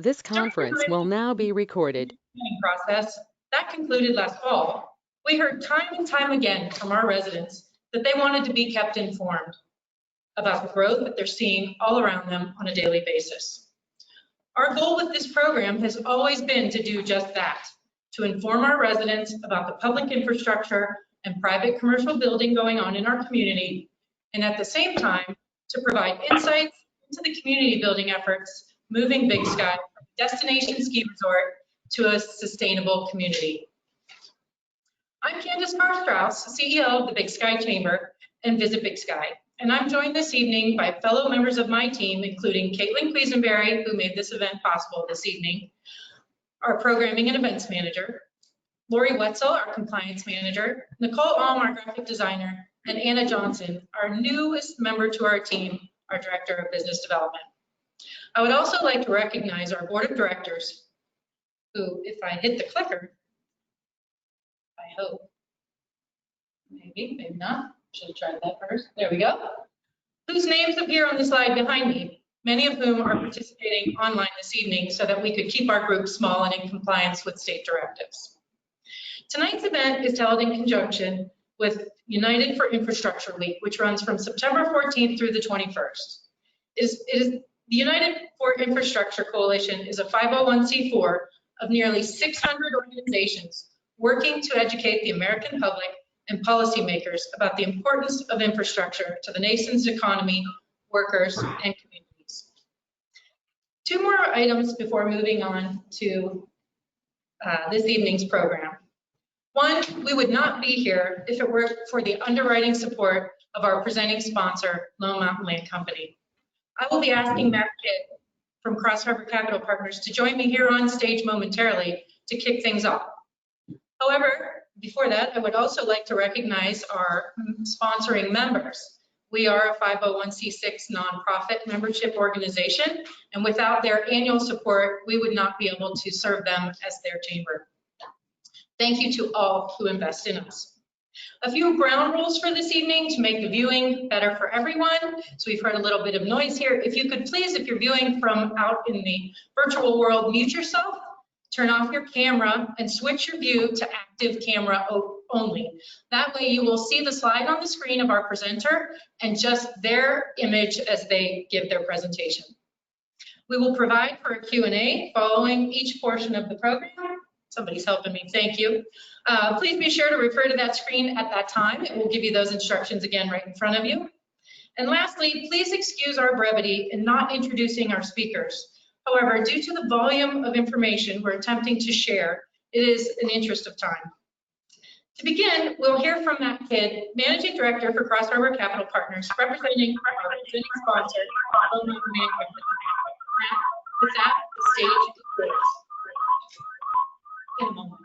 This conference will now be recorded. Process that concluded last fall, we heard time and time again from our residents that they wanted to be kept informed about the growth that they're seeing all around them on a daily basis. Our goal with this program has always been to do just that, to inform our residents about the public infrastructure and private commercial building going on in our community, and at the same time, to provide insights into the community building efforts, moving Big Sky from a destination ski resort to a sustainable community. I'm Candace Carr-Strauss, CEO of the Big Sky Chamber and Visit Big Sky, and I'm joined this evening by fellow members of my team, including Caitlin Quisenberry, who made this event possible this evening, our programming and events manager, Lori Wetzel, our compliance manager, Nicole Alm, our graphic designer, and Anna Johnson, our newest member to our team, our director of business development. I would also like to recognize our board of directors, who, if I hit the clicker, I hope, maybe not, should have tried that first, there we go, whose names appear on the slide behind me, many of whom are participating online this evening so that we could keep our group small and in compliance with state directives. Tonight's event is held in conjunction with United for Infrastructure Week, which runs from September 14th through the 21st. The United for Infrastructure Coalition is a 501c4 of nearly 600 organizations working to educate the American public and policymakers about the importance of infrastructure to the nation's economy, workers, and communities. Two more items before moving on to this evening's program. One, we would not be here if it were for the underwriting support of our presenting sponsor, Lone Mountain Land Company. I will be asking Matt Kidd from Cross Harbor Capital Partners to join me here on stage momentarily to kick things off. However, before that, I would also like to recognize our sponsoring members. We are a 501c6 nonprofit membership organization, and without their annual support, we would not be able to serve them as their chamber. Thank you to all who invest in us. A few ground rules for this evening to make the viewing better for everyone. So we've heard a little bit of noise here. If you could please, if you're viewing from out in the virtual world, mute yourself, turn off your camera, and switch your view to active camera only. That way you will see the slide on the screen of our presenter and just their image as they give their presentation. We will provide for a Q&A following each portion of the program. Somebody's helping me, thank you. Please be sure to refer to that screen at that time. It will give you those instructions again right in front of you. And lastly, please excuse our brevity in not introducing our speakers. However, due to the volume of information we're attempting to share, it is an interest of time. To begin, we'll hear from Matt Kidd, Managing Director for Cross Harbor Capital Partners, representing our presenting sponsor, Lone Mountain Land Company. Matt, with that, the stage is yours. In a moment.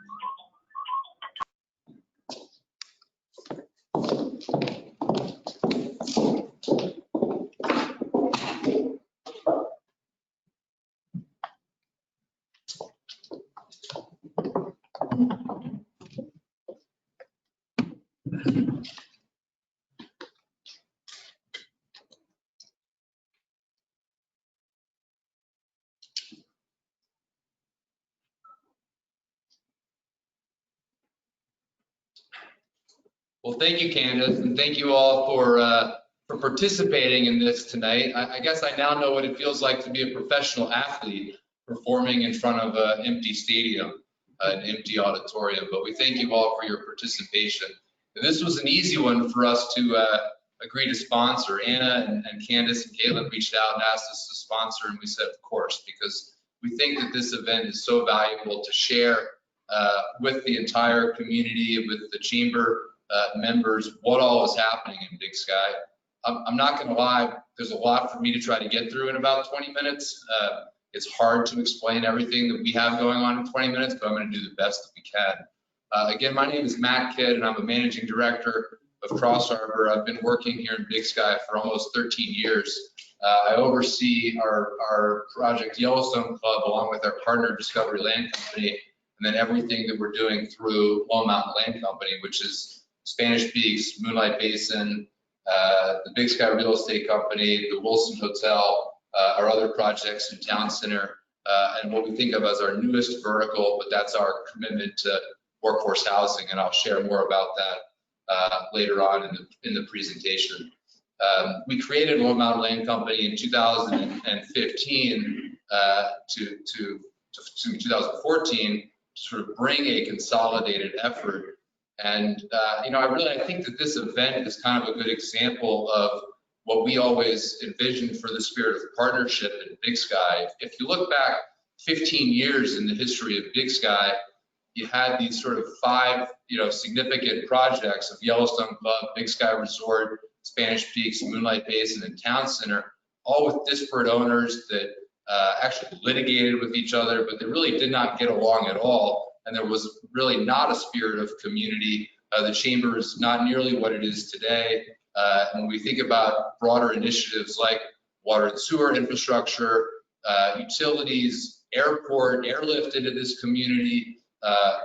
Well, thank you, Candace, and thank you all for participating in this tonight. I guess I now know what it feels like to be a professional athlete performing in front of an empty stadium, an empty auditorium. But we thank you all for your participation. And this was an easy one for us to agree to sponsor. Anna and Candace and Caitlin reached out and asked us to sponsor, and we said, of course, because we think that this event is so valuable to share with the entire community, with the chamber members, what all is happening in Big Sky. I'm not going to lie, there's a lot for me to try to get through in about 20 minutes. It's hard to explain everything that we have going on in 20 minutes, but I'm going to do the best that we can. Again, my name is Matt Kidd, and I'm a managing director of Cross Harbor. I've been working here in Big Sky for almost 13 years. I oversee our project Yellowstone Club along with our partner Discovery Land Company, and then everything that we're doing through Lone Mountain Land Company, which is Spanish Peaks, Moonlight Basin, the Big Sky Real Estate Company, the Wilson Hotel, our other projects in Town Center, and what we think of as our newest vertical, but that's our commitment to workforce housing, and I'll share more about that later on in the presentation. We created Lone Mountain Land Company in 2015 to 2014 to sort of bring a consolidated effort. And I think that this event is kind of a good example of what we always envisioned for the spirit of partnership in Big Sky. If you look back 15 years in the history of Big Sky, you had these sort of 5, significant projects of Yellowstone Club, Big Sky Resort, Spanish Peaks, Moonlight Basin, and Town Center, all with disparate owners that actually litigated with each other, but they really did not get along at all. And there was really not a spirit of community. The chamber is not nearly what it is today. And when we think about broader initiatives like water and sewer infrastructure, utilities, airport, airlift into this community,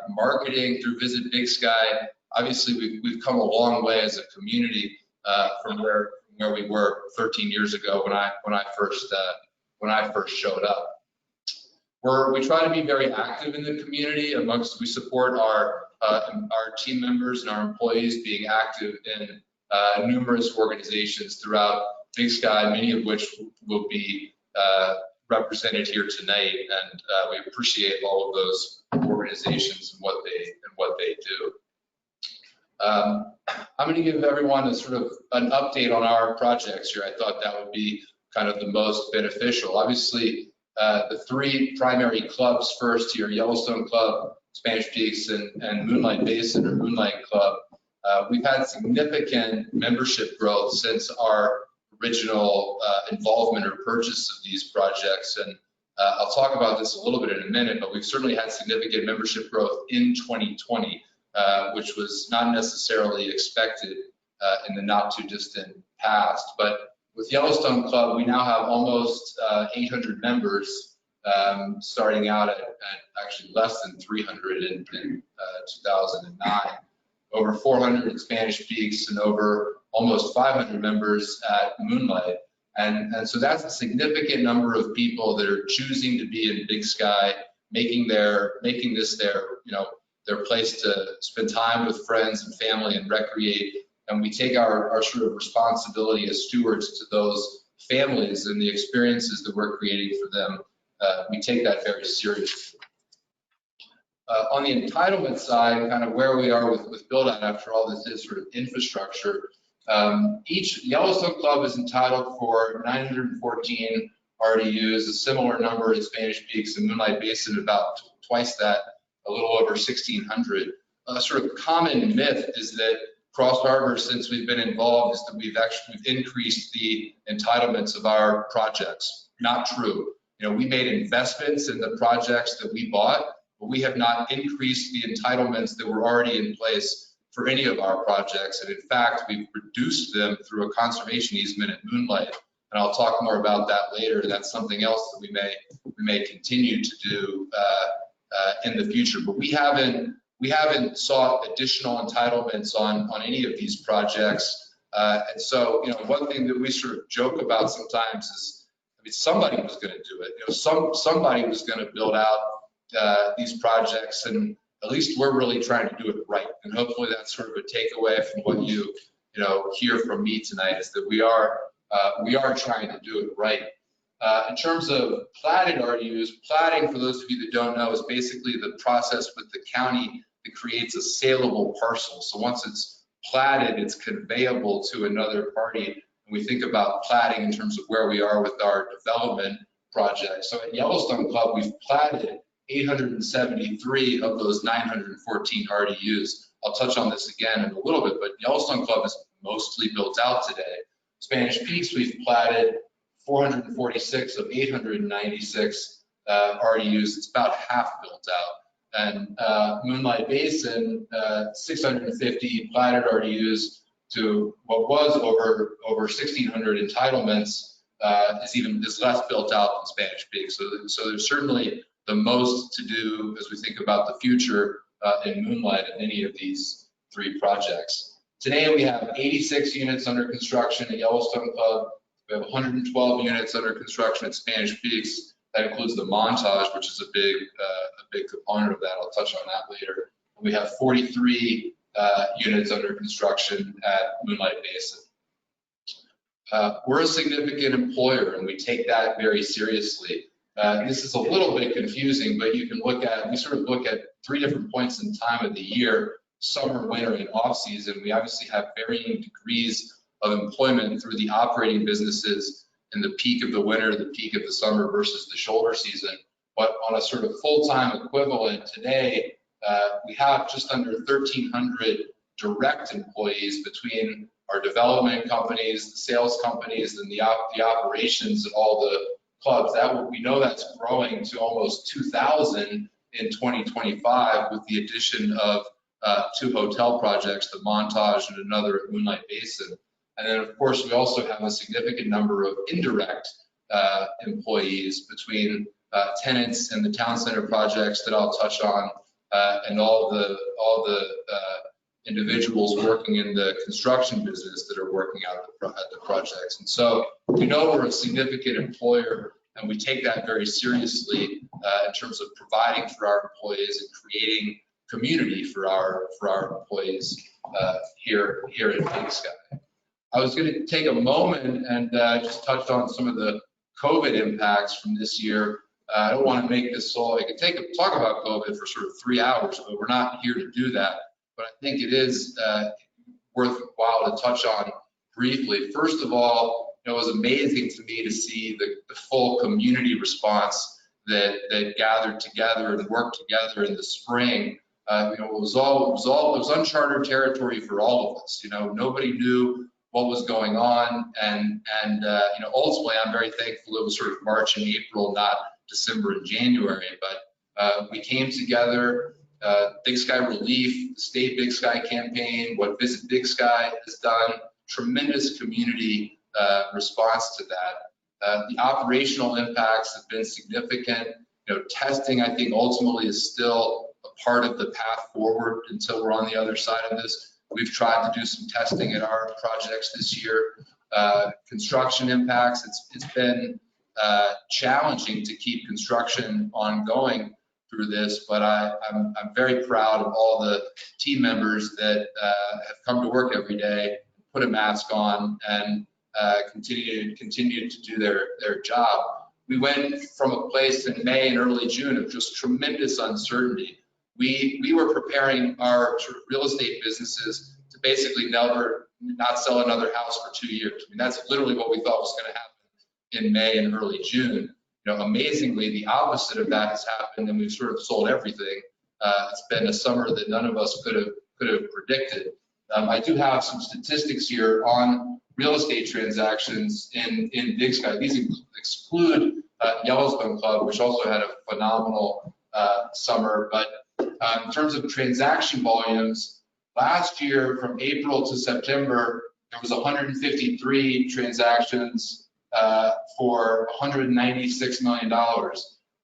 marketing through Visit Big Sky, obviously we've come a long way as a community from where we were 13 years ago when I first showed up. We try to be very active in the community. We support our team members and our employees being active in numerous organizations throughout Big Sky, many of which will be represented here tonight, and we appreciate all of those organizations and what they do. I'm going to give everyone a sort of an update on our projects here. I thought that would be kind of the most beneficial. Obviously, the 3 primary clubs first here, Yellowstone Club, Spanish Peaks, and Moonlight Basin or Moonlight Club. We've had significant membership growth since our original involvement or purchase of these projects. And I'll talk about this a little bit in a minute, but we've certainly had significant membership growth in 2020, which was not necessarily expected in the not too distant past. But with Yellowstone Club, we now have almost 800 members, starting out at actually less than 300 in 2009. Over 400 at Spanish Peaks and over almost 500 members at Moonlight. And so that's a significant number of people that are choosing to be in Big Sky, making this their place to spend time with friends and family and recreate. And we take our sort of responsibility as stewards to those families and the experiences that we're creating for them. We take that very seriously. On the entitlement side, kind of where we are with build out after all this is sort of infrastructure. Each Yellowstone Club is entitled for 914 RDUs, a similar number at Spanish Peaks and Moonlight Basin, about twice that, a little over 1,600. A sort of common myth is that Cross Harbor, since we've been involved, is that we've increased the entitlements of our projects. Not true. We made investments in the projects that we bought, but we have not increased the entitlements that were already in place for any of our projects. And in fact, we've reduced them through a conservation easement at Moonlight. And I'll talk more about that later. That's something else that we may continue to do in the future. But we haven't sought additional entitlements on any of these projects. And so, one thing that we sort of joke about sometimes is, somebody was going to do it. Somebody was going to build out these projects, and at least we're really trying to do it right. And hopefully that's sort of a takeaway from what you hear from me tonight, is that we are trying to do it right. In terms of platted RDUs, platting, for those of you that don't know, is basically the process with the county that creates a saleable parcel. So once it's platted, it's conveyable to another party. And we think about platting in terms of where we are with our development project. So at Yellowstone Club, we've platted 873 of those 914 RDUs. I'll touch on this again in a little bit, but Yellowstone Club is mostly built out today. Spanish Peaks, we've platted 446 of 896 RDUs. It's about half built out. And Moonlight Basin, 650 platted RDUs to what was over 1,600 entitlements is less built out than Spanish Peaks. So there's certainly the most to do as we think about the future in Moonlight and any of these 3 projects. Today we have 86 units under construction at Yellowstone Club. We have 112 units under construction at Spanish Peaks, That includes the montage, which is a big component of that. I'll touch on that later. We have 43 units under construction at Moonlight Basin. We're a significant employer, and we take that very seriously. This is a little bit confusing, but you can we sort of look at 3 different points in time of the year: summer, winter, and off-season. We obviously have varying degrees of employment through the operating businesses in the peak of the winter, the peak of the summer versus the shoulder season. But on a sort of full-time equivalent today, we have just under 1,300 direct employees between our development companies, the sales companies, and the operations at all the clubs. We know that's growing to almost 2,000 in 2025 with the addition of 2 hotel projects, the Montage and another at Moonlight Basin. And then, of course, we also have a significant number of indirect employees between tenants and the town center projects that I'll touch on, and all the individuals working in the construction business that are working out at the projects. And so we know we're a significant employer, and we take that very seriously in terms of providing for our employees and creating community for our employees here in Big Sky. I was going to take a moment and just touch on some of the COVID impacts from this year. I don't want to make this I could talk about COVID for sort of 3 hours, but we're not here to do that. But I think it is worthwhile to touch on briefly. First of all, it was amazing to me to see the full community response that gathered together and worked together in the spring. It was uncharted territory for all of us. Nobody knew what was going on, and ultimately, I'm very thankful it was sort of March and April, not December and January. But we came together. Big Sky Relief, the state Big Sky campaign, what Visit Big Sky has done, tremendous community response to that. The operational impacts have been significant. Testing, I think, ultimately is still a part of the path forward until we're on the other side of this. We've tried to do some testing at our projects this year. Construction impacts, it's been challenging to keep construction ongoing through this, but I'm very proud of all the team members that have come to work every day, put a mask on, and continue to do their job. We went from a place in May and early June of just tremendous uncertainty. We were preparing our sort of real estate businesses to basically not sell another house for 2 years. I mean, that's literally what we thought was going to happen in May and early June. Amazingly, the opposite of that has happened, and we've sort of sold everything. It's been a summer that none of us could have predicted. I do have some statistics here on real estate transactions in Big Sky. These exclude Yellowstone Club, which also had a phenomenal summer. But in terms of transaction volumes, last year from April to September, there was 153 transactions for $196 million.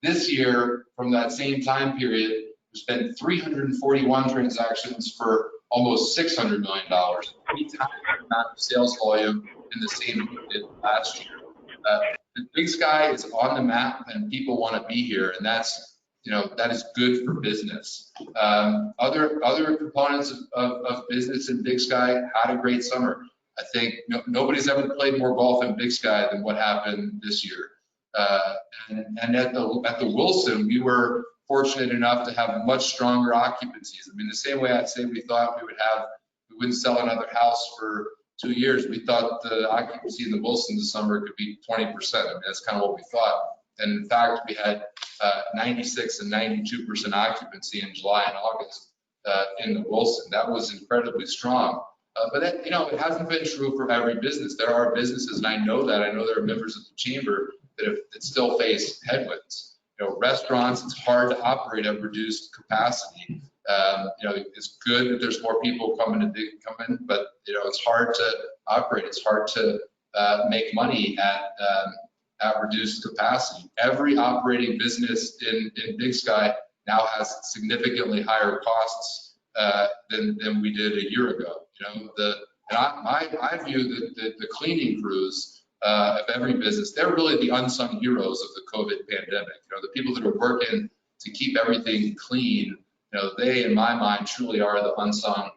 This year, from that same time period, there's been 341 transactions for almost $600 million, 3 times the amount of sales volume in the same period last year. The Big Sky is on the map, and people want to be here, and that is good for business. Other components of business in Big Sky had a great summer. I think nobody's ever played more golf in Big Sky than what happened this year. And at the Wilson, we were fortunate enough to have much stronger occupancies. I mean, the same way I'd say we thought we wouldn't sell another house for 2 years. We thought the occupancy in the Wilson this summer could be 20%. I mean, that's kind of what we thought. And in fact, we had 96 and 92% occupancy in July and August in the Wilson. That was incredibly strong. But that, it hasn't been true for every business. There are businesses, and I know that. I know there are members of the chamber that still face headwinds. Restaurants, it's hard to operate at reduced capacity. It's good that there's more people coming in, but it's hard to operate. It's hard to make money at reduced capacity. Every operating business in Big Sky now has significantly higher costs than we did a year ago. I view the cleaning crews of every business. They're really the unsung heroes of the COVID pandemic. The people that are working to keep everything clean, they, in my mind, truly are the unsung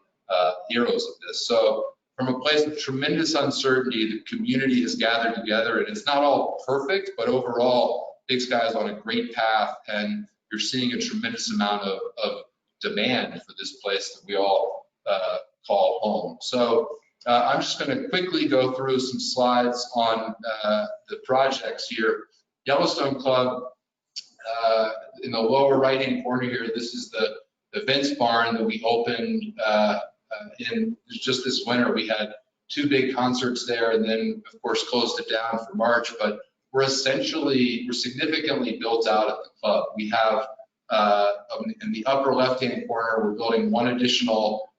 heroes of this. So from a place of tremendous uncertainty, the community has gathered together, and it's not all perfect, but overall, Big Sky is on a great path, and you're seeing a tremendous amount of demand for this place that we all call home. So I'm just going to quickly go through some slides on the projects here. Yellowstone Club, in the lower right-hand corner here, this is the Vince Barn that we opened in just this winter. We had 2 big concerts there, and then of course closed it down for March, but we're significantly built out at the club. We have in the upper left-hand corner, we're building 1 additional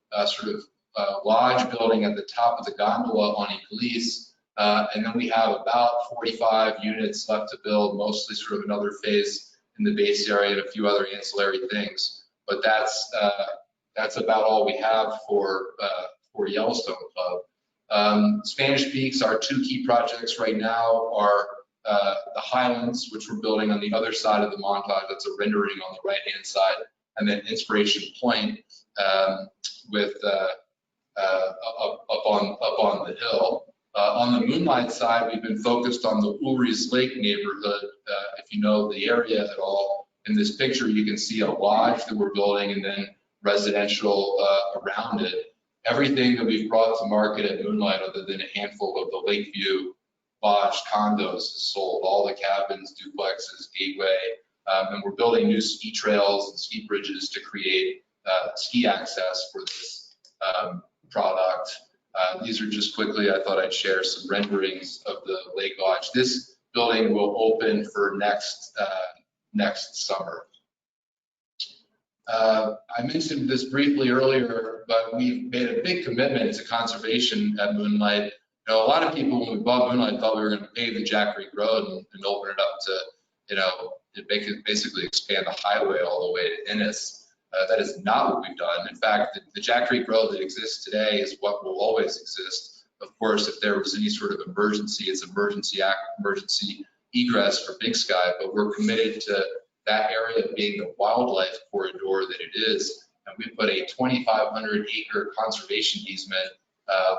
lodge building at the top of the gondola on Eglise, and then we have about 45 units left to build, mostly sort of another phase in the base area and a few other ancillary things. But that's about all we have for Yellowstone Club. Spanish Peaks, our 2 key projects right now are the Highlands, which we're building on the other side of the montage. That's a rendering on the right-hand side, and then Inspiration Point with up on the hill. On the Moonlight side, we've been focused on the Ulri's Lake neighborhood. If you know the area at all, in this picture you can see a lodge that we're building and then residential around it. Everything that we've brought to market at Moonlight, other than a handful of the Lakeview lodge condos, is sold. All the cabins, duplexes, gateway, and we're building new ski trails and ski bridges to create ski access for this product. These are just quickly, I thought I'd share some renderings of the Lake Lodge. This building will open for next summer. I mentioned this briefly earlier, but we've made a big commitment to conservation at Moonlight. A lot of people, when we bought Moonlight, thought we were going to pave the Jack Creek Road and open it up to, basically expand the highway all the way to Ennis. That is not what we've done. In fact, the Jack Creek Road that exists today is what will always exist. Of course, if there was any sort of emergency, it's emergency egress for Big Sky, but we're committed to that area being the wildlife corridor that it is. And we put a 2,500 acre conservation easement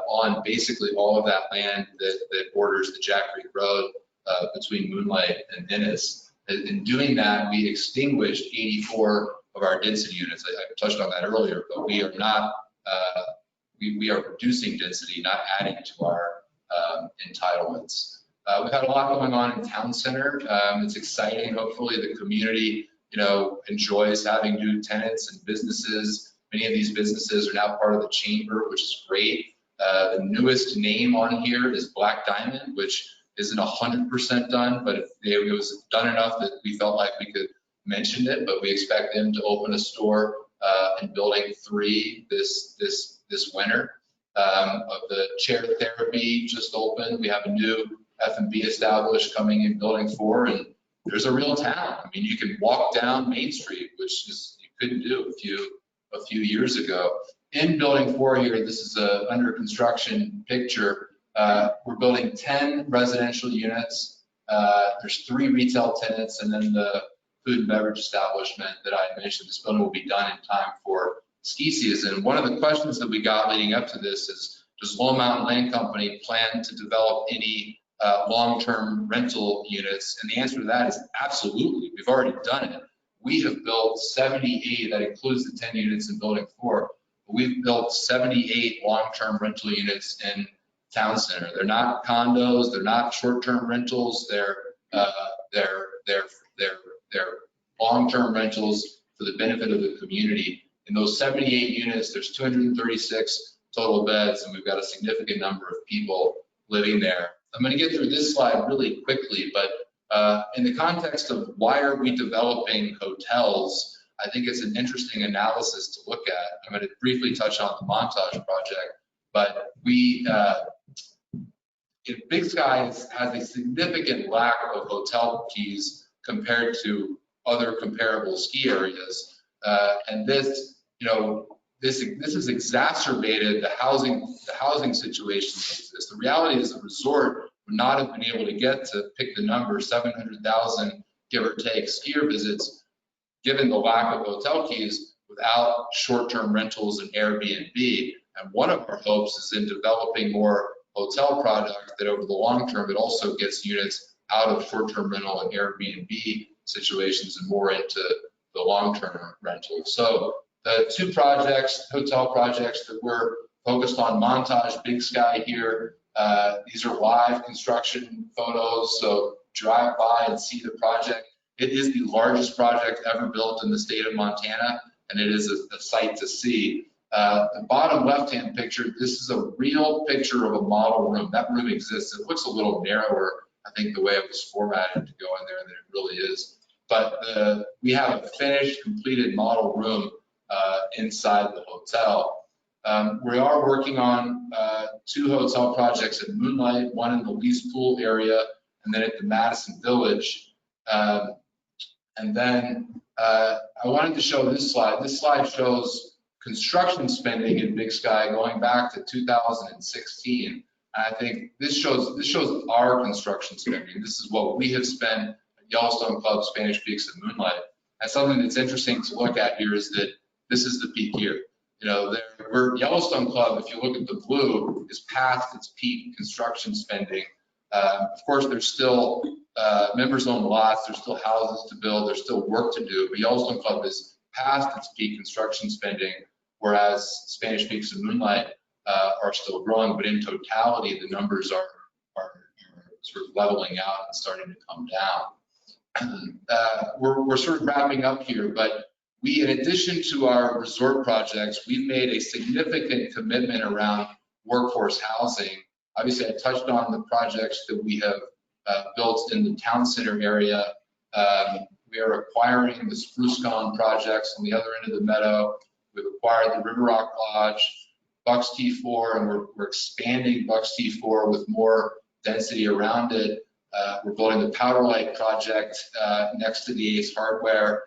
on basically all of that land that borders the Jack Creek Road between Moonlight and Ennis. In doing that, we extinguished 84 of our density units. I touched on that earlier, but we are not, we are reducing density, not adding to our entitlements. We've had a lot going on in Town Center. It's exciting. Hopefully the community, enjoys having new tenants and businesses. Many of these businesses are now part of the chamber, which is great. The newest name on here is Black Diamond, which isn't 100% done, but it was done enough that we felt like we could mention it. But we expect them to open a store in Building 3 this winter. Of the chair therapy just opened. We have a new F&B established coming in Building 4, and there's a real town. I mean, you can walk down Main Street, which is you couldn't do a few years ago. In Building 4 here, this is a under construction picture. We're building 10 residential units. There's 3 retail tenants, and then the food and beverage establishment that I mentioned. This building will be done in time for ski season. One of the questions that we got leading up to this is, does Lone Mountain Land Company plan to develop any long-term rental units? And the answer to that is absolutely. We've already done it. We have built 78, that includes the 10 units in Building 4. We've built 78 long-term rental units in Town Center. They're not condos, they're not short-term rentals, they're long-term rentals for the benefit of the community. In those 78 units, there's 236 total beds, and we've got a significant number of people living there. I'm going to get through this slide really quickly, but in the context of why are we developing hotels, I think it's an interesting analysis to look at. I'm going to briefly touch on the Montage project, but Big Sky has a significant lack of hotel keys compared to other comparable ski areas, and this has exacerbated the housing situation that exists. The reality is the resort, would not have been able to get to pick the number 700,000, give or take, skier visits, given the lack of hotel keys, without short-term rentals and Airbnb. And one of our hopes is in developing more hotel product that over the long term, it also gets units out of short-term rental and Airbnb situations and more into the long-term rental. So the two projects, hotel projects that we're focused on, Montage, Big Sky here. These are live construction photos, so drive by and see the project. It is the largest project ever built in the state of Montana, and it is a sight to see. The bottom left-hand picture, this is a real picture of a model room. That room exists. It looks a little narrower, I think, the way it was formatted to go in there than it really is. But we have a finished, completed model room inside the hotel. We are working on two hotel projects at Moonlight, one in the Lee's Pool area, and then at the Madison Village. And then I wanted to show this slide. This slide shows construction spending in Big Sky going back to 2016. And I think this shows our construction spending. This is what we have spent at Yellowstone Club, Spanish Peaks, and Moonlight. And something that's interesting to look at here is that this is the peak year. You know, Yellowstone Club, if you look at the blue, is past its peak construction spending. Of course, there's still members-owned lots, there's still houses to build, there's still work to do, but Yellowstone Club is past its peak construction spending, whereas Spanish Peaks and Moonlight are still growing, but in totality, the numbers are sort of leveling out and starting to come down. We're sort of wrapping up here, but we, in addition to our resort projects, we've made a significant commitment around workforce housing. Obviously, I touched on the projects that we have built in the town center area. We are acquiring the Spruce Gone projects on the other end of the meadow. We've acquired the River Rock Lodge, Bucks T4, and we're expanding Bucks T4 with more density around it. We're building the Powder Light project next to the Ace Hardware.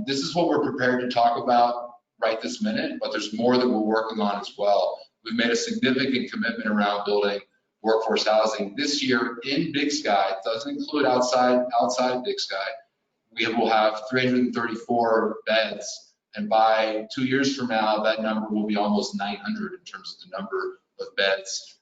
This is what we're prepared to talk about right this minute, but there's more that we're working on as well. We've made a significant commitment around building workforce housing this year in Big Sky. It doesn't include outside Big Sky. We will have 334 beds, and by 2 years from now, that number will be almost 900 in terms of the number of beds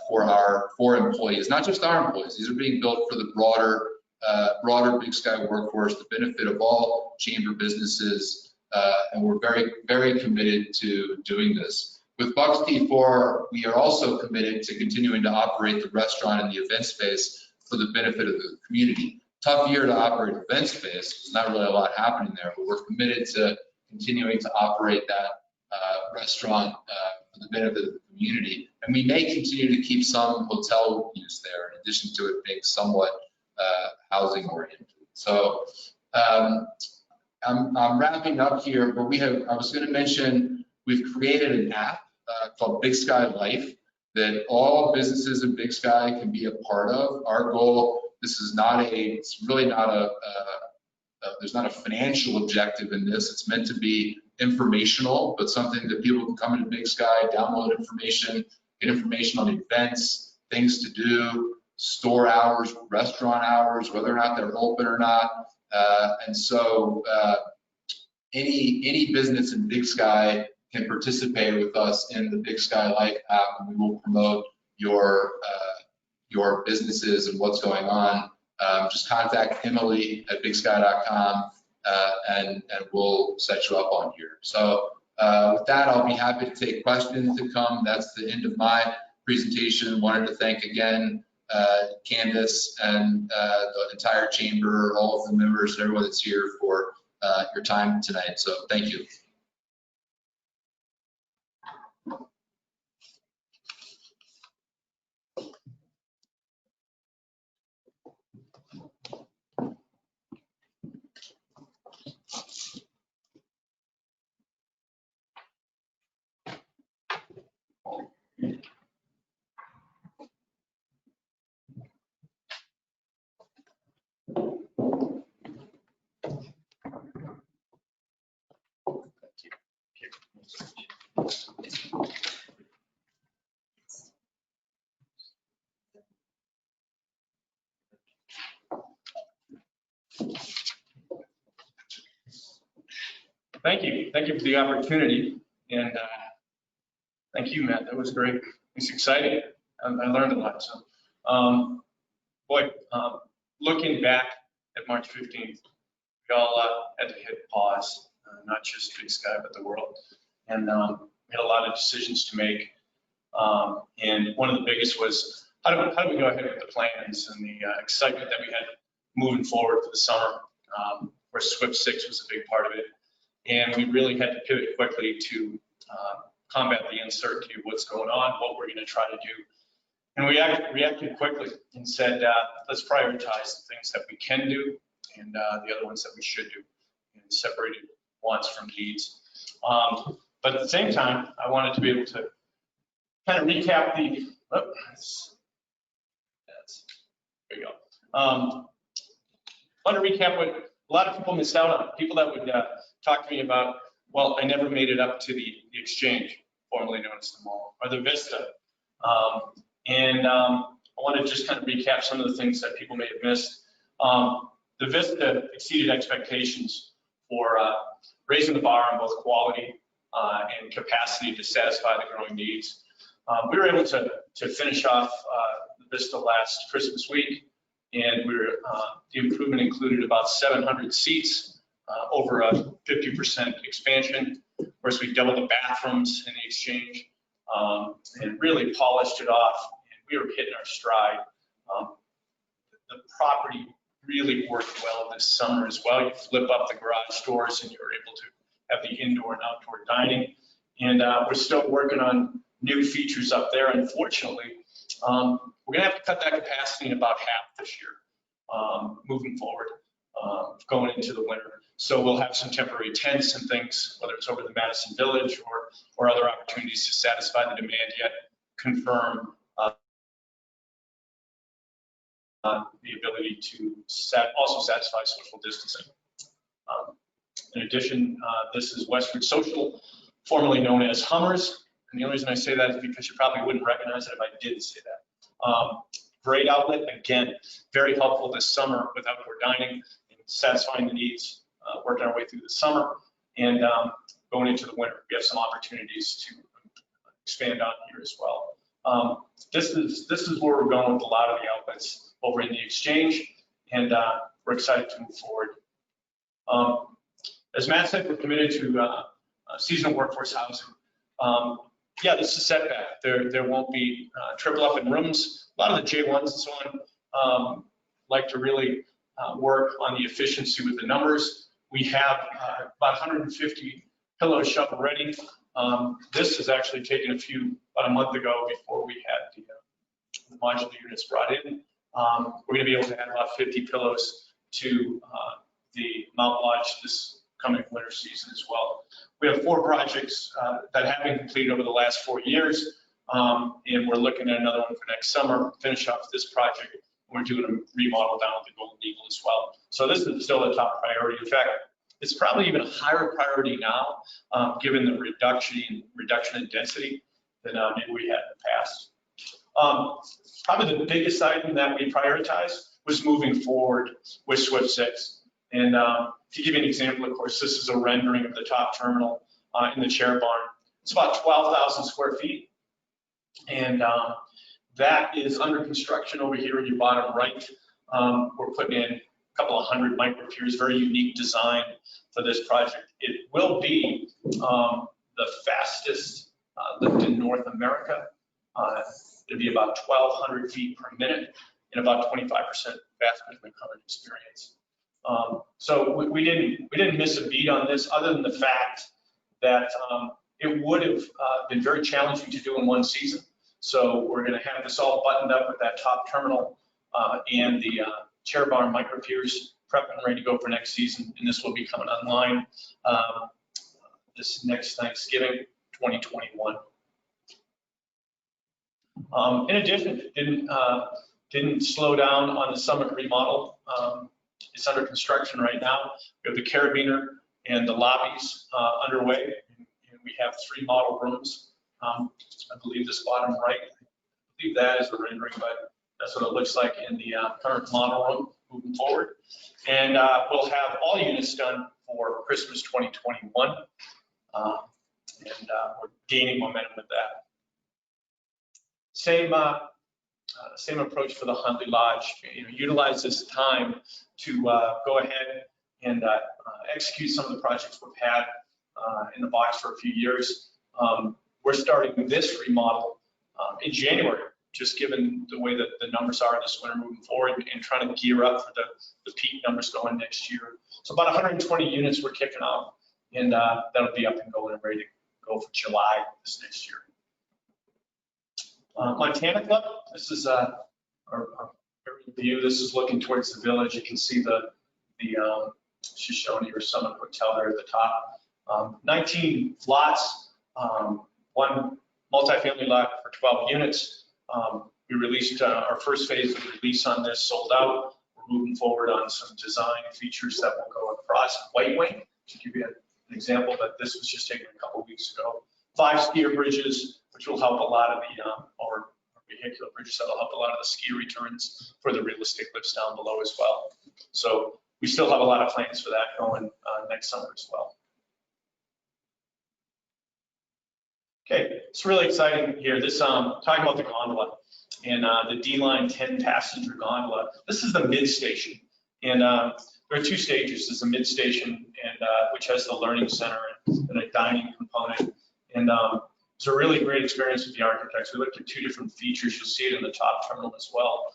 for employees, not just our employees. These are being built for the broader Big Sky workforce, the benefit of all chamber businesses, and we're very, very committed to doing this. With Bucks T4, we are also committed to continuing to operate the restaurant and the event space for the benefit of the community. Tough year to operate event space. There's not really a lot happening there, but we're committed to continuing to operate that restaurant for the benefit of the community. And we may continue to keep some hotel use there, in addition to it being somewhat housing oriented. So I'm wrapping up here, but I was going to mention, we've created an app called Big Sky Life that all businesses in Big Sky can be a part of. Our goal, it's really not there's not a financial objective in this. It's meant to be informational, but something that people can come into Big Sky, download information, get information on events, things to do, store hours, restaurant hours, whether or not they're open or not. And so any business in Big Sky can participate with us in the Big Sky Life app, and we will promote your businesses and what's going on. Just contact Emily at bigsky.com and we'll set you up on here. So with that, I'll be happy to take questions that come. That's the end of my presentation. Wanted to thank again Candace and the entire chamber, all of the members, everyone that's here for your time tonight. So thank you. Thank you. Thank you for the opportunity. And thank you, Matt. That was great. It's exciting. I learned a lot. So, boy, looking back at March 15th, we all had to hit pause, not just Big Sky, but the world. And we had a lot of decisions to make. And one of the biggest was how do we go ahead with the plans and the excitement that we had moving forward for the summer, where SWIFT 6 was a big part of it. And we really had to pivot quickly to combat the uncertainty of what's going on, what we're going to try to do. And we reacted quickly and said, let's prioritize the things that we can do and the other ones that we should do, and separated wants from needs. But at the same time, I wanted to be able to kind of recap the, there you go. I want to recap what a lot of people missed out on. People that would talk to me about, well, I never made it up to the exchange, formerly known as the mall, or the Vista. I want to just kind of recap some of the things that people may have missed. The Vista exceeded expectations for raising the bar on both quality and capacity to satisfy the growing needs. We were able to finish off the Vista last Christmas week, and the improvement included about 700 seats, over a 50% expansion. Of course, we doubled the bathrooms in the exchange and really polished it off, and we were hitting our stride. The property really worked well this summer as well. You flip up the garage doors and you're able to have the indoor and outdoor dining. And we're still working on new features up there. Unfortunately, we're gonna have to cut that capacity in about half this year, moving forward, going into the winter. So we'll have some temporary tents and things, whether it's over the Madison Village or other opportunities to satisfy the demand, yet confirm the ability to also satisfy social distancing. In addition, this is Westwood Social, formerly known as Hummers. And the only reason I say that is because you probably wouldn't recognize it if I didn't say that. Great outlet, again, very helpful this summer with outdoor dining and satisfying the needs, working our way through the summer and going into the winter. We have some opportunities to expand on here as well. This is where we're going with a lot of the outlets over in the exchange, and we're excited to move forward. As Matt said, we're committed to seasonal workforce housing. Yeah, this is a setback. There won't be triple up in rooms. A lot of the J1s and so on like to really work on the efficiency with the numbers. We have about 150 pillows shovel ready. This has actually taken about a month ago before we had the modular units brought in. We're going to be able to add about 50 pillows to the Mount Lodge this coming winter season as well. We have 4 projects that have been completed over the last 4 years, and we're looking at another one for next summer, finish off this project. We're doing a remodel down at the Golden Eagle as well. So this is still a top priority. In fact, it's probably even a higher priority now, given the reduction in density than maybe we had in the past. Probably the biggest item that we prioritized was moving forward with SWIFT 6. And to give you an example, of course, this is a rendering of the top terminal in the chair barn. It's about 12,000 square feet. And that is under construction over here in your bottom right. We're putting in a couple of hundred micro piers, very unique design for this project. It will be the fastest lift in North America. It'll be about 1,200 feet per minute and about 25% faster than the current experience. So we didn't miss a beat on this, other than the fact that it would have been very challenging to do in one season. So we're going to have this all buttoned up with that top terminal and the chair barn micro piers prepped and ready to go for next season. And this will be coming online this next Thanksgiving, 2021. In addition, didn't slow down on the Summit remodel. It's under construction right now. We have the carabiner and the lobbies underway, and we have 3 model rooms. I believe this bottom right, I believe that is a rendering, but that's what it looks like in the current model room moving forward. And we'll have all units done for Christmas 2021. We're gaining momentum with that. Same approach for the Huntley Lodge. Utilize this time to go ahead and execute some of the projects we've had in the box for a few years. We're starting this remodel in January, just given the way that the numbers are this winter moving forward, and trying to gear up for the peak numbers going next year. So about 120 units we're kicking off, and that'll be up and going and ready to go for July this next year. Montana Club, this is our view. This is looking towards the village. You can see she's showing you her Summit Hotel there at the top. 19 lots, one multifamily lot for 12 units. We released our first phase of the release on this, sold out. We're moving forward on some design features that will go across White Wing. To give you an example, but this was just taken a couple of weeks ago. 5 skier bridges, which will help a lot of the, or vehicular bridges that will help a lot of the ski returns for the realistic lifts down below as well. So we still have a lot of plans for that going next summer as well. Okay, it's really exciting here. This talking about the gondola and the D-Line 10 passenger gondola. This is the mid station, and there are 2 stages. There's a mid station, and which has the learning center and a dining component. And it's a really great experience with the architects. We looked at 2 different features. You'll see it in the top terminal as well.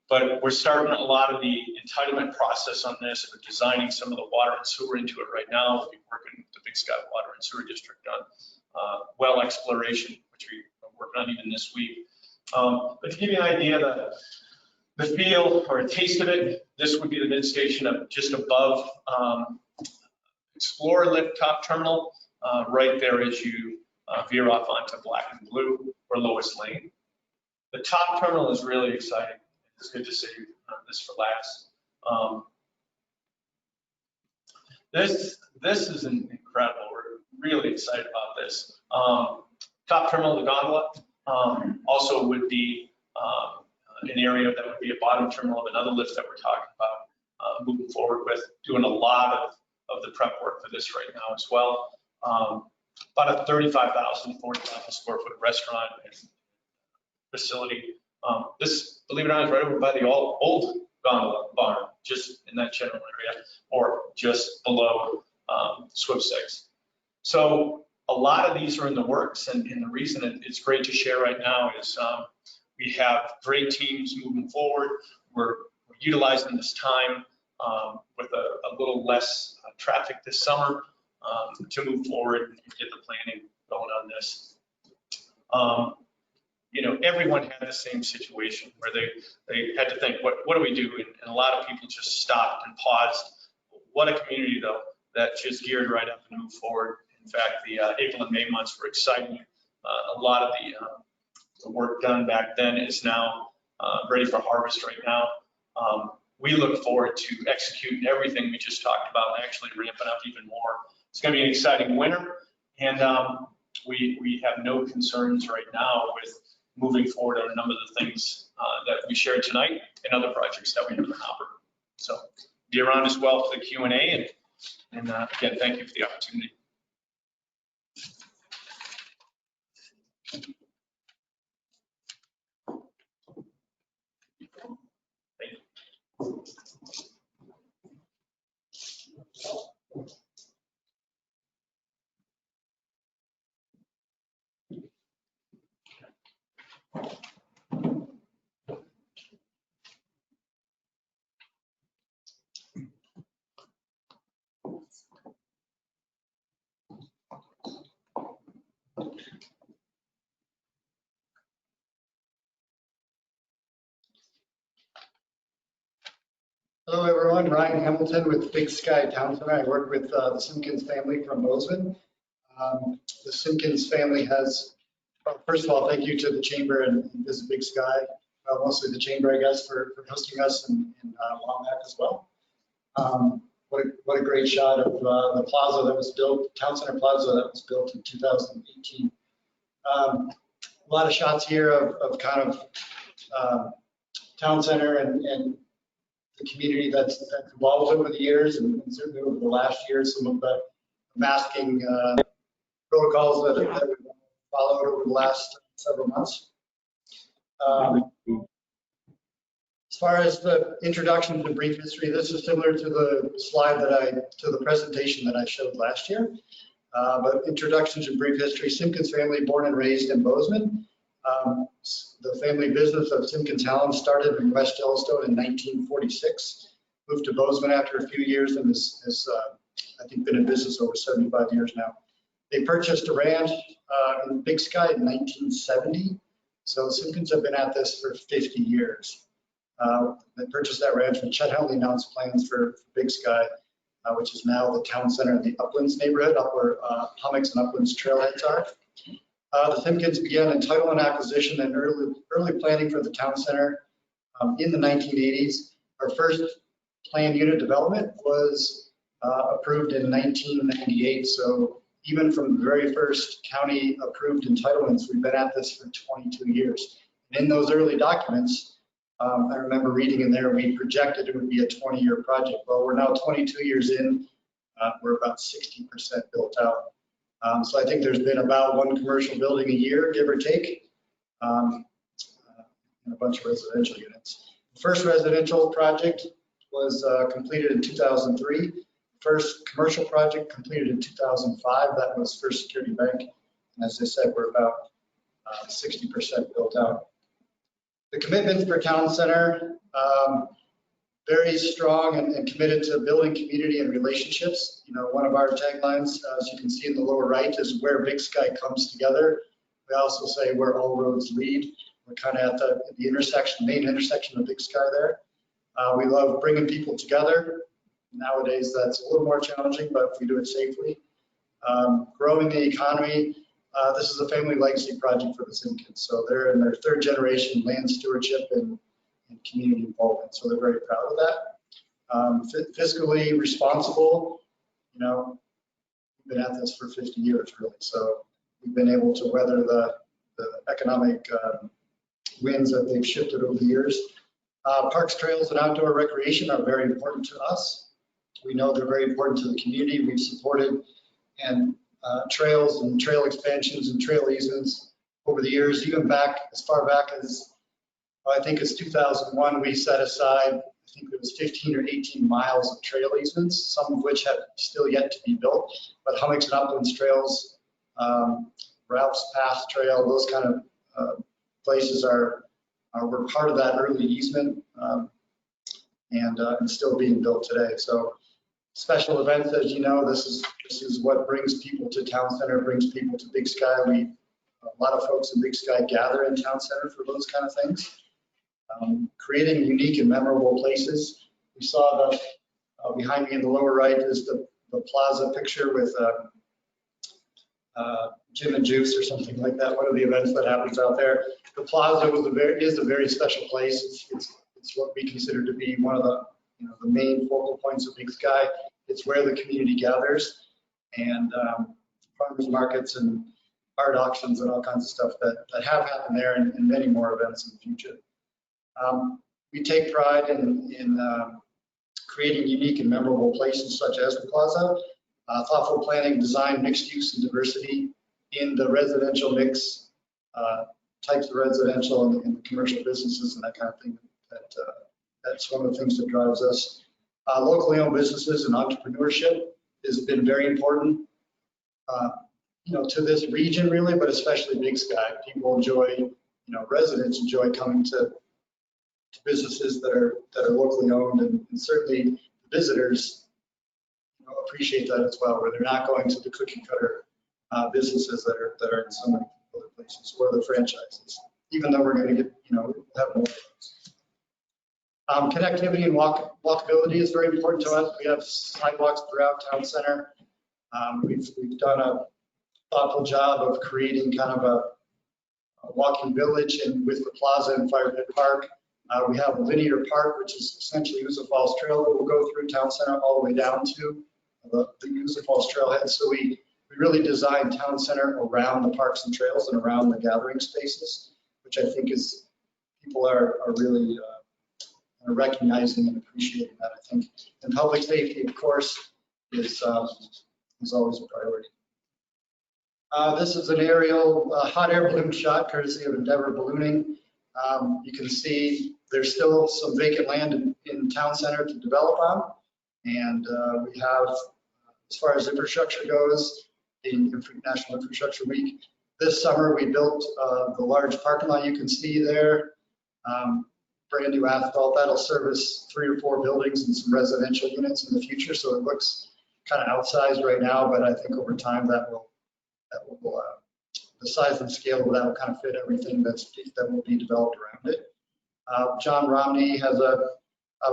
But we're starting a lot of the entitlement process on this. We're designing some of the water and sewer into it right now. We'll be working with the Big Sky Water and Sewer District on well exploration, which we're working on even this week. But to give you an idea, the feel or a taste of it, this would be the mid station of just above Explorer Lift top terminal, right there as you veer off onto Black and Blue or Lois Lane. The top terminal is really exciting. It's good to see this for last. This is incredible. We're really excited about this. Top terminal of the gondola also would be an area that would be a bottom terminal of another lift that we're talking about moving forward with, doing a lot of the prep work for this right now as well. About a 35,000, 40,000 square foot restaurant and facility. This, believe it or not, is right over by the old gondola barn, just in that general area, or just below Swift 6. So a lot of these are in the works, and the reason it's great to share right now is we have great teams moving forward. We're utilizing this time with a little less traffic this summer to move forward and get the planning going on this. Everyone had the same situation where they had to think, what do we do? And a lot of people just stopped and paused. What a community, though, that just geared right up and moved forward. In fact, the April and May months were exciting. A lot of the work done back then is now ready for harvest right now. We look forward to executing everything we just talked about and actually ramping up even more. It's going to be an exciting winter, and we have no concerns right now with moving forward on a number of the things that we shared tonight and other projects that we have in the hopper. So be around as well for the Q&A, and again, thank you for the opportunity. Thank you. Hello everyone, Ryan Hamilton with Big Sky Town Center. I work with the Simpkins family from Bozeman. The Simpkins family has, first of all, thank you to the Chamber and Visit Big Sky, mostly the Chamber, I guess, for hosting us and Wombat as well. What a great shot of the plaza that was built, Town Center Plaza that was built in 2018. A lot of shots here of kind of Town Center and the community that's evolved over the years, and certainly over the last year, some of the masking protocols that we've followed over the last several months. As far as the introduction to brief history, this is similar to the slide to the presentation that I showed last year. But introduction to brief history, Simpkins family, born and raised in Bozeman. The family business of Simpkins Hallam started in West Yellowstone in 1946, moved to Bozeman after a few years, and has I think been in business over 75 years now. They purchased a ranch in Big Sky in 1970. So Simpkins have been at this for 50 years. They purchased that ranch when Chet Huntley announced plans for Big Sky, which is now the town center in the Uplands neighborhood, up where Hummocks and Uplands trailheads are. The Simpkins began entitlement acquisition and early planning for the town center in the 1980s. Our first planned unit development was approved in 1998. So even from the very first county approved entitlements, we've been at this for 22 years. And in those early documents, I remember reading in there, we projected it would be a 20-year project. Well, we're now 22 years in, we're about 60% built out. So I think there's been about one commercial building a year, give or take, and a bunch of residential units. The first residential project was completed in 2003. First commercial project completed in 2005. That was First Security Bank. And as I said, we're about 60% built out. The commitment for town center, very strong and committed to building community and relationships. You know, one of our taglines, as you can see in the lower right, is where Big Sky comes together. We also say where all roads lead. We're kind of at the intersection, main intersection of Big Sky there. We love bringing people together. Nowadays, that's a little more challenging, but if we do it safely. Growing the economy. This is a family legacy project for the Simpkins. So they're in their third generation land stewardship and community involvement. So they're very proud of that. Fiscally responsible, you know, we've been at this for 50 years really. So we've been able to weather the economic winds that they've shifted over the years. Parks, trails, and outdoor recreation are very important to us. We know they're very important to the community. We've supported and trails and trail expansions and trail easements over the years, even back as far back as, I think it's 2001, we set aside, I think it was 15 or 18 miles of trail easements, some of which have still yet to be built, but Hummocks and Uplands trails, Ralph's Path Trail, those kind of places were part of that early easement and still being built today. So special events, as you know, this is what brings people to town center, brings people to Big Sky. A lot of folks in Big Sky gather in town center for those kind of things. Creating unique and memorable places. We saw behind me in the lower right is the plaza picture with Jim and Juice or something like that. One of the events that happens out there. The plaza is a very special place. It's what we consider to be one of the the main focal points of Big Sky. It's where the community gathers, and farmers markets and art auctions and all kinds of stuff that have happened there, and many more events in the future. We take pride in creating unique and memorable places such as the plaza, thoughtful planning, design, mixed use, and diversity in the residential mix, types of residential and commercial businesses and that kind of thing. That's one of the things that drives us. Locally owned businesses and entrepreneurship has been very important, to this region really, but especially Big Sky. People enjoy, residents enjoy coming to businesses that are locally owned, and certainly visitors appreciate that as well, where they're not going to the cookie cutter businesses that are in so many other places, or the franchises. Even though we're going to get, have more. Connectivity and walkability is very important to us. We have sidewalks throughout town center. We've done a thoughtful job of creating kind of a walking village and with the plaza and Fire Pit Park. We have a linear park, which is essentially Uza Falls Trail that will go through town center all the way down to the Uza Falls Trailhead. So we really designed town center around the parks and trails and around the gathering spaces, which I think is people are really recognizing and appreciating that. I think, and public safety, of course, is always a priority. This is an aerial hot air balloon shot courtesy of Endeavor Ballooning. You can see there's still some vacant land in town center to develop on. And we have, as far as infrastructure goes, in National Infrastructure Week, this summer we built the large parking lot you can see there. Brand new asphalt that'll service 3 or 4 buildings and some residential units in the future. So it looks kind of outsized right now, but I think over time that will the size and scale of that will kind of fit everything that will be developed around it. John Romney has a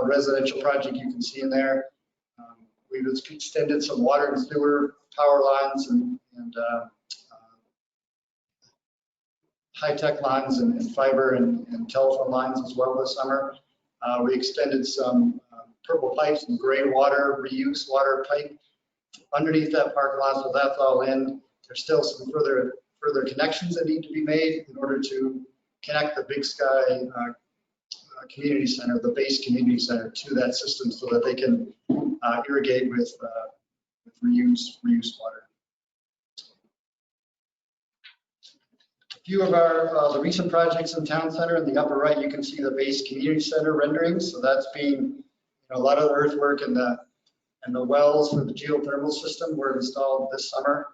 residential project you can see in there. We've extended some water and sewer power lines and high-tech lines and fiber and telephone lines as well this summer. We extended some purple pipes and gray water reuse water pipe underneath that parking lot, so that's all in. There's still some further connections that need to be made in order to connect the Big Sky community center, the base community center, to that system so that they can irrigate with reused water. A few of the recent projects in town center. In the upper right, you can see the base community center renderings. So that's being, a lot of the earthwork and the wells for the geothermal system were installed this summer.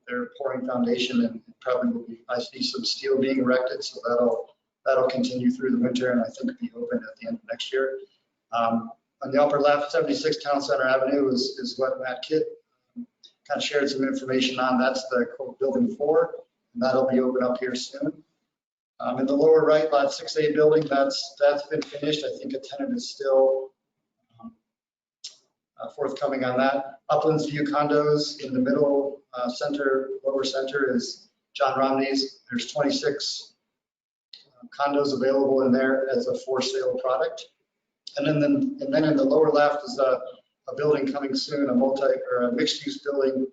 They're pouring foundation and probably will be, I see some steel being erected, so that'll continue through the winter and I think be open at the end of next year. On the upper left, 76 Town Center Avenue is what Matt Kidd kind of shared some information on. That's the quote building 4, and that'll be open up here soon. In the lower right, lot 6A building, that's been finished. I think a tenant is still forthcoming on that. Uplands View condos in the middle lower center is John Romney's. There's 26 condos available in there as a for sale product. And then in the lower left is a building coming soon, a mixed use building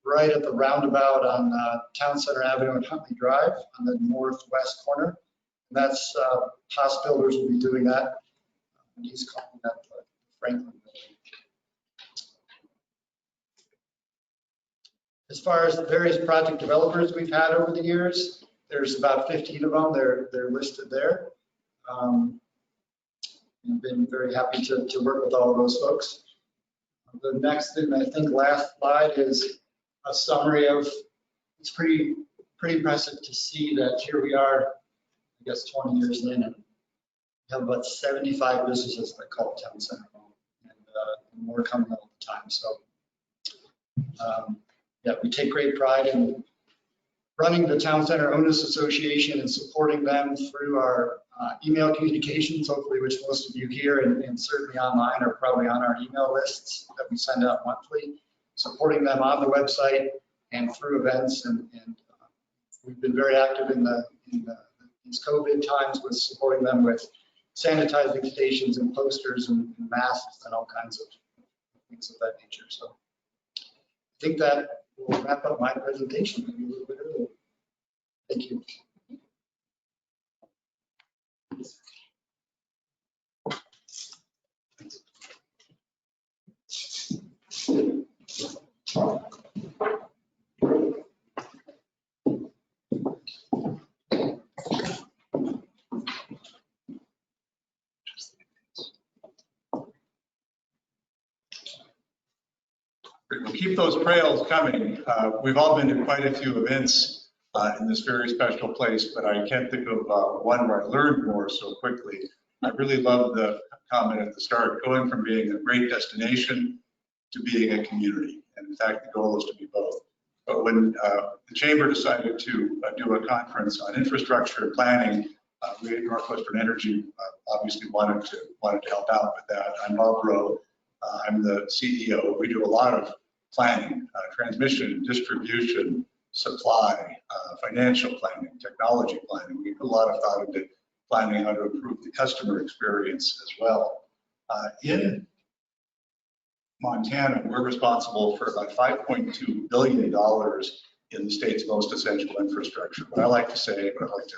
right at the roundabout on Town Center Avenue and Huntley Drive on the northwest corner. And that's Haas Builders will be doing that. And he's calling that the Franklin building. As far as the various project developers we've had over the years, there's about 15 of them. They're listed there. I've been very happy to work with all of those folks. The next and I think last slide is a summary of, it's pretty impressive to see that here we are, I guess 20 years in, and we have about 75 businesses that call Town Center home, and more coming all the time. So yeah, we take great pride in running the Town Center Owners Association and supporting them through our email communications, hopefully, which most of you here and certainly online are probably on our email lists that we send out monthly, supporting them on the website and through events. And we've been very active in these COVID times with supporting them with sanitizing stations and posters and masks and all kinds of things of that nature. So I think that will wrap up my presentation maybe a little bit early. Thank you. We'll keep those trails coming. We've all been to quite a few events in this very special place, but I can't think of one where I learned more so quickly. I really love the comment at the start, going from being a great destination to being a community. And in fact, the goal is to be both. But when the Chamber decided to do a conference on infrastructure planning, we at Northwestern Energy obviously wanted to help out with that. I'm Bob Rowe. I'm the CEO. We do a lot of planning, transmission, distribution, supply, financial planning, technology planning. We put a lot of thought into planning how to improve the customer experience as well. In Montana, we're responsible for about $5.2 billion in the state's most essential infrastructure. What I like to say, what I like to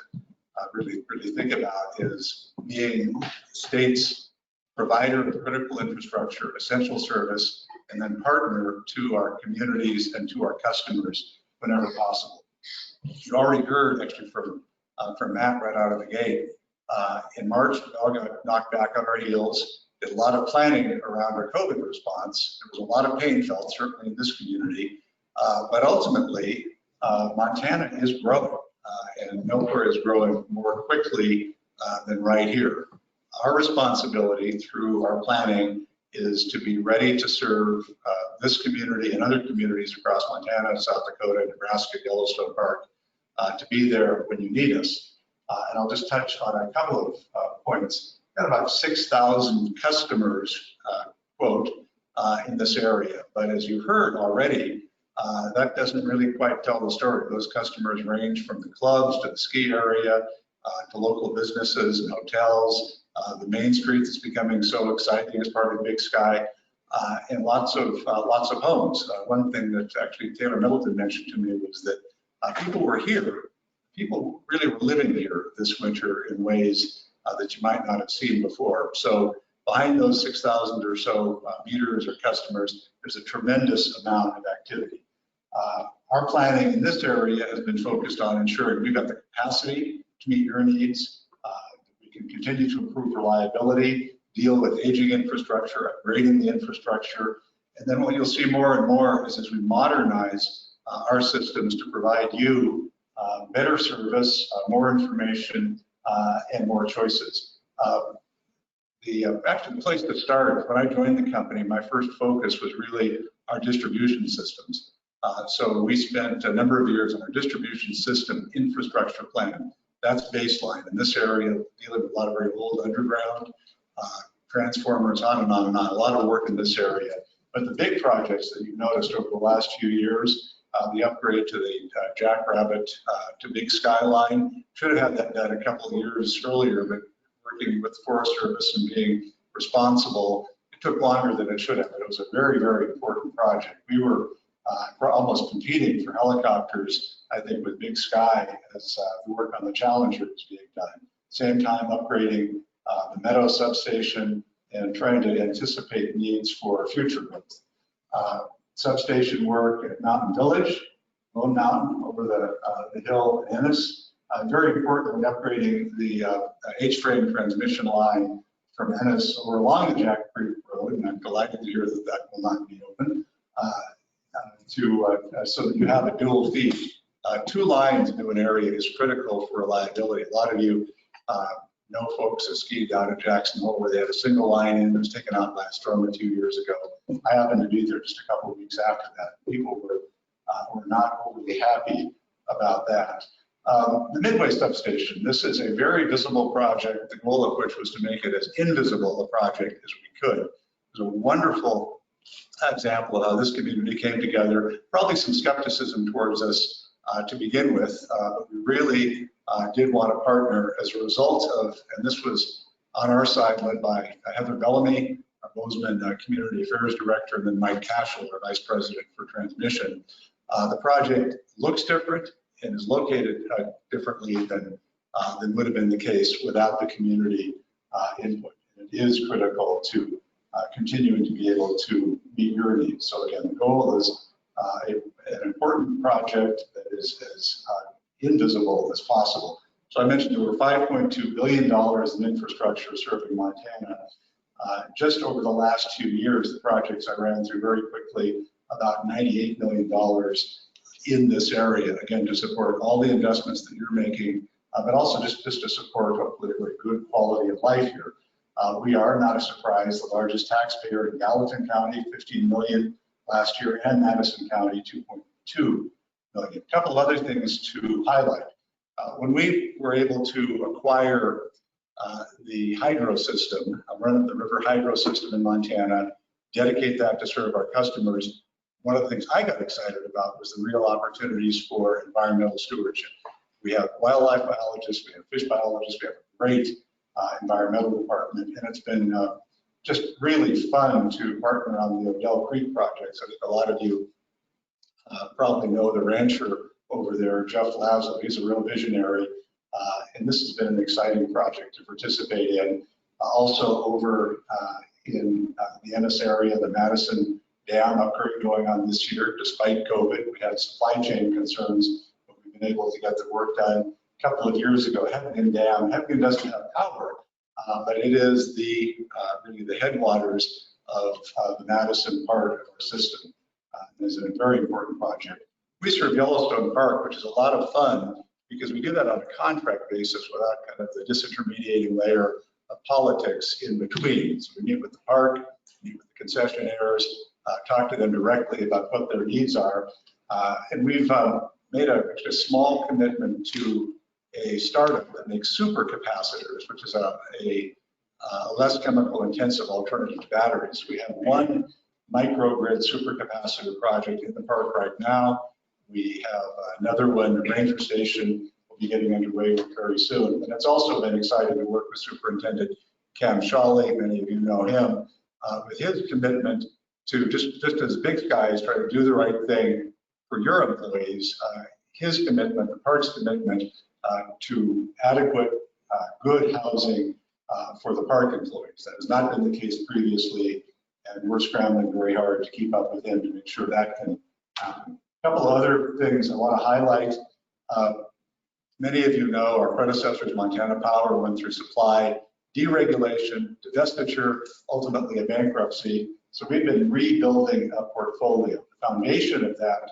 really think about is being the state's provider of critical infrastructure, essential service, and then partner to our communities and to our customers whenever possible. You already heard actually from Matt right out of the gate. In March, we all got knocked back on our heels, did a lot of planning around our COVID response. There was a lot of pain felt, certainly in this community, but ultimately, Montana is growing, and nowhere is growing more quickly than right here. Our responsibility through our planning is to be ready to serve this community and other communities across Montana, South Dakota, Nebraska, Yellowstone Park, to be there when you need us. And I'll just touch on a couple of points. We've got about 6,000 customers, quote, in this area. But as you heard already, that doesn't really quite tell the story. Those customers range from the clubs to the ski area, to local businesses and hotels, the Main Street is becoming so exciting as part of Big Sky, and lots of homes. One thing that actually Taylor Middleton mentioned to me was that people were here. People really were living here this winter in ways that you might not have seen before. So behind those 6,000 or so meters or customers, there's a tremendous amount of activity. Our planning in this area has been focused on ensuring we've got the capacity to meet your needs. We can continue to improve reliability, deal with aging infrastructure, upgrading the infrastructure. And then what you'll see more and more is as we modernize our systems to provide you better service, more information, and more choices. Actually, the place to start, when I joined the company, my first focus was really our distribution systems. So we spent a number of years on our distribution system infrastructure plan. That's baseline. In this area, dealing with a lot of very old underground transformers, on and on and on. A lot of work in this area. But the big projects that you've noticed over the last few years, the upgrade to the Jackrabbit to Big Sky line, should have had that done a couple of years earlier, but working with the Forest Service and being responsible, it took longer than it should have. But it was a very, very important project. We were almost competing for helicopters, I think, with Big Sky as the work on the Challenger was being done. Same time upgrading the Meadow substation and trying to anticipate needs for future growth. Substation work at Mountain Village, Lone Mountain over the hill in Ennis. Very importantly, upgrading the H-frame transmission line from Ennis over along the Jack Creek Road, and I'm delighted to hear that that will not be open, so that you have a dual feed. 2 lines into an area is critical for reliability. A lot of you know folks that skied down at Jackson Hole where they had a single line in that was taken out by a storm a few years ago. I happened to be there just a couple of weeks after that. People were not overly happy about that. The Midway substation, this is a very visible project, the goal of which was to make it as invisible a project as we could. It was a wonderful example of how this community came together. Probably some skepticism towards us to begin with, but we really did want to partner as a result of, and this was on our side led by Heather Bellamy, our Bozeman Community Affairs Director, and then Mike Cashel, our Vice President for Transmission. The project looks different and is located differently than would have been the case without the community input. It is critical to continuing to be able to meet your needs. So again, the goal is an important project that is as invisible as possible. So I mentioned there were $5.2 billion in infrastructure serving Montana. Just over the last 2 years, the projects I ran through very quickly, about $98 million in this area, again, to support all the investments that you're making, but also just to support hopefully a good quality of life here. We are, not a surprise, the largest taxpayer in Gallatin County, $15 million last year, and Madison County, $2.2 million. A couple of other things to highlight. When we were able to acquire the hydro system, run the river hydro system in Montana, dedicate that to serve our customers, one of the things I got excited about was the real opportunities for environmental stewardship. We have wildlife biologists, we have fish biologists, we have a great environmental department, and it's been just really fun to partner on the Odell Creek projects. I think a lot of you probably know the rancher over there, Jeff Lazo. He's a real visionary. And this has been an exciting project to participate in. Also over in the Ennis area, the Madison Dam upgrade going on this year. Despite COVID, we had supply chain concerns, but we've been able to get the work done. A couple of years ago, Hebgen Dam, Hebgen doesn't have power, but it is the really the headwaters of the Madison part of our system. It's a very important project. We serve Yellowstone Park, which is a lot of fun because we do that on a contract basis without kind of the disintermediating layer of politics in between. So we meet with the park, meet with the concessionaires, talk to them directly about what their needs are. And we've made a small commitment to a startup that makes supercapacitors, which is a less chemical intensive alternative to batteries. We have one microgrid supercapacitor project in the park right now. We have another one, the Ranger Station, will be getting underway very soon. And it's also been exciting to work with Superintendent Cam Shawley, many of you know him, with his commitment to just as Big Sky is trying to do the right thing for your employees, his commitment, the park's commitment to adequate, good housing for the park employees. That has not been the case previously, and we're scrambling very hard to keep up with him to make sure that can happen. A couple of other things I want to highlight. Many of you know our predecessors, Montana Power, went through supply deregulation, divestiture, ultimately a bankruptcy. So we've been rebuilding a portfolio. The foundation of that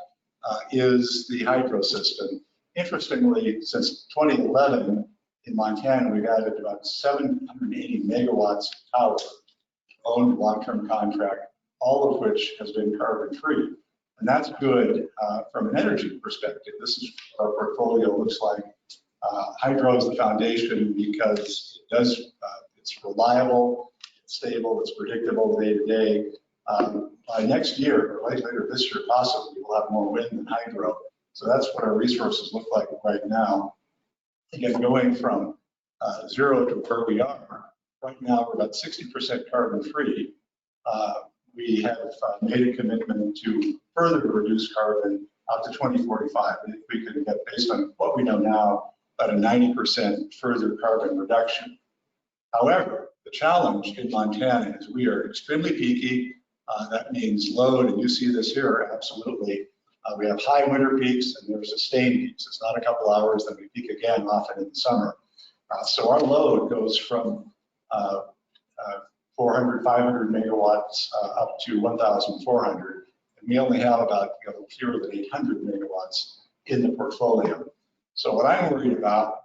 is the hydro system. Interestingly, since 2011 in Montana, we've added about 780 megawatts of power, owned long-term contract, all of which has been carbon-free. And that's good from an energy perspective. This is what our portfolio looks like. Hydro is the foundation because it does, it's reliable, it's stable, it's predictable day to day. By next year, or later this year possibly, we'll have more wind than hydro. So that's what our resources look like right now. Again, going from 0 to where we are, right now we're about 60% carbon free. We have made a commitment to further reduce carbon out to 2045. If we could get, based on what we know now, about a 90% further carbon reduction. However, the challenge in Montana is we are extremely peaky. That means load, and you see this here, absolutely. We have high winter peaks and there's sustained peaks. It's not a couple hours, then we peak again often in the summer. So our load goes from 400, 500 megawatts up to 1,400. And we only have about fewer than 800 megawatts in the portfolio. So what I'm worried about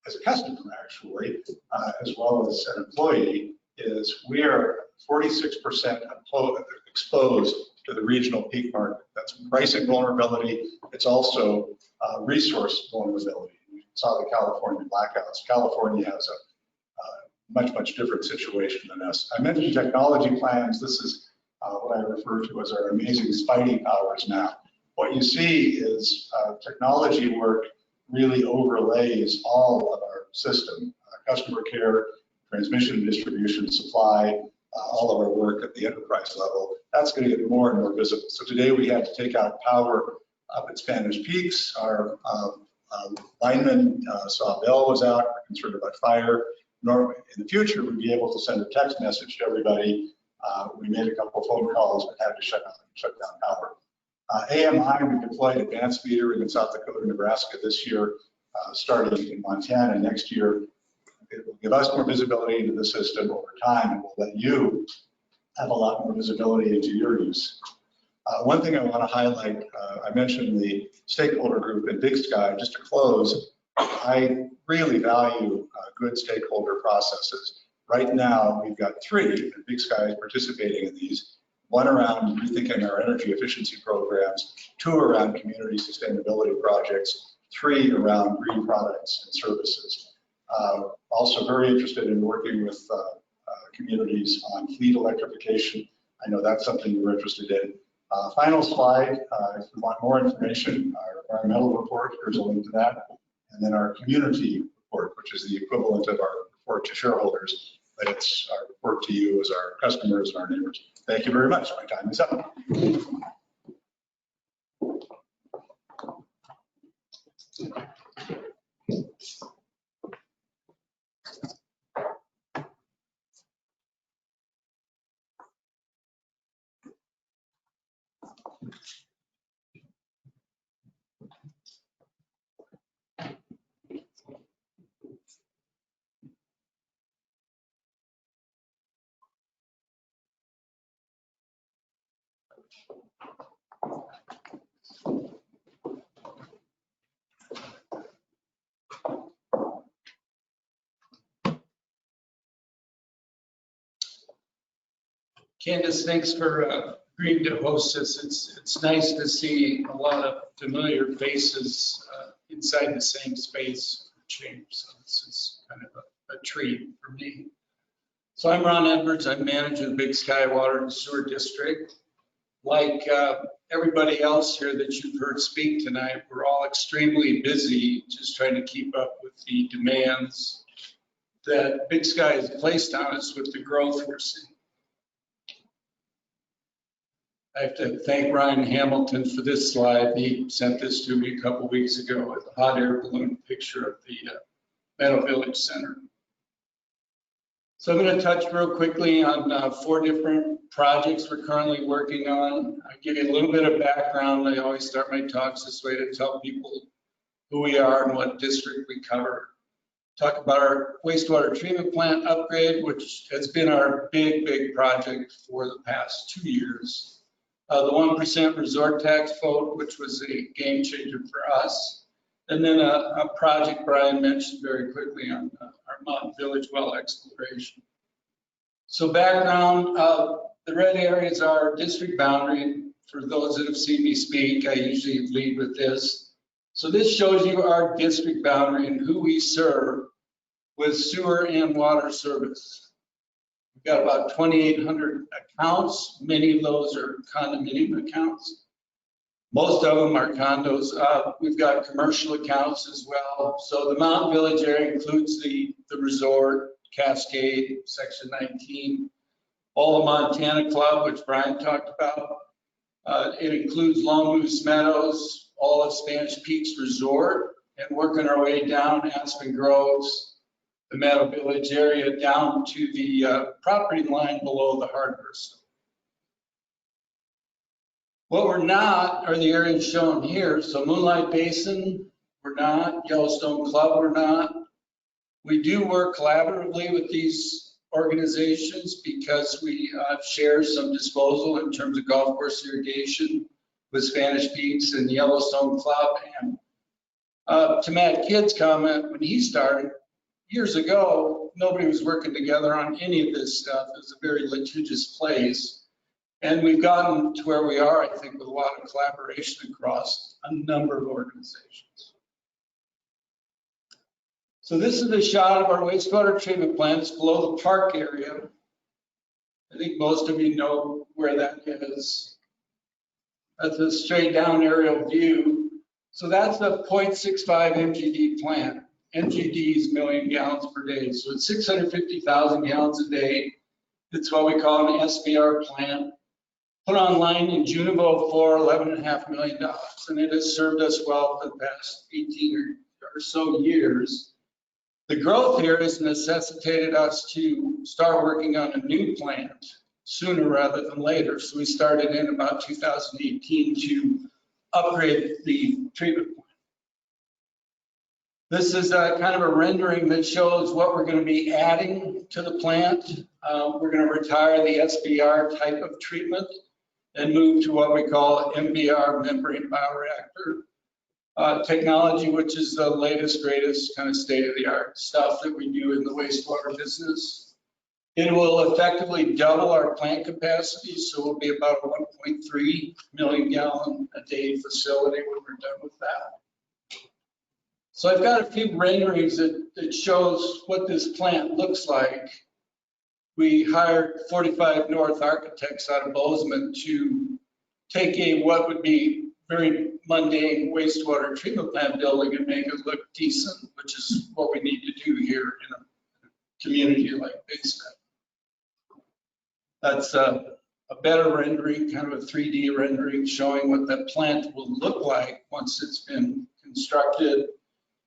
as a customer, actually, as well as an employee, is we are 46% exposed to the regional peak market. That's pricing vulnerability. It's also resource vulnerability. We saw the California blackouts. California has a much different situation than us. I mentioned technology plans. This is what I refer to as our amazing Spidey powers now. What you see is technology work really overlays all of our system, customer care, transmission, distribution, supply, all of our work at the enterprise level. That's going to get more and more visible. So today we had to take out power up at Spanish Peaks. Our lineman saw Bell was out, we're concerned about fire. Normally, in the future, we'd be able to send a text message to everybody. We made a couple of phone calls, but had to shut down power. AMI, we deployed advanced metering in South Dakota, Nebraska this year, starting in Montana next year. It will give us more visibility into the system over time, and will let you have a lot more visibility into your use. One thing I want to highlight, I mentioned the stakeholder group in Big Sky. Just to close, I really value good stakeholder processes. Right now, we've got 3, and Big Sky is participating in these. 1 around rethinking our energy efficiency programs, 2 around community sustainability projects, 3 around green products and services. Also very interested in working with communities on fleet electrification. I know that's something you're interested in. Final slide, if you want more information, our environmental report, here's a link to that. And then our community report, which is the equivalent of our report to shareholders, but it's our report to you as our customers and our neighbors. Thank you very much. My time is up. Candace, thanks for agreeing to host us. It's nice to see a lot of familiar faces inside the same space for change. So this is kind of a treat for me. So I'm Ron Edwards. I manage the Big Sky Water and Sewer District. Like everybody else here that you've heard speak tonight, we're all extremely busy just trying to keep up with the demands that Big Sky has placed on us with the growth we're seeing. I have to thank Ryan Hamilton for this slide. He sent this to me a couple weeks ago with a hot air balloon picture of the Meadow Village Center. So I'm going to touch real quickly on 4 different projects we're currently working on. I'll give you a little bit of background. I always start my talks this way to tell people who we are and what district we cover. Talk about our wastewater treatment plant upgrade, which has been our big project for the past 2 years. The 1% resort tax vote, which was a game changer for us. And then a project Brian mentioned very quickly on our Mountain Village well exploration. So background, the red areas are district boundary. For those that have seen me speak, I usually lead with this. So this shows you our district boundary and who we serve with sewer and water service. We've got about 2,800 accounts. Many of those are condominium accounts. Most of them are condos. We've got commercial accounts as well. So the Mountain Village area includes the resort, Cascade, Section 19, all the Montana Club, which Brian talked about. It includes Lone Moose Meadows, all of Spanish Peaks Resort, and working our way down Aspen Groves, the Meadow Village area down to the property line below the hardware store. What we're not are the areas shown here. So Moonlight Basin, we're not. Yellowstone Club, we're not. We do work collaboratively with these organizations because we share some disposal in terms of golf course irrigation with Spanish Peaks and Yellowstone Club. And to Matt Kidd's comment, when he started, years ago, nobody was working together on any of this stuff. It was a very litigious place. And we've gotten to where we are, I think, with a lot of collaboration across a number of organizations. So this is a shot of our wastewater treatment plant. It's below the park area. I think most of you know where that is. That's a straight down aerial view. So that's a 0.65 MGD plant. MGD is million gallons per day. So it's 650,000 gallons a day. It's what we call an SBR plant. Put online in June of 04, $11.5 million. And it has served us well for the past 18 or so years. The growth here has necessitated us to start working on a new plant sooner rather than later. So we started in about 2018 to upgrade the treatment plant. This is kind of a rendering that shows what we're going to be adding to the plant. We're going to retire the SBR type of treatment and move to what we call MBR, membrane bioreactor technology, which is the latest, greatest kind of state-of-the-art stuff that we do in the wastewater business. It will effectively double our plant capacity, so we'll be about a 1.3 million gallon a day facility when we're done with that. So I've got a few renderings that shows what this plant looks like. We hired 45 North architects out of Bozeman to take what would be very mundane wastewater treatment plant building and make it look decent, which is what we need to do here in a community like Big Sky. That's a better rendering, kind of a 3D rendering showing what that plant will look like once it's been constructed.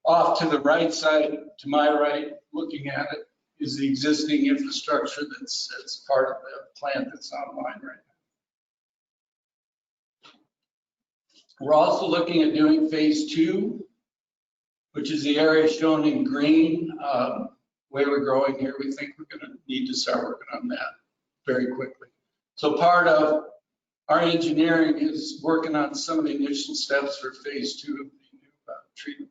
Off to the right side, to my right, looking at it, is the existing infrastructure that's part of the plant that's online right We're also looking at doing phase 2, which is the area shown in green. Way we're growing here, we think we're going to need to start working on that very quickly. So part of our engineering is working on some of the initial steps for phase 2 of the new treatment.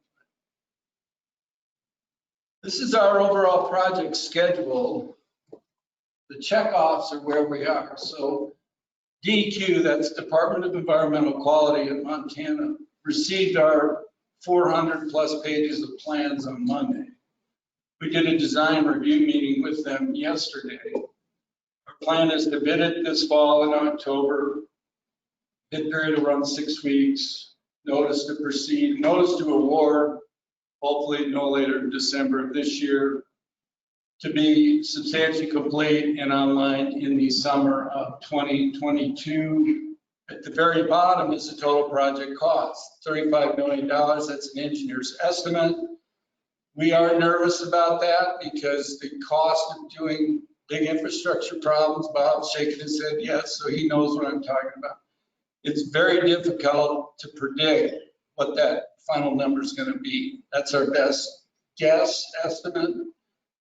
This is our overall project schedule. The checkoffs are where we are. So DEQ, that's Department of Environmental Quality in Montana, received our 400 plus pages of plans on Monday. We did a design review meeting with them yesterday. Our plan is to bid it this fall in October. Bid period will run 6 weeks. Notice to proceed, notice to award, hopefully no later than December of this year, to be substantially complete and online in the summer of 2022. At the very bottom is the total project cost, $35 million. That's an engineer's estimate. We are nervous about that because the cost of doing big infrastructure problems, Bob's shaking his head yes, so he knows what I'm talking about. It's very difficult to predict what that final number is going to be. That's our best guess estimate,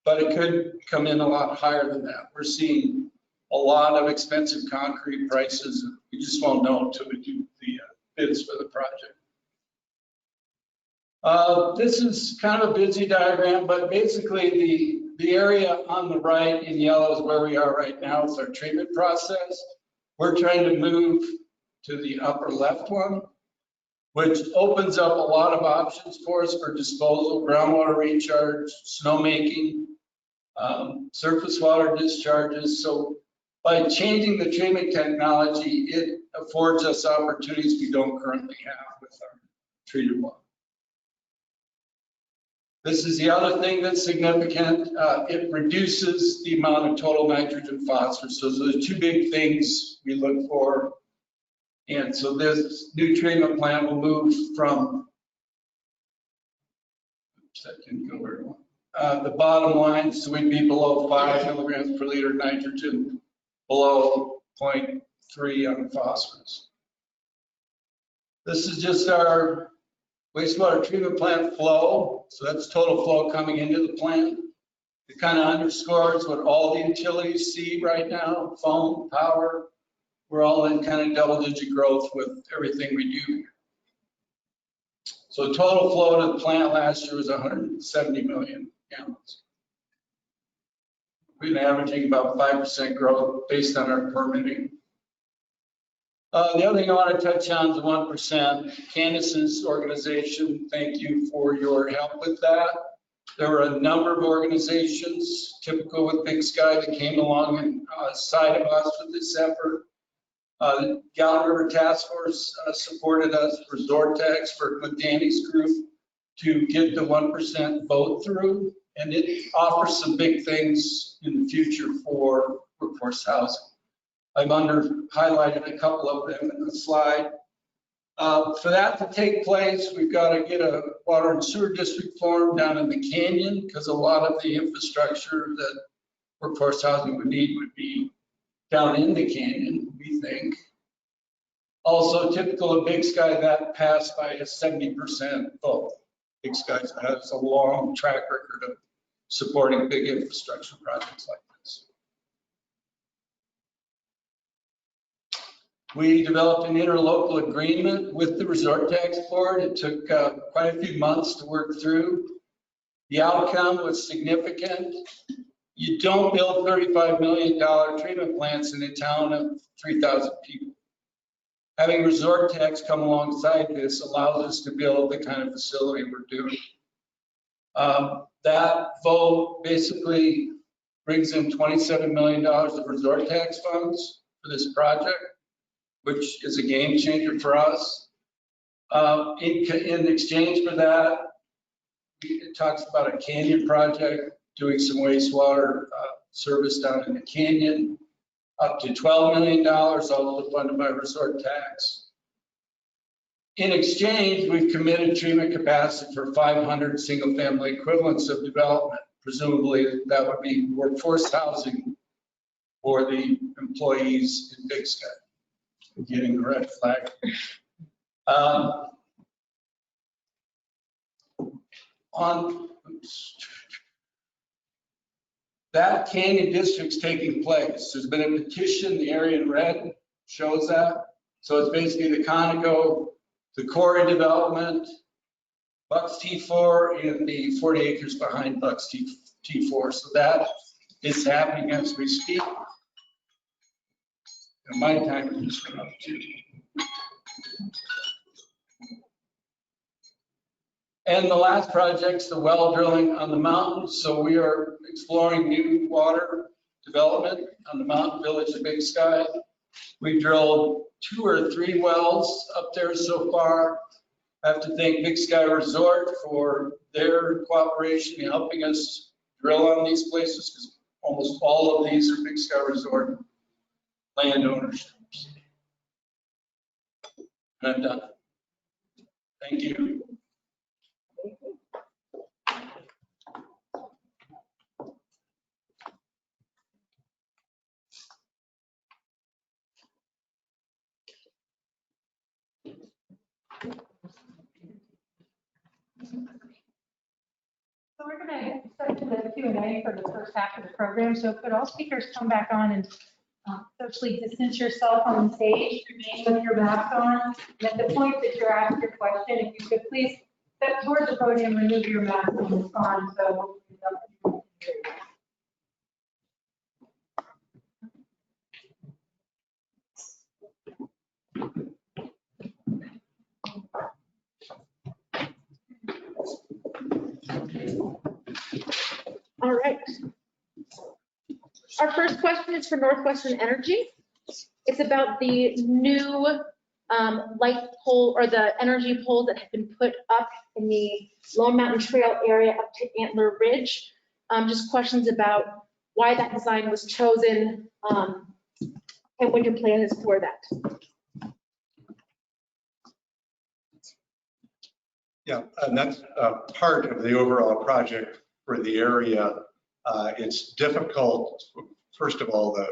but it could come in a lot higher than that. We're seeing a lot of expensive concrete prices. We just won't know until we do the bids for the project. This is kind of a busy diagram, but basically the area on the right in yellow is where we are right now with our treatment process. We're trying to move to the upper left one, which opens up a lot of options for us for disposal, groundwater recharge, snowmaking, surface water discharges. So by changing the treatment technology, it affords us opportunities we don't currently have with our treated water. This is the other thing that's significant. It reduces the amount of total nitrogen phosphorus. So those are two big things we look for. And so this new treatment plant will move from, that can go very well. The bottom line, so we'd be below 5 milligrams per liter nitrogen, below 0.3 on phosphorus. This is just our wastewater treatment plant flow. So that's total flow coming into the plant. It kind of underscores what all the utilities see right now, phone, power. We're all in kind of double-digit growth with everything we do. So total flow to the plant last year was 170 million gallons. We've been averaging about 5% growth based on our permitting. The other thing I want to touch on is the 1%. Candace's organization, thank you for your help with that. There were a number of organizations, typical with Big Sky, that came along and side of us with this effort. The Gallup River Task Force supported us, Resort Tax with Danny's group to get the 1% vote through. And it offers some big things in the future for workforce housing. I've highlighted a couple of them in the slide. For that to take place, we've got to get a water and sewer district formed down in the canyon because a lot of the infrastructure that workforce housing would need would be down in the canyon, we think. Also typical of Big Sky, that passed by a 70% vote. Big Sky has a long track record of supporting big infrastructure projects like this. We developed an interlocal agreement with the Resort Tax Board. It took quite a few months to work through. The outcome was significant. You don't build $35 million treatment plants in a town of 3,000 people. Having Resort Tax come alongside this allows us to build the kind of facility we're doing. That vote basically brings in $27 million of Resort Tax funds for this project, which is a game changer for us. In exchange for that, it talks about a canyon project, doing some wastewater service down in the canyon, up to $12 million, all funded by Resort Tax. In exchange, we've committed treatment capacity for 500 single-family equivalents of development. Presumably, that would be workforce housing for the employees in Big Sky. Getting the red flag. That Canyon District's taking place. There's been a petition, the area in red shows that. So it's basically the Conoco, the Quarry development, Bucks T4, and the 40 acres behind Bucks T4. So that is happening as we speak. And my time is just up too. And the last project's the well drilling on the mountain. So we are exploring new water development on the mountain village of Big Sky. We drilled 2 or 3 wells up there so far. I have to thank Big Sky Resort for their cooperation in helping us drill on these places, because almost all of these are Big Sky Resort landowners. And I'm done. Thank you. So we're going to start to the Q&A for the first half of the program. So could all speakers come back on and socially distance yourself on the stage, remain with your mask on. And at the point that you're asked your question, if you could please step towards the podium, remove your mask and respond. So all right. Our first question is for Northwestern Energy. It's about the new light pole, or the energy poles that have been put up in the Lone Mountain Trail area up to Antler Ridge. Just questions about why that design was chosen and what your plan is for that. Yeah, and that's part of the overall project for the area. It's difficult, first of all, the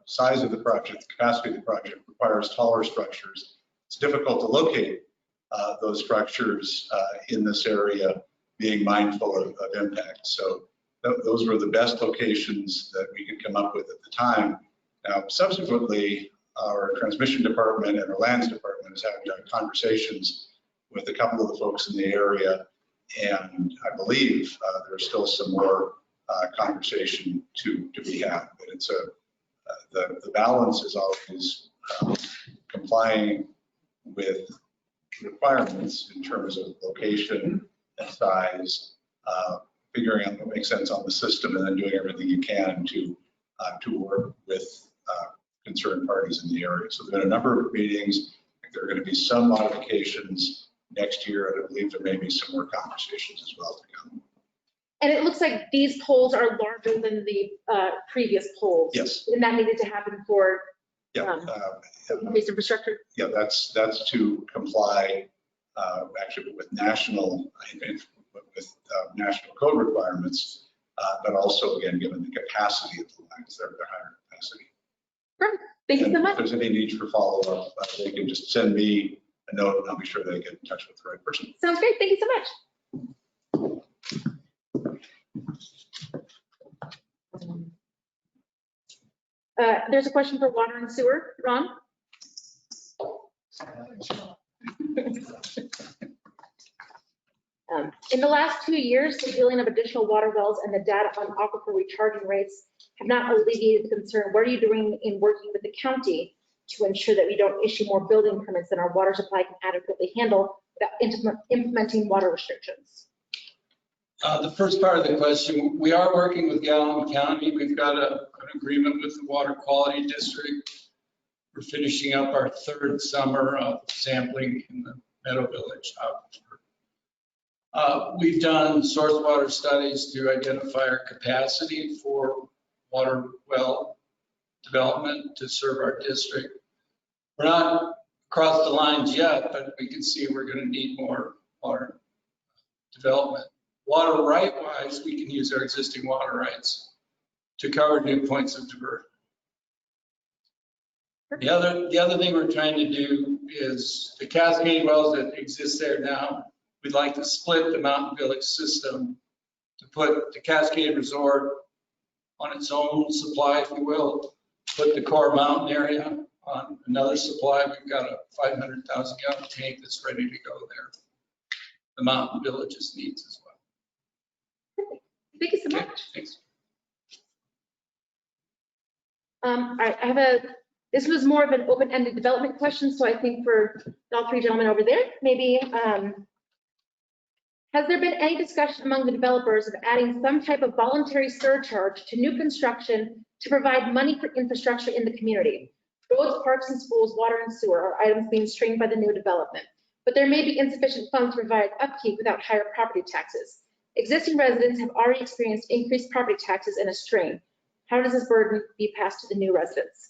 size of the project, the capacity of the project requires taller structures. It's difficult to locate those structures in this area, being mindful of impact. So those were the best locations that we could come up with at the time. Now, subsequently, our transmission department and our lands department has had conversations with a couple of the folks in the area, and I believe there's still some more conversation to be had. But it's the balance is always complying with requirements in terms of location and size, figuring out what makes sense on the system, and then doing everything you can to work with concerned parties in the area. So there have been a number of meetings. I think there are going to be some modifications next year, and I believe there may be some more conversations as well to come. And it looks like these poles are larger than the previous poles. Yes. And that needed to happen for increased infrastructure? Yeah, that's to comply actually with national code requirements, but also, again, given the capacity of the lines, they're higher capacity. Great. Thank you so much. If there's any need for follow-up, they can just send me a note, and I'll be sure they get in touch with the right person. Sounds great. Thank you so much. There's a question for water and sewer, Ron. In the last 2 years, the drilling of additional water wells and the data on aquifer recharging rates have not alleviated the concern. What are you doing in working with the county to ensure that we don't issue more building permits than our water supply can adequately handle without implementing water restrictions? The first part of the question, we are working with Gallup County. We've got an agreement with the Water Quality District. We're finishing up our 3rd summer of sampling in the Meadow Village aquifer. We've done source water studies to identify our capacity for water well development to serve our district. We're not across the lines yet, but we can see we're going to need more water development. Water right-wise, we can use our existing water rights to cover new points of diversion. The other thing we're trying to do is the cascade wells that exist there now, we'd like to split the Mountain Village system to put the Cascade Resort on its own supply, if you will, put the core mountain area on another supply. We've got a 500,000 gallon tank that's ready to go there. The Mountain Village's needs as well. Thank you so Okay, much. thanks. All right, this was more of an open-ended development question, so I think for all three gentlemen over there, maybe, has there been any discussion among the developers of adding some type of voluntary surcharge to new construction to provide money for infrastructure in the community? Roads, parks, and schools, water and sewer are items being strained by the new development, but there may be insufficient funds to provide upkeep without higher property taxes. Existing residents have already experienced increased property taxes and a strain. How does this burden be passed to the new residents?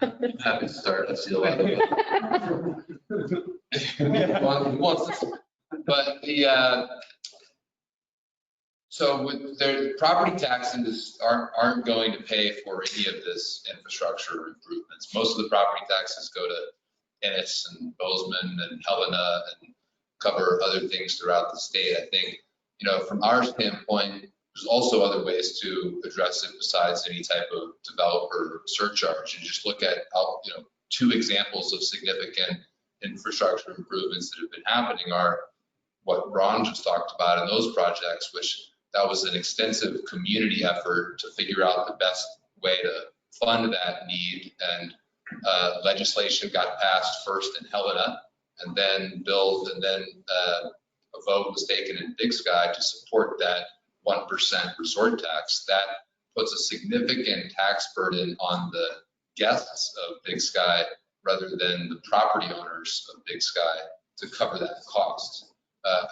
I'm happy to start. I see a lot of who wants this. But so with their property taxes aren't going to pay for any of this infrastructure improvements. Most of the property taxes go to Ennis and Bozeman and Helena and cover other things throughout the state. I think, from our standpoint, there's also other ways to address it besides any type of developer surcharge. And just look at, two examples of significant infrastructure improvements that have been happening are what Ron just talked about in those projects, which that was an extensive community effort to figure out the best way to fund that need. And legislation got passed first in Helena and then billed, and then a vote was taken in Big Sky to support that 1% resort tax. That puts a significant tax burden on the guests of Big Sky rather than the property owners of Big Sky to cover that cost.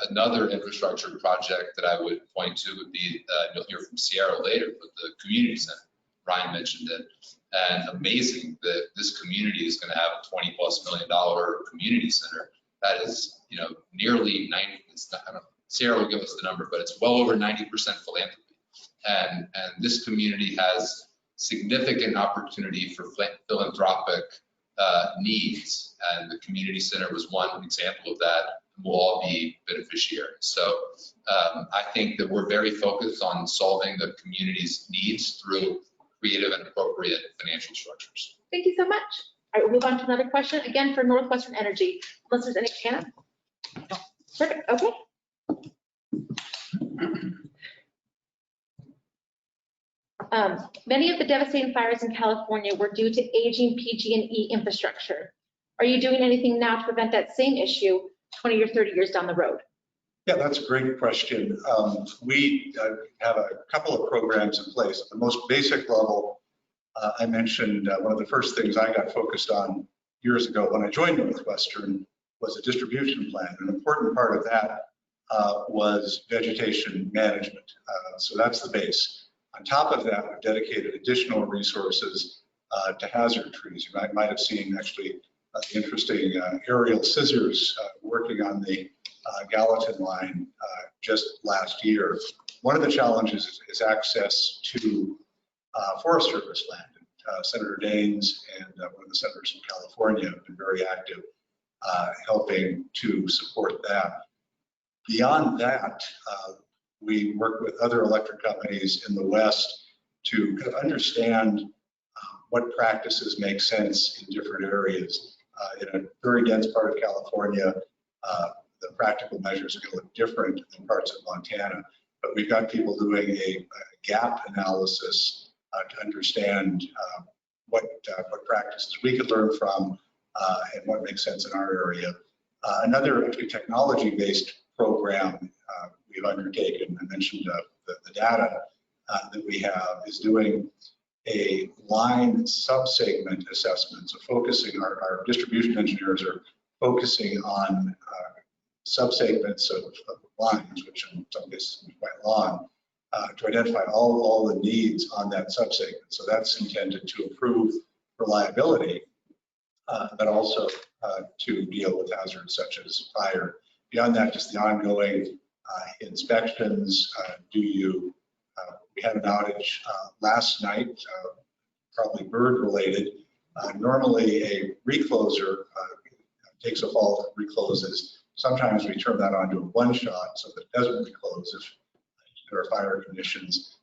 Another infrastructure project that I would point to would be, you'll hear from Sierra later, but the community center. Ryan mentioned it, and amazing that this community is going to have a $20+ million community center. That is, nearly 90. It's not, I don't know, Sierra will give us the number, but it's well over 90% philanthropy. And this community has significant opportunity for philanthropic needs, and the community center was one example of that. We'll all be beneficiaries. So I think that we're very focused on solving the community's needs through creative and appropriate financial structures. Thank you so much. All right, we'll move on to another question, again for Northwestern Energy, unless there's any. Shannon? Perfect, okay. Many of the devastating fires in California were due to aging PG&E infrastructure. Are you doing anything now to prevent that same issue 20 or 30 years down the road? Yeah, that's a great question. We have a couple of programs in place. At the most basic level, I mentioned one of the first things I got focused on years ago when I joined Northwestern was a distribution plan. An important part of that was vegetation management. So that's the base. On top of that, we've dedicated additional resources to hazard trees. You might have seen actually the interesting aerial scissors working on the Gallatin line just last year. One of the challenges is access to Forest Service land. Senator Daines and one of the senators from California have been very active helping to support that. Beyond that, we work with other electric companies in the West to kind of understand what practices make sense in different areas. In a very dense part of California, the practical measures are going to look different than parts of Montana, but we've got people doing a gap analysis to understand what practices we could learn from and what makes sense in our area. Another actually technology-based program we've undertaken, I mentioned the data that we have, is doing a line subsegment assessment. So focusing, our distribution engineers are focusing on subsegments of lines, which in some cases are quite long, to identify all the needs on that subsegment. So that's intended to improve reliability, but also to deal with hazards such as fire. Beyond that, just the ongoing inspections. We had an outage last night. probably bird related. Normally a recloser takes a fall that recloses. Sometimes we turn that onto a one shot so that it doesn't reclose if there are fire conditions.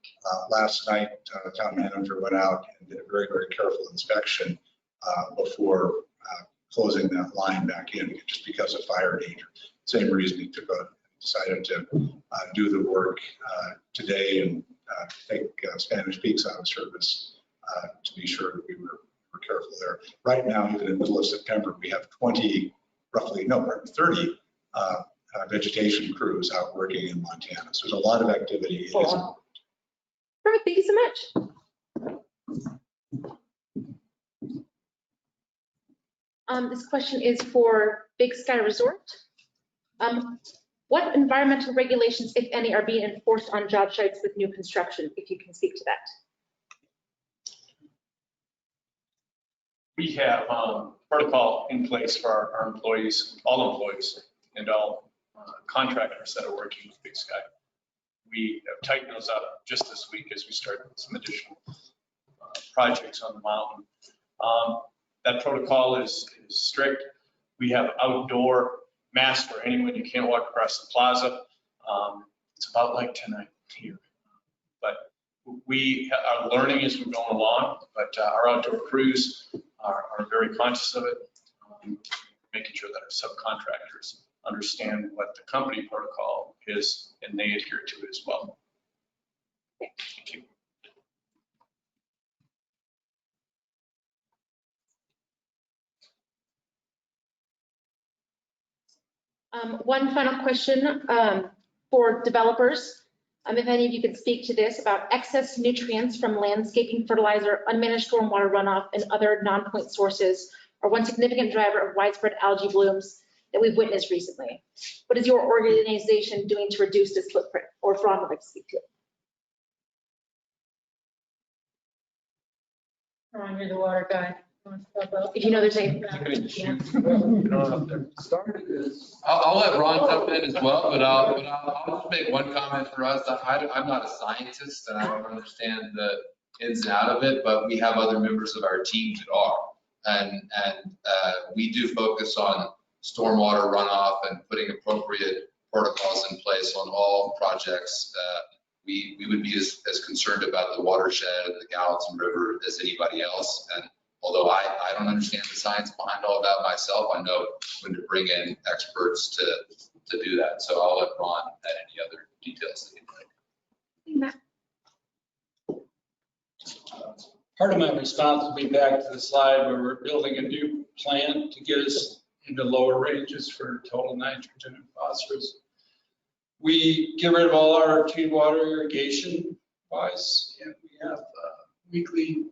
Last night, town manager went out and did a very, very careful inspection before closing that line back in, just because of fire danger. Same reason he decided to do the work today and take Spanish Peaks out of service to be sure that we were careful there. Right now, even in the middle of September, we have 30 vegetation crews out working in Montana. So there's a lot of activity. It is important. Perfect, thank you so much. This question is for Big Sky Resort. What environmental regulations, if any, are being enforced on job sites with new construction, if you can speak to that? We have protocol in place for our employees, all employees, and all contractors that are working with Big Sky. We have tightened those up just this week as we start some additional projects on the mountain. That protocol is strict. We have outdoor masks for anyone. You can't walk across the plaza. It's about like tonight here. But we are learning as we're going along, but our outdoor crews are very conscious of it, making sure that our subcontractors understand what the company protocol is and they adhere to it as well. Thank you. One final question for developers. If any of you could speak to this about excess nutrients from landscaping fertilizer, unmanaged stormwater runoff, and other non-point sources are one significant driver of widespread algae blooms that we've witnessed recently. What is your organization doing to reduce this footprint? Or if Ron would like to speak to it. Ron, you're the water guy. If you know there's a. I'll let Ron jump in as well, but I'll just make one comment for us. I'm not a scientist and I don't understand the ins and out of it, but we have other members of our team that are. And we do focus on stormwater runoff and putting appropriate protocols in place on all projects. We would be as concerned about the watershed and the Gallatin River as anybody else. And although I don't understand the science behind all of that myself, I know when to bring in experts to do that. So I'll let Ron add any other details that you'd like. Part of my response will be back to the slide where we're building a new plant to get us into lower ranges for total nitrogen and phosphorus. We get rid of all our treated water irrigation wise, and we have weekly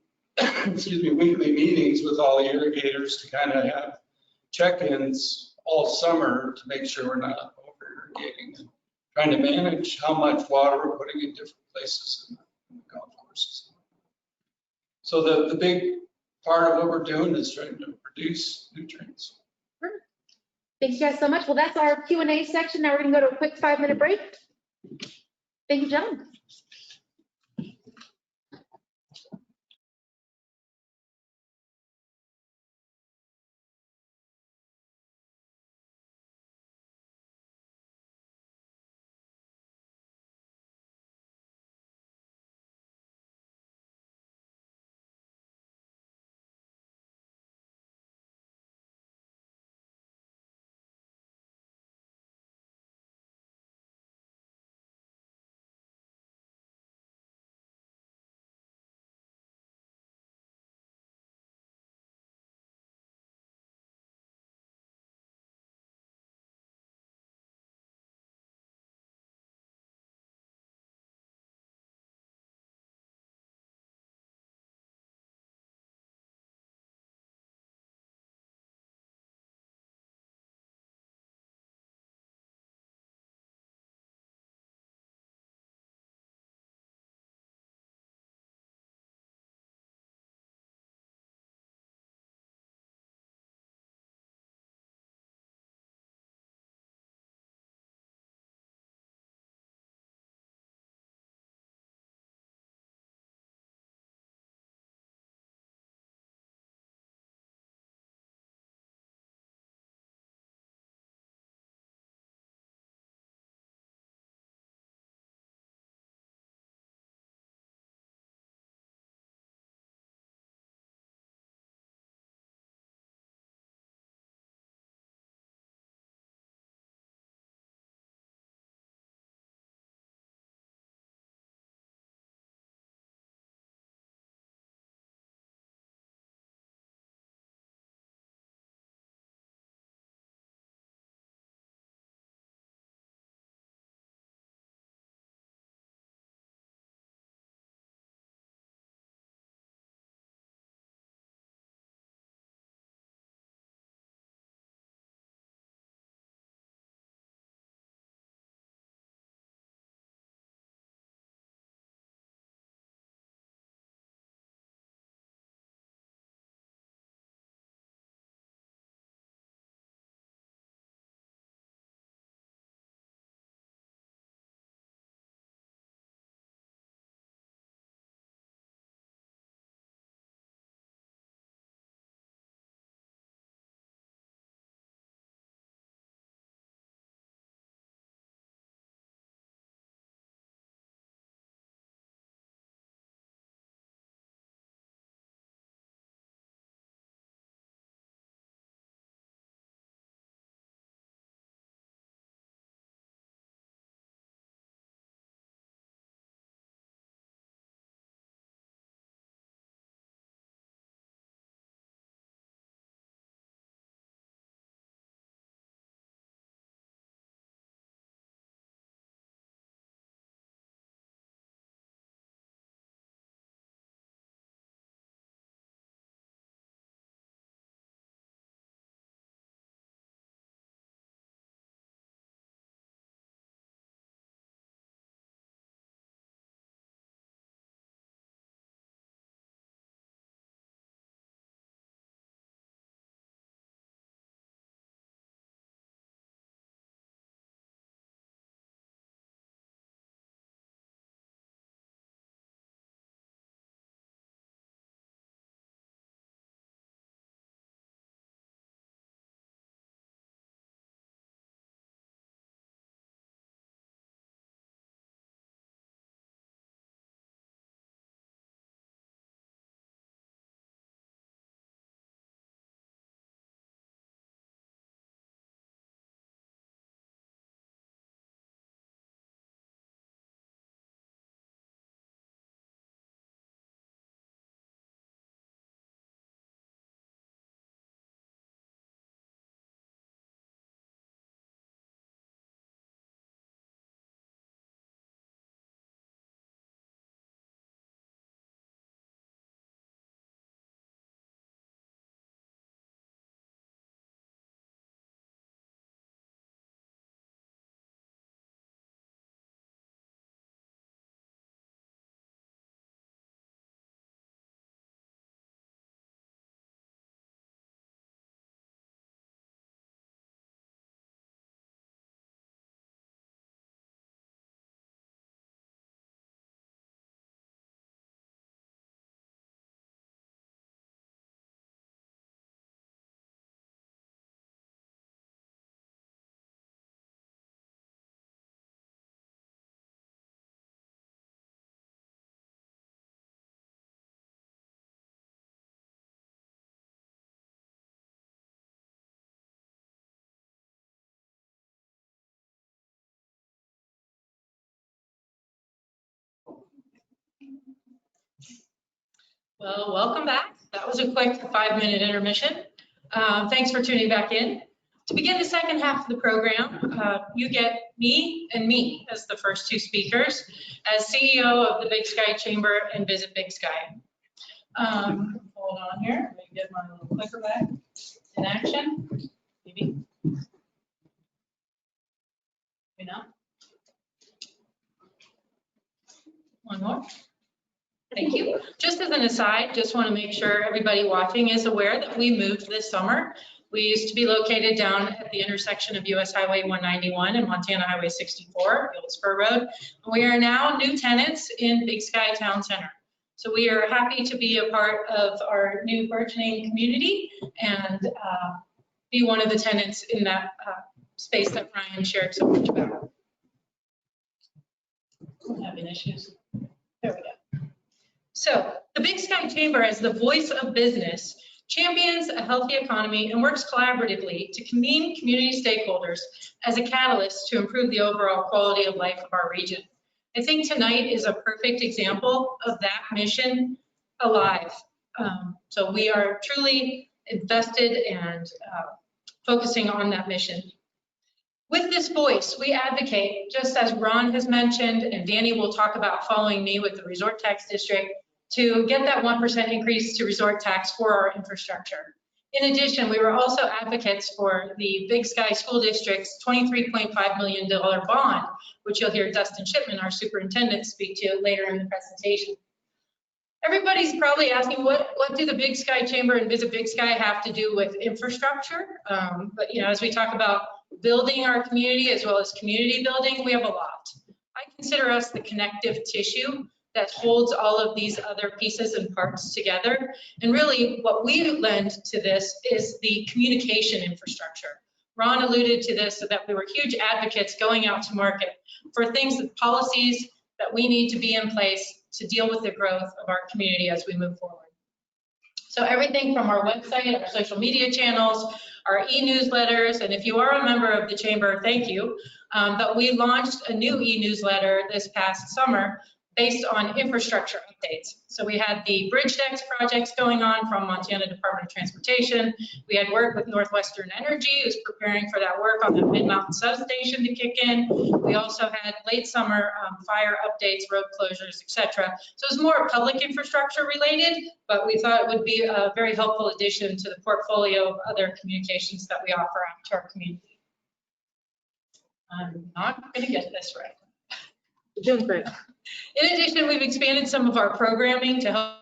meetings with all the irrigators to kind of have check-ins all summer to make sure we're not over irrigating and trying to manage how much water we're putting in different places in the golf courses. So the big part of what we're doing is trying to produce nutrients. Thank you guys so much. Well, that's our Q&A section. Now we're going to go to a quick 5-minute break. Thank you, gentlemen. Well, welcome back. That was a quick 5-minute intermission. Thanks for tuning back in. To begin the second half of the program, you get me and me as the first two speakers, as CEO of the Big Sky Chamber and Visit Big Sky. Hold on here, let me get my little clicker back in action. Maybe. You know. One more. Thank you. Just as an aside, just want to make sure everybody watching is aware that we moved this summer. We used to be located down at the intersection of US Highway 191 and Montana Highway 64, Old Spur Road. And we are now new tenants in Big Sky Town Center. So we are happy to be a part of our new burgeoning community and be one of the tenants in that space that Ryan shared so much about. I'm having issues. There we go. So the Big Sky Chamber, as the voice of business, champions a healthy economy and works collaboratively to convene community stakeholders as a catalyst to improve the overall quality of life of our region. I think tonight is a perfect example of that mission alive. So we are truly invested and focusing on that mission. With this voice, we advocate, just as Ron has mentioned, and Danny will talk about following me with the resort tax district, to get that 1% increase to resort tax for our infrastructure. In addition, we were also advocates for the Big Sky School District's $23.5 million bond, which you'll hear Dustin Shipman, our superintendent, speak to later in the presentation. Everybody's probably asking, what do the Big Sky Chamber and Visit Big Sky have to do with infrastructure? But you know, as we talk about building our community as well as community building, we have a lot. I consider us the connective tissue that holds all of these other pieces and parts together. And really what we lend to this is the communication infrastructure. Ron alluded to this, so that we were huge advocates going out to market for things, policies that we need to be in place to deal with the growth of our community as we move forward. So everything from our website, our social media channels, our e-newsletters, and if you are a member of the Chamber, thank you. But we launched a new e-newsletter this past summer based on infrastructure updates. So we had the bridge decks projects going on from Montana Department of Transportation. We had work with Northwestern Energy, who's preparing for that work on the Mid-Mountain substation to kick in. We also had late summer fire updates, road closures, etc. So it was more public infrastructure related, but we thought it would be a very helpful addition to the portfolio of other communications that we offer out to our community. I'm not going to get this right. Doing great. In addition, we've expanded some of our programming to help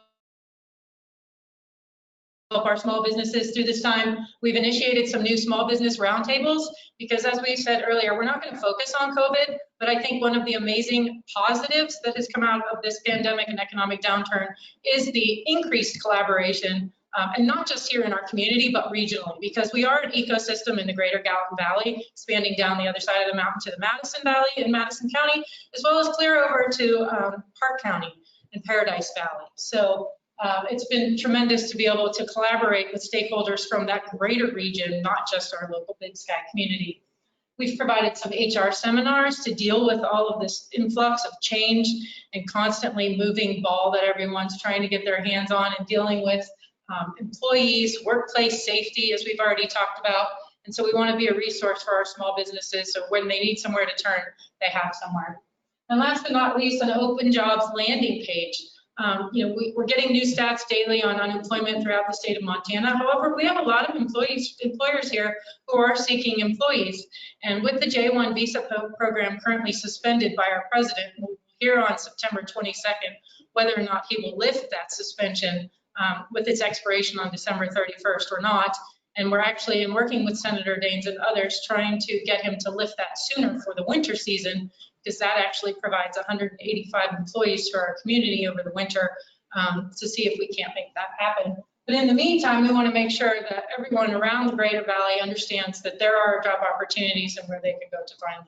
our small businesses through this time. We've initiated some new small business roundtables because, as we said earlier, we're not going to focus on COVID, but I think one of the amazing positives that has come out of this pandemic and economic downturn is the increased collaboration, and not just here in our community, but regionally, because we are an ecosystem in the greater Gallatin Valley, expanding down the other side of the mountain to the Madison Valley in Madison County, as well as clear over to Park County and Paradise Valley. So it's been tremendous to be able to collaborate with stakeholders from that greater region, not just our local Big Sky community. We've provided some HR seminars to deal with all of this influx of change and constantly moving ball that everyone's trying to get their hands on and dealing with employees, workplace safety, as we've already talked about. And so we want to be a resource for our small businesses, so when they need somewhere to turn, they have somewhere. And last but not least, an open jobs landing page. You know, we're getting new stats daily on unemployment throughout the state of Montana. However, we have a lot of employers here who are seeking employees. And with the J1 visa program currently suspended by our president, we'll hear on September 22nd whether or not he will lift that suspension with its expiration on December 31st or not. And we're actually working with Senator Daines and others trying to get him to lift that sooner for the winter season, because that actually provides 185 employees to our community over the winter, to see if we can't make that happen. But in the meantime, we want to make sure that everyone around the Greater Valley understands that there are job opportunities and where they can go to find them.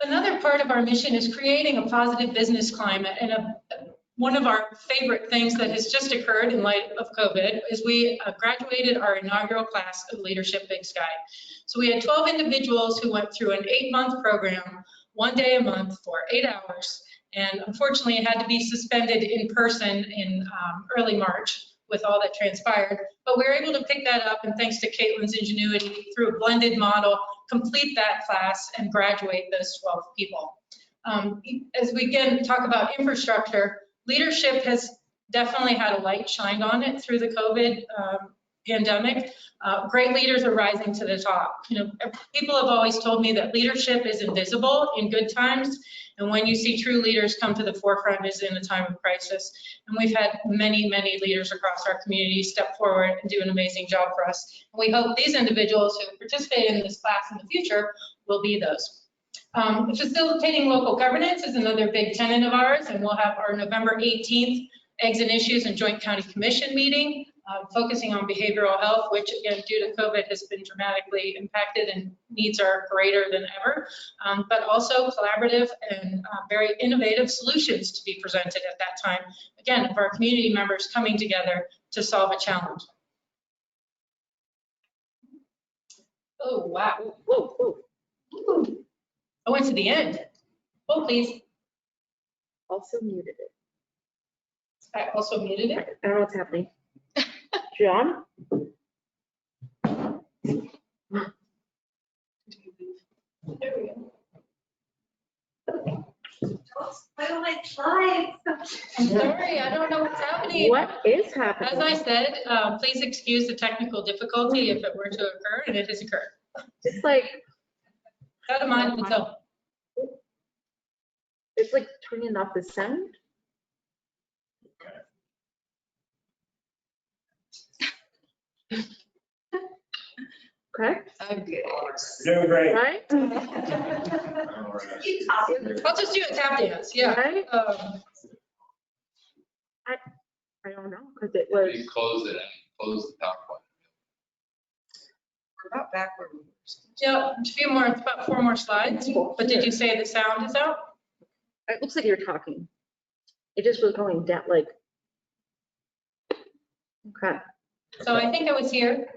Another part of our mission is creating a positive business climate, and one of our favorite things that has just occurred in light of COVID is we graduated our inaugural class of Leadership Big Sky. So we had 12 individuals who went through an 8-month program, 1 day a month for 8 hours, And unfortunately, it had to be suspended in person in early March with all that transpired. But we were able to pick that up, and thanks to Caitlin's ingenuity, through a blended model, complete that class and graduate those 12 people. As we again talk about infrastructure, leadership has definitely had a light shined on it through the COVID pandemic. Great leaders are rising to the top. You know, people have always told me that leadership is invisible in good times, and when you see true leaders come to the forefront is in a time of crisis. And we've had many, many leaders across our community step forward and do an amazing job for us. And we hope these individuals who participate in this class in the future will be those. Facilitating local governance is another big tenet of ours, and we'll have our November 18th Eggs and Issues and Joint County Commission meeting, focusing on behavioral health, which again, due to COVID has been dramatically impacted and needs are greater than ever, but also collaborative and very innovative solutions to be presented at that time. Again, of our community members coming together to solve a challenge. Oh, wow. Woo, woo. Woo. I went to the end. Oh, please. Also muted it. I also muted it. I don't know what's happening. John? There we go. I'm sorry, I don't know what's happening. What is happening? As I said, please excuse the technical difficulty if it were to occur, and it has occurred. It's like, Out of mind, so. it's like turning off the sound. Correct? Okay. Doing great. Right? I'll just do a tap dance, yeah. Right? I don't know, because it was, You close it, close the PowerPoint. We're about back where we were. Yeah, a few more, about 4 more slides. But did you say the sound is out? it looks like you're talking. It just was going down, like. Okay. So I think I was here.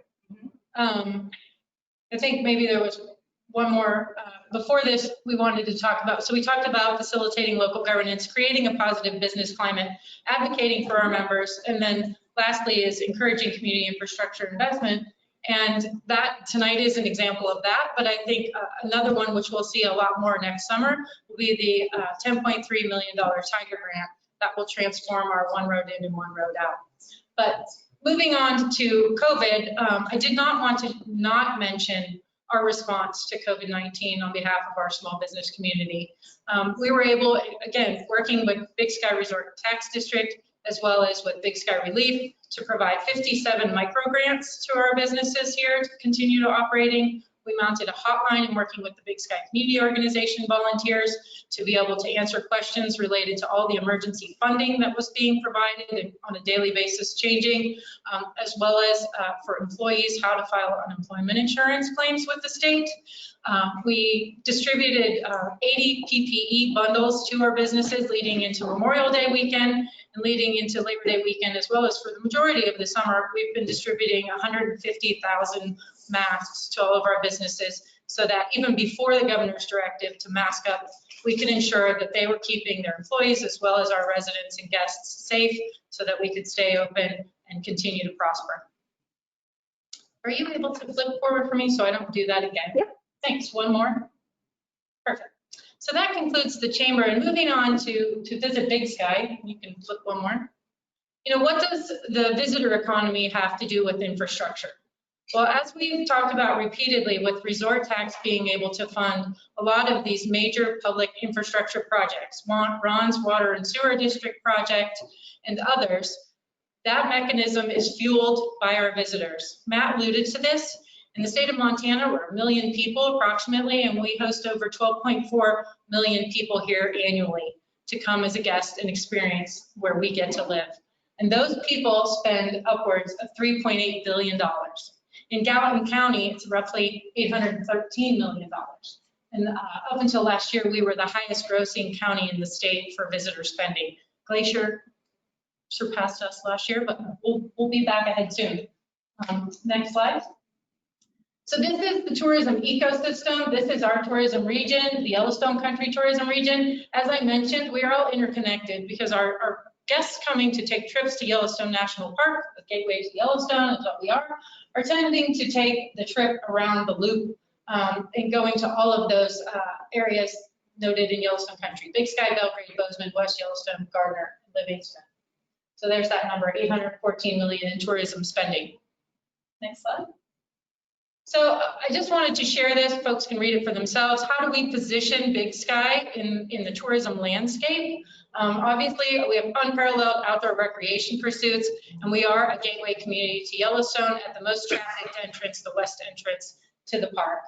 I think maybe there was one more. Before this, we wanted to talk about, so we talked about facilitating local governance, creating a positive business climate, advocating for our members, and then lastly is encouraging community infrastructure investment. And that tonight is an example of that, but I think another one which we'll see a lot more next summer will be the $10.3 million Tiger Grant that will transform our one road in and one road out. But moving on to COVID, I did not want to not mention our response to COVID-19 on behalf of our small business community. We were able, again, working with Big Sky Resort Tax District, as well as with Big Sky Relief, to provide 57 micro grants to our businesses here to continue to operating. We mounted a hotline and working with the Big Sky Community Organization volunteers to be able to answer questions related to all the emergency funding that was being provided and on a daily basis changing, as well as for employees, how to file unemployment insurance claims with the state. We distributed 80 PPE bundles to our businesses leading into Memorial Day weekend and leading into Labor Day weekend, as well as for the majority of the summer, we've been distributing 150,000 masks to all of our businesses so that even before the governor's directive to mask up, we could ensure that they were keeping their employees as well as our residents and guests safe so that we could stay open and continue to prosper. Are you able to flip forward for me so I don't do that again? Yeah. Thanks, one more. Perfect. So that concludes the chamber, and moving on to visit Big Sky, you can flip one more. You know, what does the visitor economy have to do with infrastructure? Well, as we've talked about repeatedly, with resort tax being able to fund a lot of these major public infrastructure projects, Ron's Water and Sewer District project and others, that mechanism is fueled by our visitors. Matt alluded to this. In the state of Montana, we're 1 million people approximately, and we host over 12.4 million people here annually to come as a guest and experience where we get to live. And those people spend upwards of $3.8 billion. In Gallatin County, it's roughly $813 million. And up until last year, we were the highest grossing county in the state for visitor spending. Glacier surpassed us last year, but we'll be back ahead soon. Next slide. So this is the tourism ecosystem. This is our tourism region, the Yellowstone Country Tourism Region. As I mentioned, we are all interconnected because our guests coming to take trips to Yellowstone National Park, the gateway to Yellowstone is what we are tending to take the trip around the loop and going to all of those areas noted in Yellowstone Country: Big Sky, Belgrade, Bozeman, West Yellowstone, Gardner, Livingston. So there's that number, 814 million in tourism spending. Next slide. So I just wanted to share this. Folks can read it for themselves. How do we position Big Sky in the tourism landscape? Obviously, we have unparalleled outdoor recreation pursuits, and we are a gateway community to Yellowstone at the most trafficked entrance, the west entrance to the park.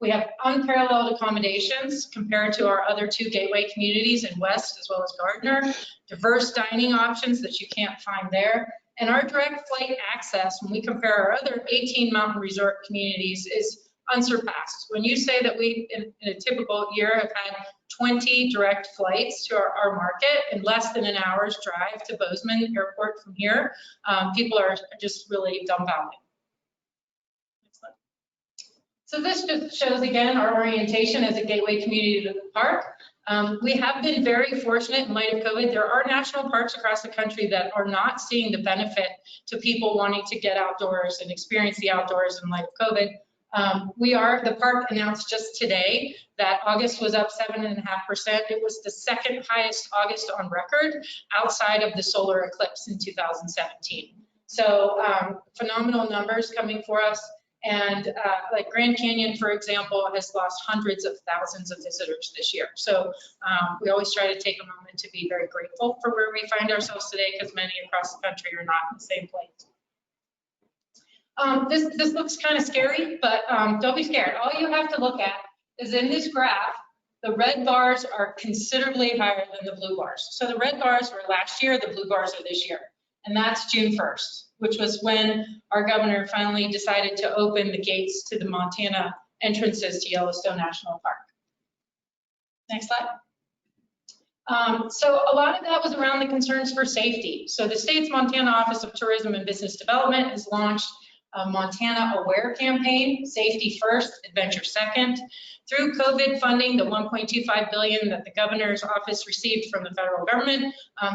We have unparalleled accommodations compared to our other two gateway communities in West as well as Gardner, diverse dining options that you can't find there. And our direct flight access, when we compare our other 18 mountain resort communities, is unsurpassed. When you say that we, in a typical year, have had 20 direct flights to our market in less than an hour's drive to Bozeman Airport from here, people are just really dumbfounded. Next slide. So this just shows again our orientation as a gateway community to the park. We have been very fortunate in light of COVID. There are national parks across the country that are not seeing the benefit to people wanting to get outdoors and experience the outdoors in light of COVID. The park announced just today that August was up 7.5%. It was the second highest August on record outside of the solar eclipse in 2017. So phenomenal numbers coming for us. And like Grand Canyon, for example, has lost hundreds of thousands of visitors this year. So we always try to take a moment to be very grateful for where we find ourselves today, because many across the country are not in the same place. This looks kind of scary, but don't be scared. All you have to look at is in this graph, the red bars are considerably higher than the blue bars. So the red bars were last year, the blue bars are this year. And that's June 1st, which was when our governor finally decided to open the gates to the Montana entrances to Yellowstone National Park. Next slide. So a lot of that was around the concerns for safety. So the state's Montana Office of Tourism and Business Development has launched a Montana Aware campaign, Safety First, Adventure Second. Through COVID funding, the $1.25 billion that the governor's office received from the federal government,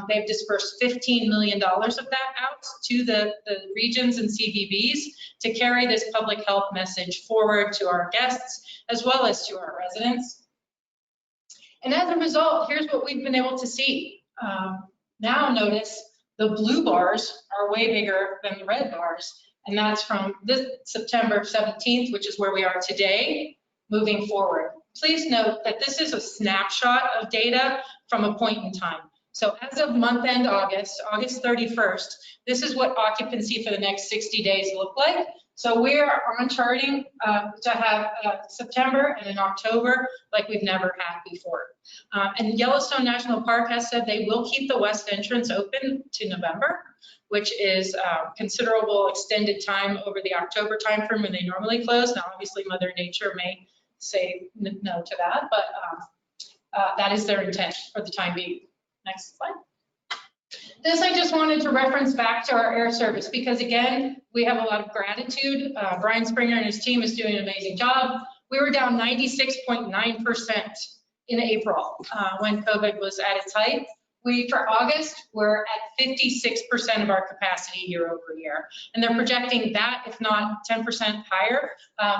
they've dispersed $15 million of that out to the regions and CVBs to carry this public health message forward to our guests as well as to our residents. And as a result, here's what we've been able to see. Now notice the blue bars are way bigger than the red bars. And that's from this September 17th, which is where we are today, moving forward. Please note that this is a snapshot of data from a point in time. So as of month end August 31st, this is what occupancy for the next 60 days look like. So we are on charting to have September and an October like we've never had before. And Yellowstone National Park has said they will keep the west entrance open to November, which is considerable extended time over the October timeframe when they normally close. Now, obviously, Mother Nature may say no to that, but that is their intent for the time being. Next slide. This I just wanted to reference back to our air service because, again, we have a lot of gratitude. Brian Springer and his team is doing an amazing job. We were down 96.9% in April when COVID was at its height. For August, we're at 56% of our capacity year over year. And they're projecting that, if not 10% higher,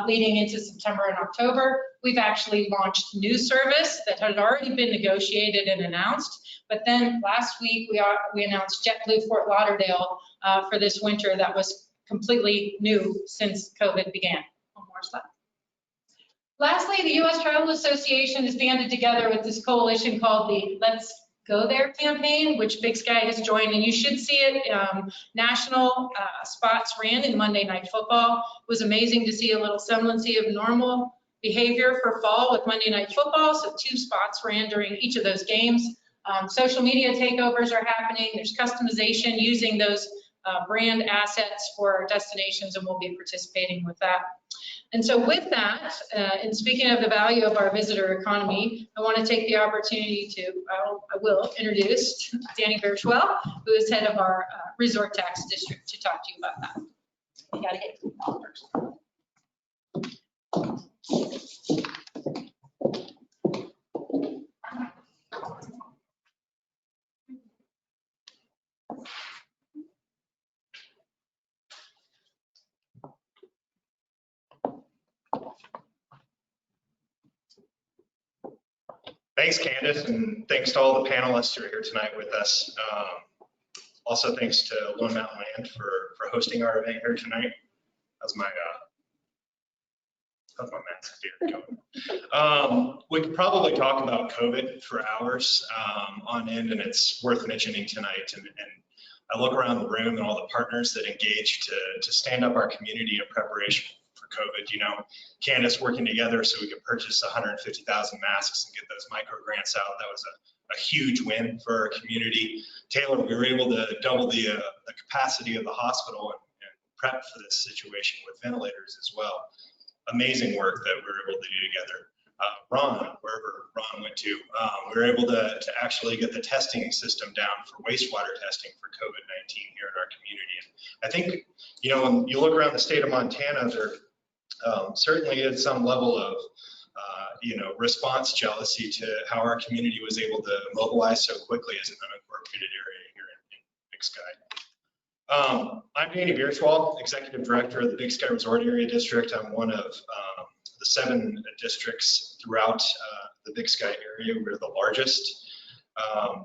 leading into September and October. We've actually launched new service that had already been negotiated and announced. But then last week, we announced JetBlue Fort Lauderdale for this winter that was completely new since COVID began. One more slide. Lastly, the U.S. Travel Association has banded together with this coalition called the Let's Go There campaign, which Big Sky has joined, and you should see it. National spots ran in Monday Night Football. It was amazing to see a little semblancy of normal behavior for fall with Monday Night Football. So 2 spots ran during each of those games. Social media takeovers are happening. There's customization using those brand assets for our destinations, and we'll be participating with that. And so with that, and speaking of the value of our visitor economy, I want to take the opportunity to, I will introduce Danny Birchwell, who is head of our resort tax district, to talk to you about that. You got to get to the call first. Thanks, Candace, and thanks to all the panelists who are here tonight with us. Also, thanks to Lone Mountain Land for hosting our event here tonight. How's my mask here going? We could probably talk about COVID for hours on end, and it's worth mentioning tonight. And I look around the room and all the partners that engaged to stand up our community in preparation for COVID. You know, Candace working together so we could purchase 150,000 masks and get those micro grants out. That was a huge win for our community. Taylor, we were able to double the capacity of the hospital and prep for this situation with ventilators as well. Amazing work that we were able to do together. Ron, wherever Ron went to, we were able to actually get the testing system down for wastewater testing for COVID-19 here in our community. And I think, you know, when you look around the state of Montana, there certainly is some level of, you know, response jealousy to how our community was able to mobilize so quickly as an unincorporated area here in Big Sky. I'm Danny Bierswald, Executive Director of the Big Sky Resort Area District. I'm one of the 7 districts throughout the Big Sky area. We're the largest.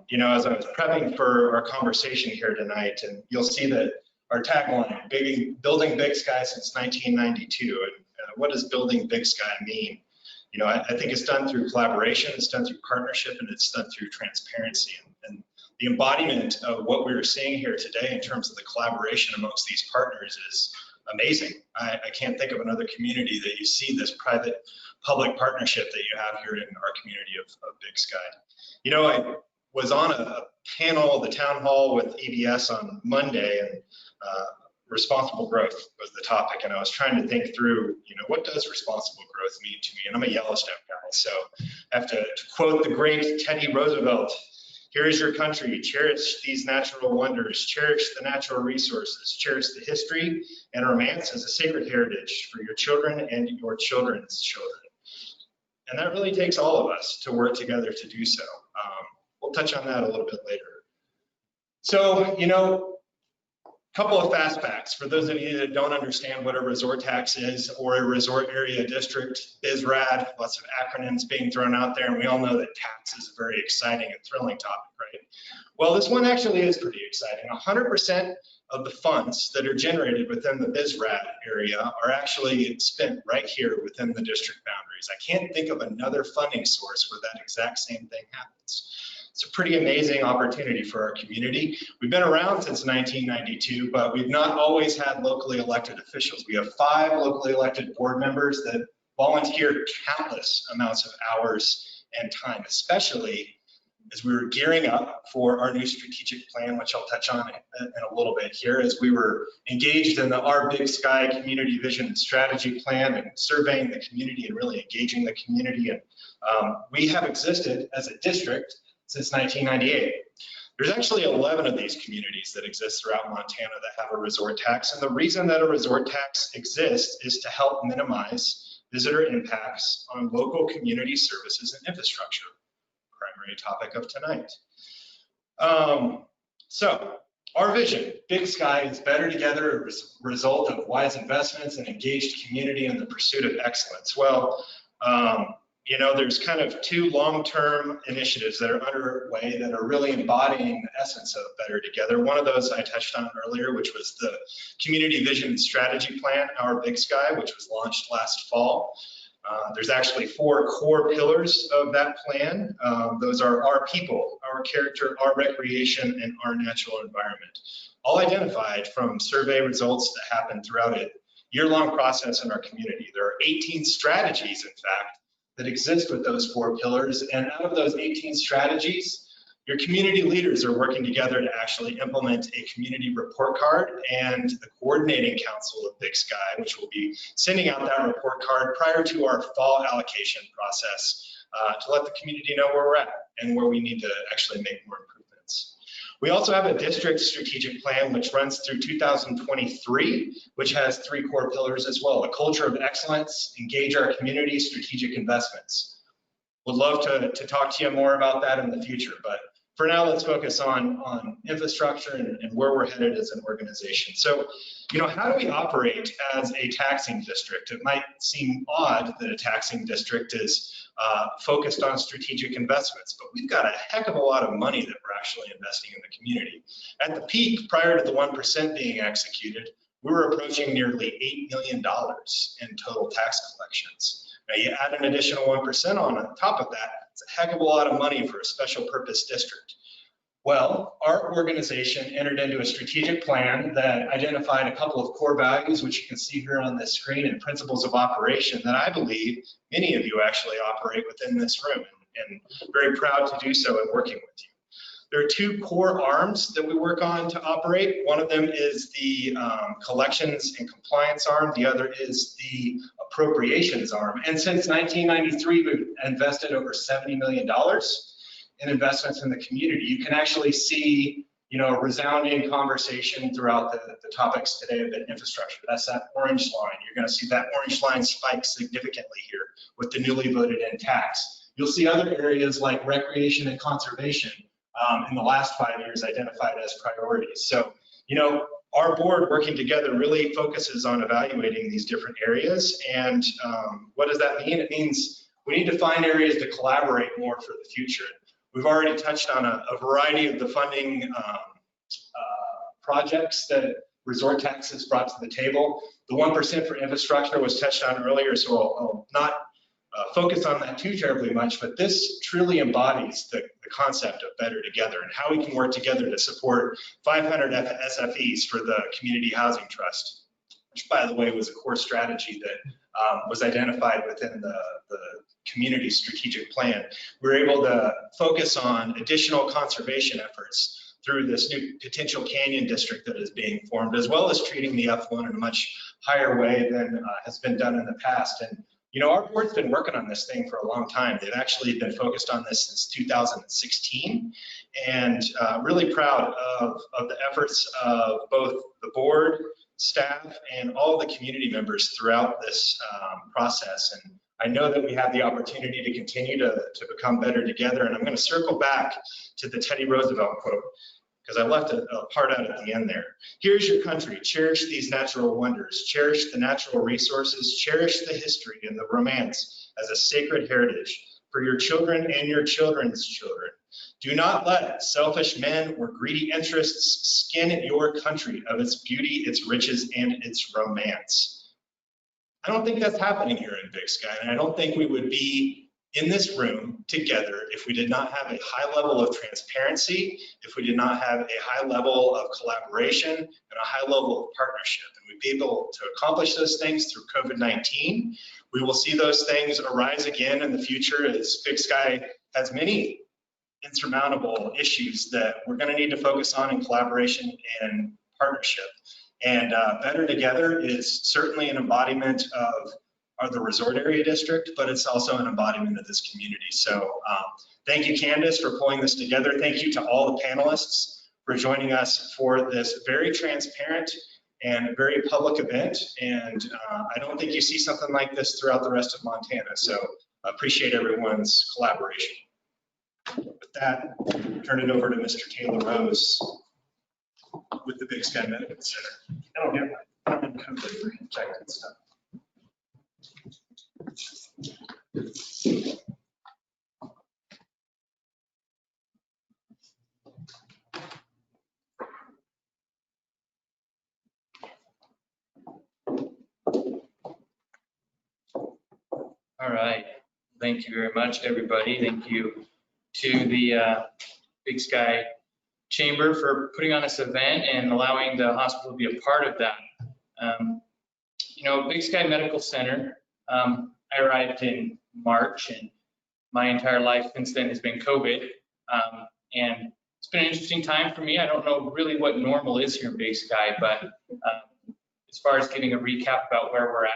You know, as I was prepping for our conversation here tonight, and you'll see that our tagline, building Big Sky since 1992. And what does building Big Sky mean? You know, I think it's done through collaboration, it's done through partnership, and it's done through transparency. And the embodiment of what we were seeing here today in terms of the collaboration amongst these partners is amazing. I can't think of another community that you see this private-public partnership that you have here in our community of Big Sky. You know, I was on a panel, the town hall with EBS on Monday, and responsible growth was the topic. And I was trying to think through, you know, what does responsible growth mean to me? And I'm a Yellowstone guy, so I have to quote the great Teddy Roosevelt. Here is your country, cherish these natural wonders, cherish the natural resources, cherish the history and romance as a sacred heritage for your children and your children's children. And that really takes all of us to work together to do so. We'll touch on that a little bit later. So, you know, a couple of fast facts for those of you that don't understand what a resort tax is or a resort area district, BizRad, lots of acronyms being thrown out there, and we all know that tax is a very exciting and thrilling topic, right? Well, this one actually is pretty exciting. 100% of the funds that are generated within the BizRad area are actually spent right here within the district boundaries. I can't think of another funding source where that exact same thing happens. It's a pretty amazing opportunity for our community. We've been around since 1992, but we've not always had locally elected officials. We have 5 locally elected board members that volunteer countless amounts of hours and time, especially as we were gearing up for our new strategic plan, which I'll touch on in a little bit here, as we were engaged in our Big Sky community vision and strategy plan and surveying the community and really engaging the community. And we have existed as a district since 1998. There's actually 11 of these communities that exist throughout Montana that have a resort tax. And the reason that a resort tax exists is to help minimize visitor impacts on local community services and infrastructure, primary topic of tonight. So our vision, Big Sky is better together, a result of wise investments and engaged community in the pursuit of excellence. Well, you know, there's kind of 2 long-term initiatives that are underway that are really embodying the essence of Better Together. One of those I touched on earlier, which was the Community Vision and Strategy Plan, Our Big Sky, which was launched last fall. There's actually 4 core pillars of that plan. Those are our people, our character, our recreation, and our natural environment, all identified from survey results that happen throughout a year-long process in our community. There are 18 strategies, in fact, that exist with those 4 pillars. And out of those 18 strategies, your community leaders are working together to actually implement a community report card and the coordinating council of Big Sky, which will be sending out that report card prior to our fall allocation process to let the community know where we're at and where we need to actually make more improvements. We also have a district strategic plan which runs through 2023, which has 3 core pillars as well: a culture of excellence, engage our community, strategic investments. Would love to talk to you more about that in the future, but for now, let's focus on infrastructure and where we're headed as an organization. So, how do we operate as a taxing district? It might seem odd that a taxing district is focused on strategic investments, but we've got a heck of a lot of money that we're actually investing in the community. At the peak, prior to the 1% being executed, we were approaching nearly $8 million in total tax collections. Now, you add an additional 1% on top of that, it's a heck of a lot of money for a special purpose district. Well, our organization entered into a strategic plan that identified a couple of core values, which you can see here on this screen, and principles of operation that I believe many of you actually operate within this room, and very proud to do so in working with you. There are 2 core arms that we work on to operate. One of them is the collections and compliance arm. The other is the appropriations arm. And since 1993, we've invested over $70 million in investments in the community. You can actually see, a resounding conversation throughout the topics today of the infrastructure. That's that orange line. You're going to see that orange line spike significantly here with the newly voted in tax. You'll see other areas like recreation and conservation in the last 5 years identified as priorities. So, our board working together really focuses on evaluating these different areas. And what does that mean? It means we need to find areas to collaborate more for the future. We've already touched on a variety of the funding projects that resort tax has brought to the table. The 1% for infrastructure was touched on earlier, so I'll not focus on that too terribly much, but this truly embodies the concept of better together and how we can work together to support 500 SFEs for the Community Housing Trust, which, by the way, was a core strategy that was identified within the community strategic plan. We were able to focus on additional conservation efforts through this new potential canyon district that is being formed, as well as treating the F1 in a much higher way than has been done in the past. And our board's been working on this thing for a long time. They've actually been focused on this since 2016, and really proud of the efforts of both the board, staff, and all the community members throughout this process. And I know that we have the opportunity to continue to become better together. And I'm going to circle back to the Teddy Roosevelt quote, because I left a part out at the end there. Here's your country. Cherish these natural wonders. Cherish the natural resources. Cherish the history and the romance as a sacred heritage for your children and your children's children. Do not let selfish men or greedy interests skin your country of its beauty, its riches, and its romance. I don't think that's happening here in Big Sky, and I don't think we would be in this room together if we did not have a high level of transparency, if we did not have a high level of collaboration and a high level of partnership. And we'd be able to accomplish those things through COVID-19. We will see those things arise again in the future as Big Sky has many insurmountable issues that we're going to need to focus on in collaboration and partnership. And Better Together is certainly an embodiment of the resort area district, but it's also an embodiment of this community. So thank you, Candace, for pulling this together. Thank you to all the panelists for joining us for this very transparent and very public event. And I don't think you see something like this throughout the rest of Montana. So I appreciate everyone's collaboration. With that, turn it over to Mr. Taylor Rose with the Big Sky Medical Center. I don't have COVID for injected stuff. All right. Thank you very much, everybody. Thank you to the Big Sky Chamber for putting on this event and allowing the hospital to be a part of that. Big Sky Medical Center, I arrived in March, and my entire life since then has been COVID. And it's been an interesting time for me. I don't know really what normal is here in Big Sky, but as far as giving a recap about where we're at.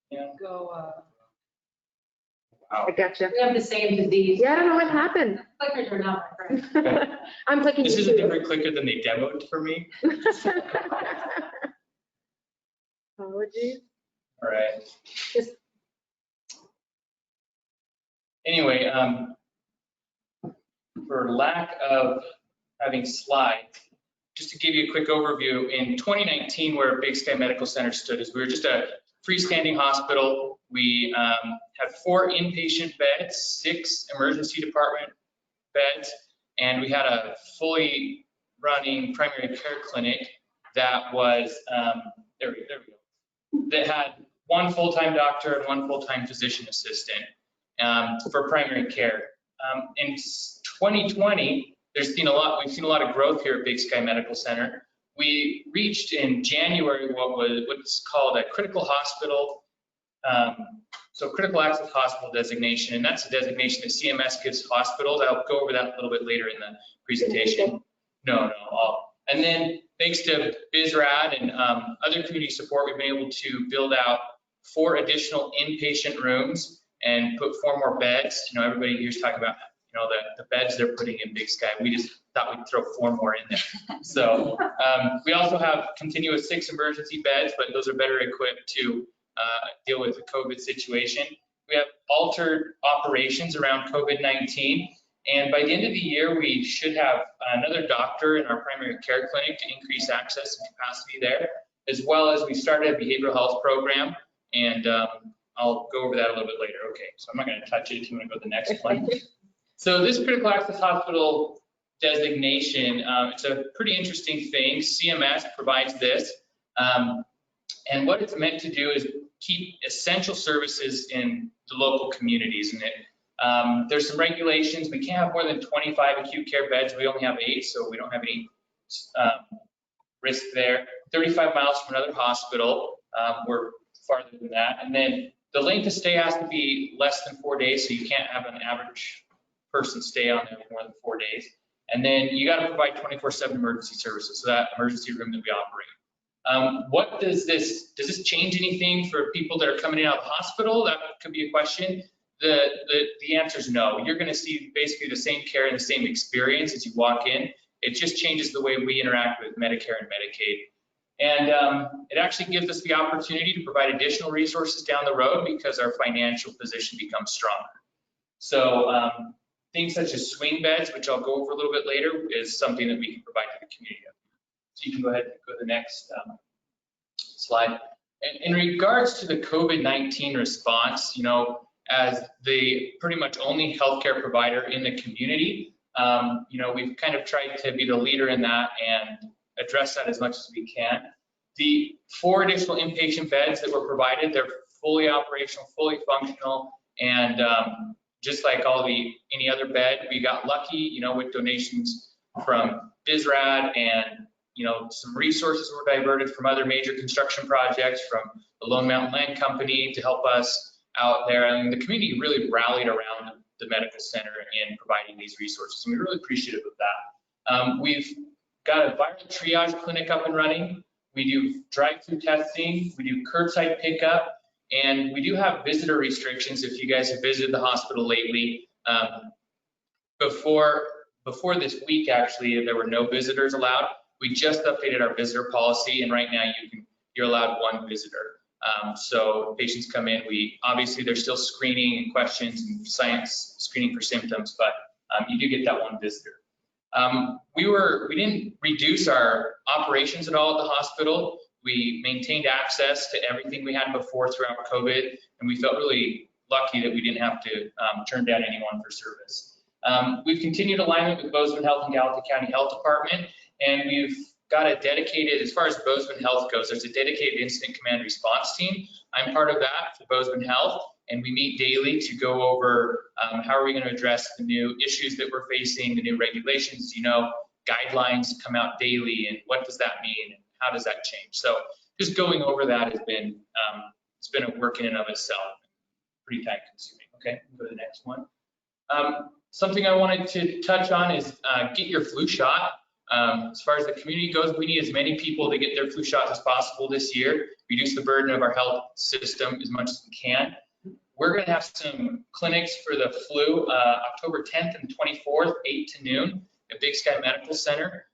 Yeah. Go. I gotcha. We have the same disease. Yeah, I don't know what happened. Clickers are not my friend. I'm clicking. This is a too. different clicker than they demoed for me. Apologies. All right. Just- Anyway, for lack of having slides, just to give you a quick overview, in 2019, where Big Sky Medical Center stood is we were just a freestanding hospital. We had 4 inpatient beds, 6 emergency department beds, and we had a fully running primary care clinic that was, there we go, that had 1 full-time doctor and 1 full-time physician assistant for primary care. In 2020, we've seen a lot of growth here at Big Sky Medical Center. We reached in January what's called a critical hospital, so critical access hospital designation, and that's a designation that CMS gives hospitals. I'll go over that a little bit later in the presentation. And then thanks to BizRad and other community support, we've been able to build out 4 additional inpatient rooms and put 4 more beds. You know, everybody here's talking about, you know, the beds they're putting in Big Sky. We just thought we'd throw 4 more in there. So we also have continuous 6 emergency beds, but those are better equipped to deal with the COVID situation. We have altered operations around COVID-19. And by the end of the year, we should have another doctor in our primary care clinic to increase access and capacity there, as well as we started a behavioral health program. And I'll go over that a little bit later. Okay, so I'm not going to touch it if you want to go to the next one. So this critical access hospital designation, it's a pretty interesting thing. CMS provides this. And what it's meant to do is keep essential services in the local communities. And there's some regulations. We can't have more than 25 acute care beds. We only have 8, so we don't have any risk there. 35 miles from another hospital. We're farther than that. And then the length of stay has to be less than 4 days, so you can't have an average person stay on there for more than 4 days. And then you got to provide 24/7 emergency services, so that emergency room that we operate. What does this change anything for people that are coming in out of the hospital? That could be a question. The answer is no. You're going to see basically the same care and the same experience as you walk in. It just changes the way we interact with Medicare and Medicaid. And it actually gives us the opportunity to provide additional resources down the road because our financial position becomes stronger. So things such as swing beds, which I'll go over a little bit later, is something that we can provide to the community. So you can go ahead and go to the next slide. In regards to the COVID-19 response, you know, as the pretty much only healthcare provider in the community, you know, we've kind of tried to be the leader in that and address that as much as we can. The 4 additional inpatient beds that were provided, they're fully operational, fully functional, and just like any other bed, we got lucky, you know, with donations from BizRad, and you know, some resources were diverted from other major construction projects, from the Lone Mountain Land Company to help us out there. And the community really rallied around the medical center in providing these resources, and we're really appreciative of that. We've got a viral triage clinic up and running. We do drive-through testing. We do curbside pickup. And we do have visitor restrictions if you guys have visited the hospital lately. Before this week, actually, there were no visitors allowed. We just updated our visitor policy, and right now you're allowed 1 visitor. So patients come in, obviously there's still screening and questions and science screening for symptoms, but you do get that 1 visitor. We didn't reduce our operations at all at the hospital. We maintained access to everything we had before throughout COVID, and we felt really lucky that we didn't have to turn down anyone for service. We've continued alignment with Bozeman Health and Gallatin County Health Department, and we've got a dedicated, as far as Bozeman Health goes, there's a dedicated incident command response team. I'm part of that for Bozeman Health, and we meet daily to go over how are we going to address the new issues that we're facing, the new regulations. You know, guidelines come out daily, and what does that mean? How does that change? So just going over that has been, it's been a work in and of itself, pretty time consuming. Okay, go to the next one. Something I wanted to touch on is get your flu shot. As far as the community goes, we need as many people to get their flu shots as possible this year, reduce the burden of our health system as much as we can. We're going to have some clinics for the flu October 10th and 24th, 8 to noon at Big Sky Medical Center.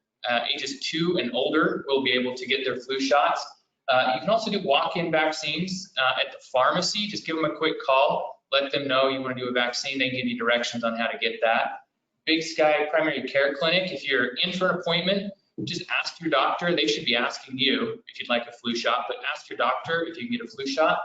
Ages 2 and older will be able to get their flu shots. You can also do walk-in vaccines at the pharmacy. Just give them a quick call. Let them know you want to do a vaccine. They can give you directions on how to get that. Big Sky Primary Care Clinic, if you're in for an appointment, just ask your doctor. They should be asking you if you'd like a flu shot, but ask your doctor if you can get a flu shot.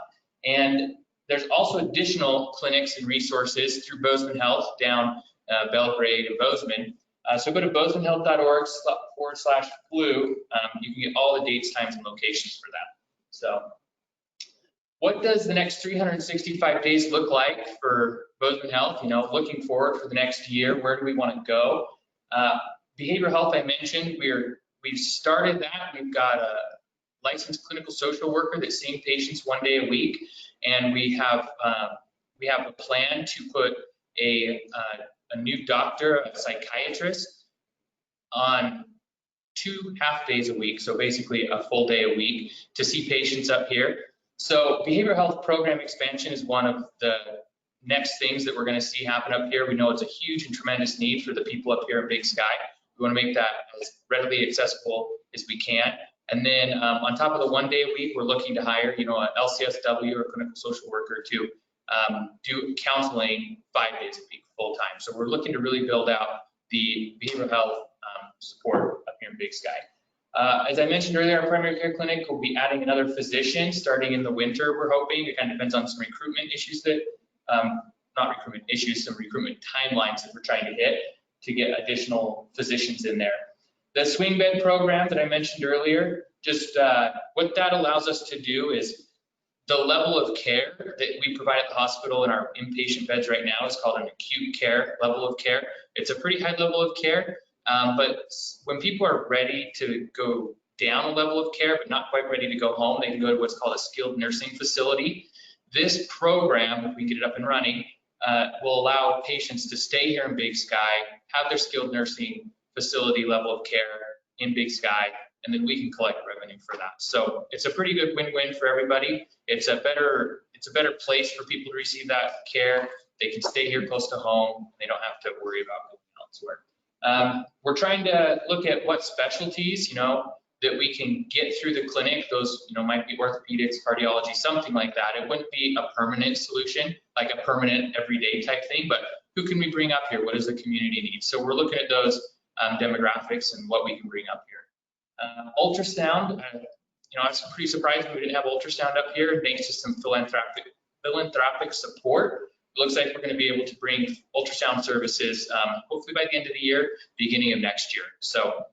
And there's also additional clinics and resources through Bozeman Health down Belgrade and Bozeman. So go to bozemanhealth.org/flu. You can get all the dates, times, and locations for that. So what does the next 365 days look like for Bozeman Health? You know, looking forward for the next year, where do we want to go? Behavioral health, I mentioned, we've started that. We've got a licensed clinical social worker that's seeing patients 1 day a week, and we have a plan to put a new doctor, a psychiatrist, on 2 half days a week, so basically a full day a week to see patients up here. So behavioral health program expansion is one of the next things that we're going to see happen up here. We know it's a huge and tremendous need for the people up here in Big Sky. We want to make that as readily accessible as we can. And then on top of the 1 day a week, we're looking to hire, you know, a LCSW or clinical social worker to do counseling 5 days a week full time. So we're looking to really build out the behavioral health support up here in Big Sky. As I mentioned earlier, our primary care clinic will be adding another physician starting in the winter, we're hoping. It kind of depends on some recruitment issues that, not recruitment issues, some recruitment timelines that we're trying to hit to get additional physicians in there. The swing bed program that I mentioned earlier, just what that allows us to do is the level of care that we provide at the hospital in our inpatient beds right now is called an acute care level of care. It's a pretty high level of care, but when people are ready to go down a level of care, but not quite ready to go home, they can go to what's called a skilled nursing facility. This program, if we get it up and running, will allow patients to stay here in Big Sky, have their skilled nursing facility level of care in Big Sky, and then we can collect revenue for that. So it's a pretty good win-win for everybody. It's a better place for people to receive that care. They can stay here close to home. They don't have to worry about going elsewhere. We're trying to look at what specialties, you know, that we can get through the clinic. Those, you know, might be orthopedics, cardiology, something like that. It wouldn't be a permanent solution, like a permanent everyday type thing, but who can we bring up here? What does the community need? So we're looking at those demographics and what we can bring up here. Ultrasound, you know, I was pretty surprised we didn't have ultrasound up here, thanks to some philanthropic support. It looks like we're going to be able to bring ultrasound services hopefully by the end of the year, beginning of next year. So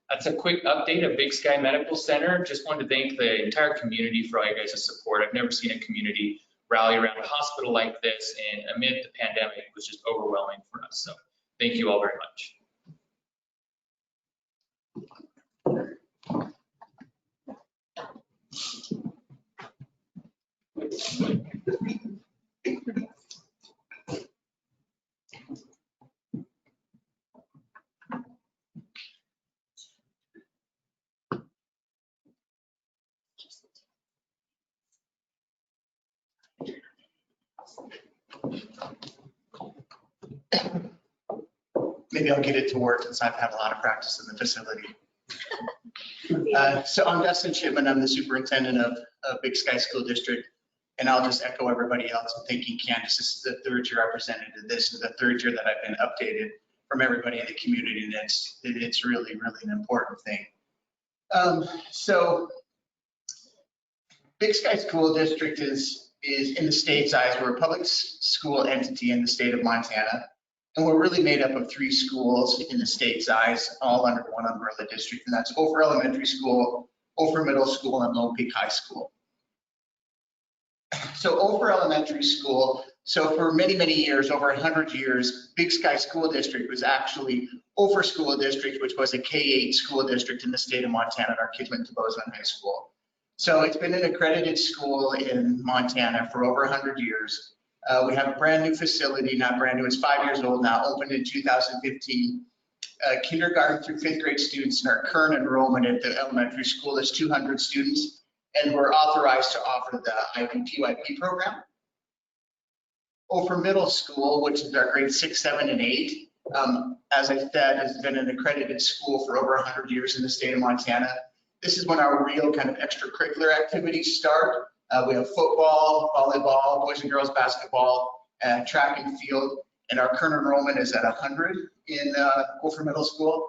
that's a quick update of Big Sky Medical Center. Just wanted to thank the entire community for all you guys' support. I've never seen a community rally around a hospital like this, and amid the pandemic, it was just overwhelming for us. So thank you all very much. Maybe I'll get it to work since I've had a lot of practice in the facility. So I'm Dustin Shipman. I'm the superintendent of Big Sky School District. And I'll just echo everybody else in thanking Candace. This is the third year I presented to this. This is the third year that I've been updated from everybody in the community. And it's really, really an important thing. So Big Sky School District is in the state's eyes, we're a public school entity in the state of Montana. And we're really made up of 3 schools in the state's eyes, all under one umbrella district. And that's Ophir Elementary School, Ophir Middle School, and Lone Peak High School. So Ophir Elementary School, so for many, many years, over 100 years, Big Sky School District was actually Ophir School District, which was a K-8 school district in the state of Montana. Our kids went to Bozeman High School. So it's been an accredited school in Montana for over 100 years. We have a brand new facility, not brand new, it's 5 years old now, opened in 2015. Kindergarten through 5th grade students, and our current enrollment at the elementary school is 200 students. And we're authorized to offer the IPPYP program. Ophir Middle School, which is our grades 6, 7, and 8, as I said, has been an accredited school for over 100 years in the state of Montana. This is when our real kind of extracurricular activities start. We have football, volleyball, boys and girls basketball, track and field, and our current enrollment is at 100 in Ophir Middle School.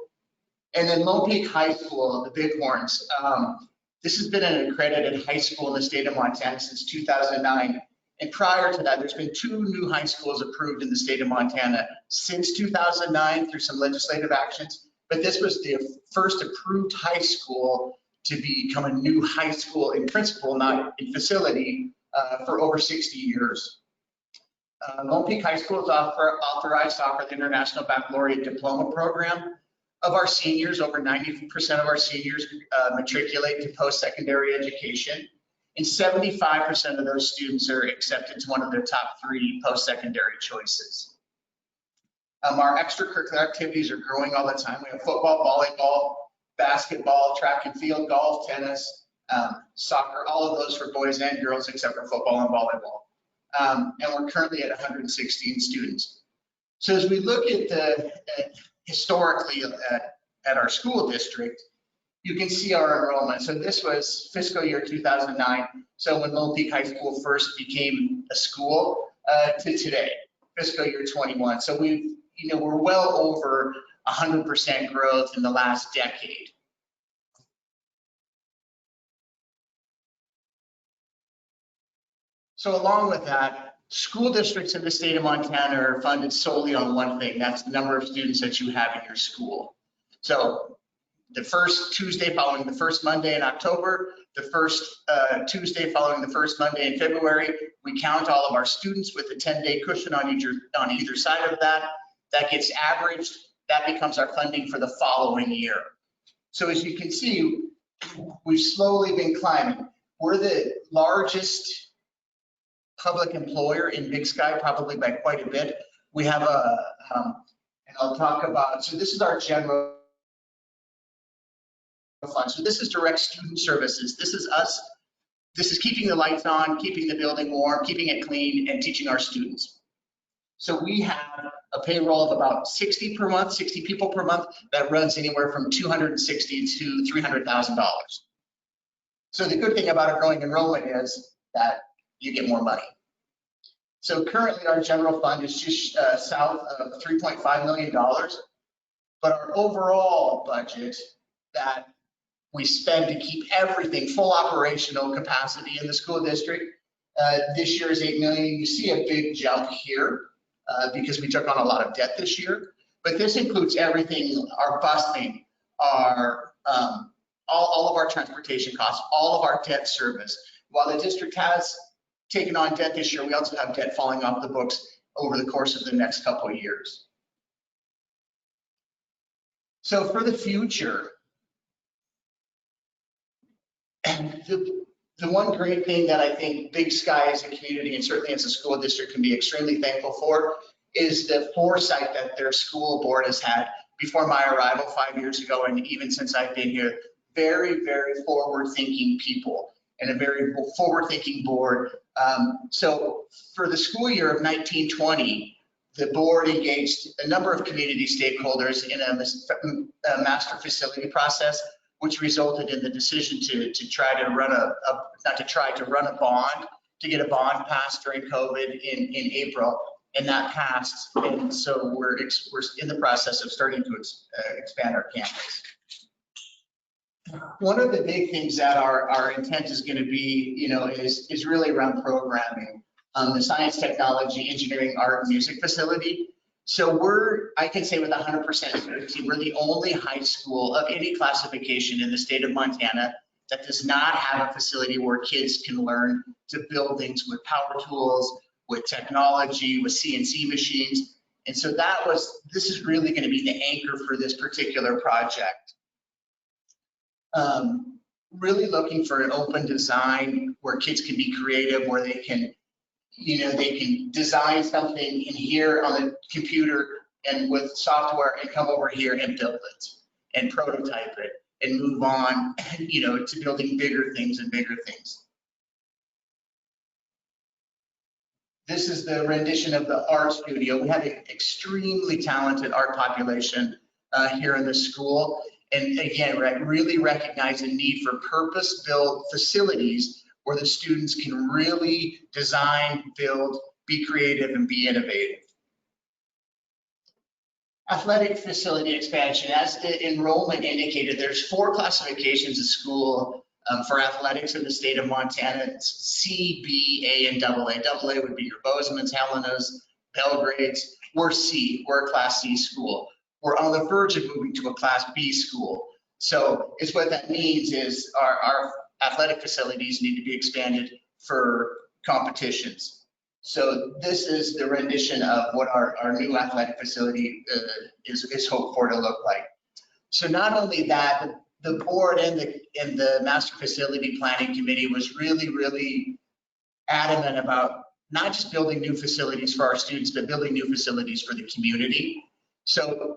And then Lone Peak High School, the Bighorns. This has been an accredited high school in the state of Montana since 2009. And prior to that, there's been 2 new high schools approved in the state of Montana since 2009 through some legislative actions. But this was the first approved high school to become a new high school in principle, not in facility, for over 60 years. Lone Peak High School is authorized to offer the International Baccalaureate Diploma Program. Of our seniors, over 90% of our seniors matriculate to post-secondary education, and 75% of those students are accepted to one of their top 3 post-secondary choices. Our extracurricular activities are growing all the time. We have football, volleyball, basketball, track and field, golf, tennis, soccer, all of those for boys and girls except for football and volleyball. And we're currently at 116 students. So as we look at historically at our school district, you can see our enrollment. So this was fiscal year 2009. So when Lone Peak High School first became a school to today, fiscal year 21. So we're well over 100% growth in the last decade. So along with that, school districts in the state of Montana are funded solely on one thing. That's the number of students that you have in your school. So the first Tuesday following the first Monday in October, the first Tuesday following the first Monday in February, we count all of our students with a 10-day cushion on either side of that. That gets averaged. That becomes our funding for the following year. So as you can see, we've slowly been climbing. We're the largest public employer in Big Sky, probably by quite a bit. We have and I'll talk about, so this is our general fund. So this is direct student services. This is us. This is keeping the lights on, keeping the building warm, keeping it clean, and teaching our students. So we have a payroll of about 60 per month, 60 people per month. That runs anywhere from $260,000 to $300,000. So the good thing about a growing enrollment is that you get more money. So currently our general fund is just south of $3.5 million, but our overall budget that we spend to keep everything full operational capacity in the school district this year is $8 million. You see a big jump here because we took on a lot of debt this year, but this includes everything: our busing, our all of our transportation costs, all of our debt service. While the district has taken on debt this year, we also have debt falling off the books over the course of the next couple of years. So for the future, and the one great thing that I think Big Sky as a community and certainly as a school district can be extremely thankful for is the foresight that their school board has had before my arrival 5 years ago, and even since I've been here. Very, very forward-thinking people and a very forward-thinking board. So for the school year of 1920, the board engaged a number of community stakeholders in a master facility process, which resulted in the decision to try to run to run a bond, to get a bond passed during COVID in April, and that passed. And so we're in the process of starting to expand our campus. One of the big things that our intent is going to be, is really around programming, the science, technology, engineering, art, and music facility. So I can say with 100% certainty, we're the only high school of any classification in the state of Montana that does not have a facility where kids can learn to build things with power tools, with technology, with CNC machines. And so this is really going to be the anchor for this particular project. Really looking for an open design where kids can be creative, where they can design something in here on the computer and with software and come over here and build it and prototype it and move on, to building bigger things and bigger things. This is the rendition of the art studio. We have an extremely talented art population here in the school. And again, really recognize the need for purpose-built facilities where the students can really design, build, be creative, and be innovative. Athletic facility expansion. As the enrollment indicated, there's 4 classifications of school for athletics in the state of Montana. It's C, B, A, and AA. AA would be your Bozeman's, Helena's, Belgrade's. We're C, we're a Class C school. We're on the verge of moving to a Class B school. So it's what that means is our athletic facilities need to be expanded for competitions. So this is the rendition of what our new athletic facility is hoped for to look like. So not only that, the board and the master facility planning committee was really adamant about not just building new facilities for our students, but building new facilities for the community. So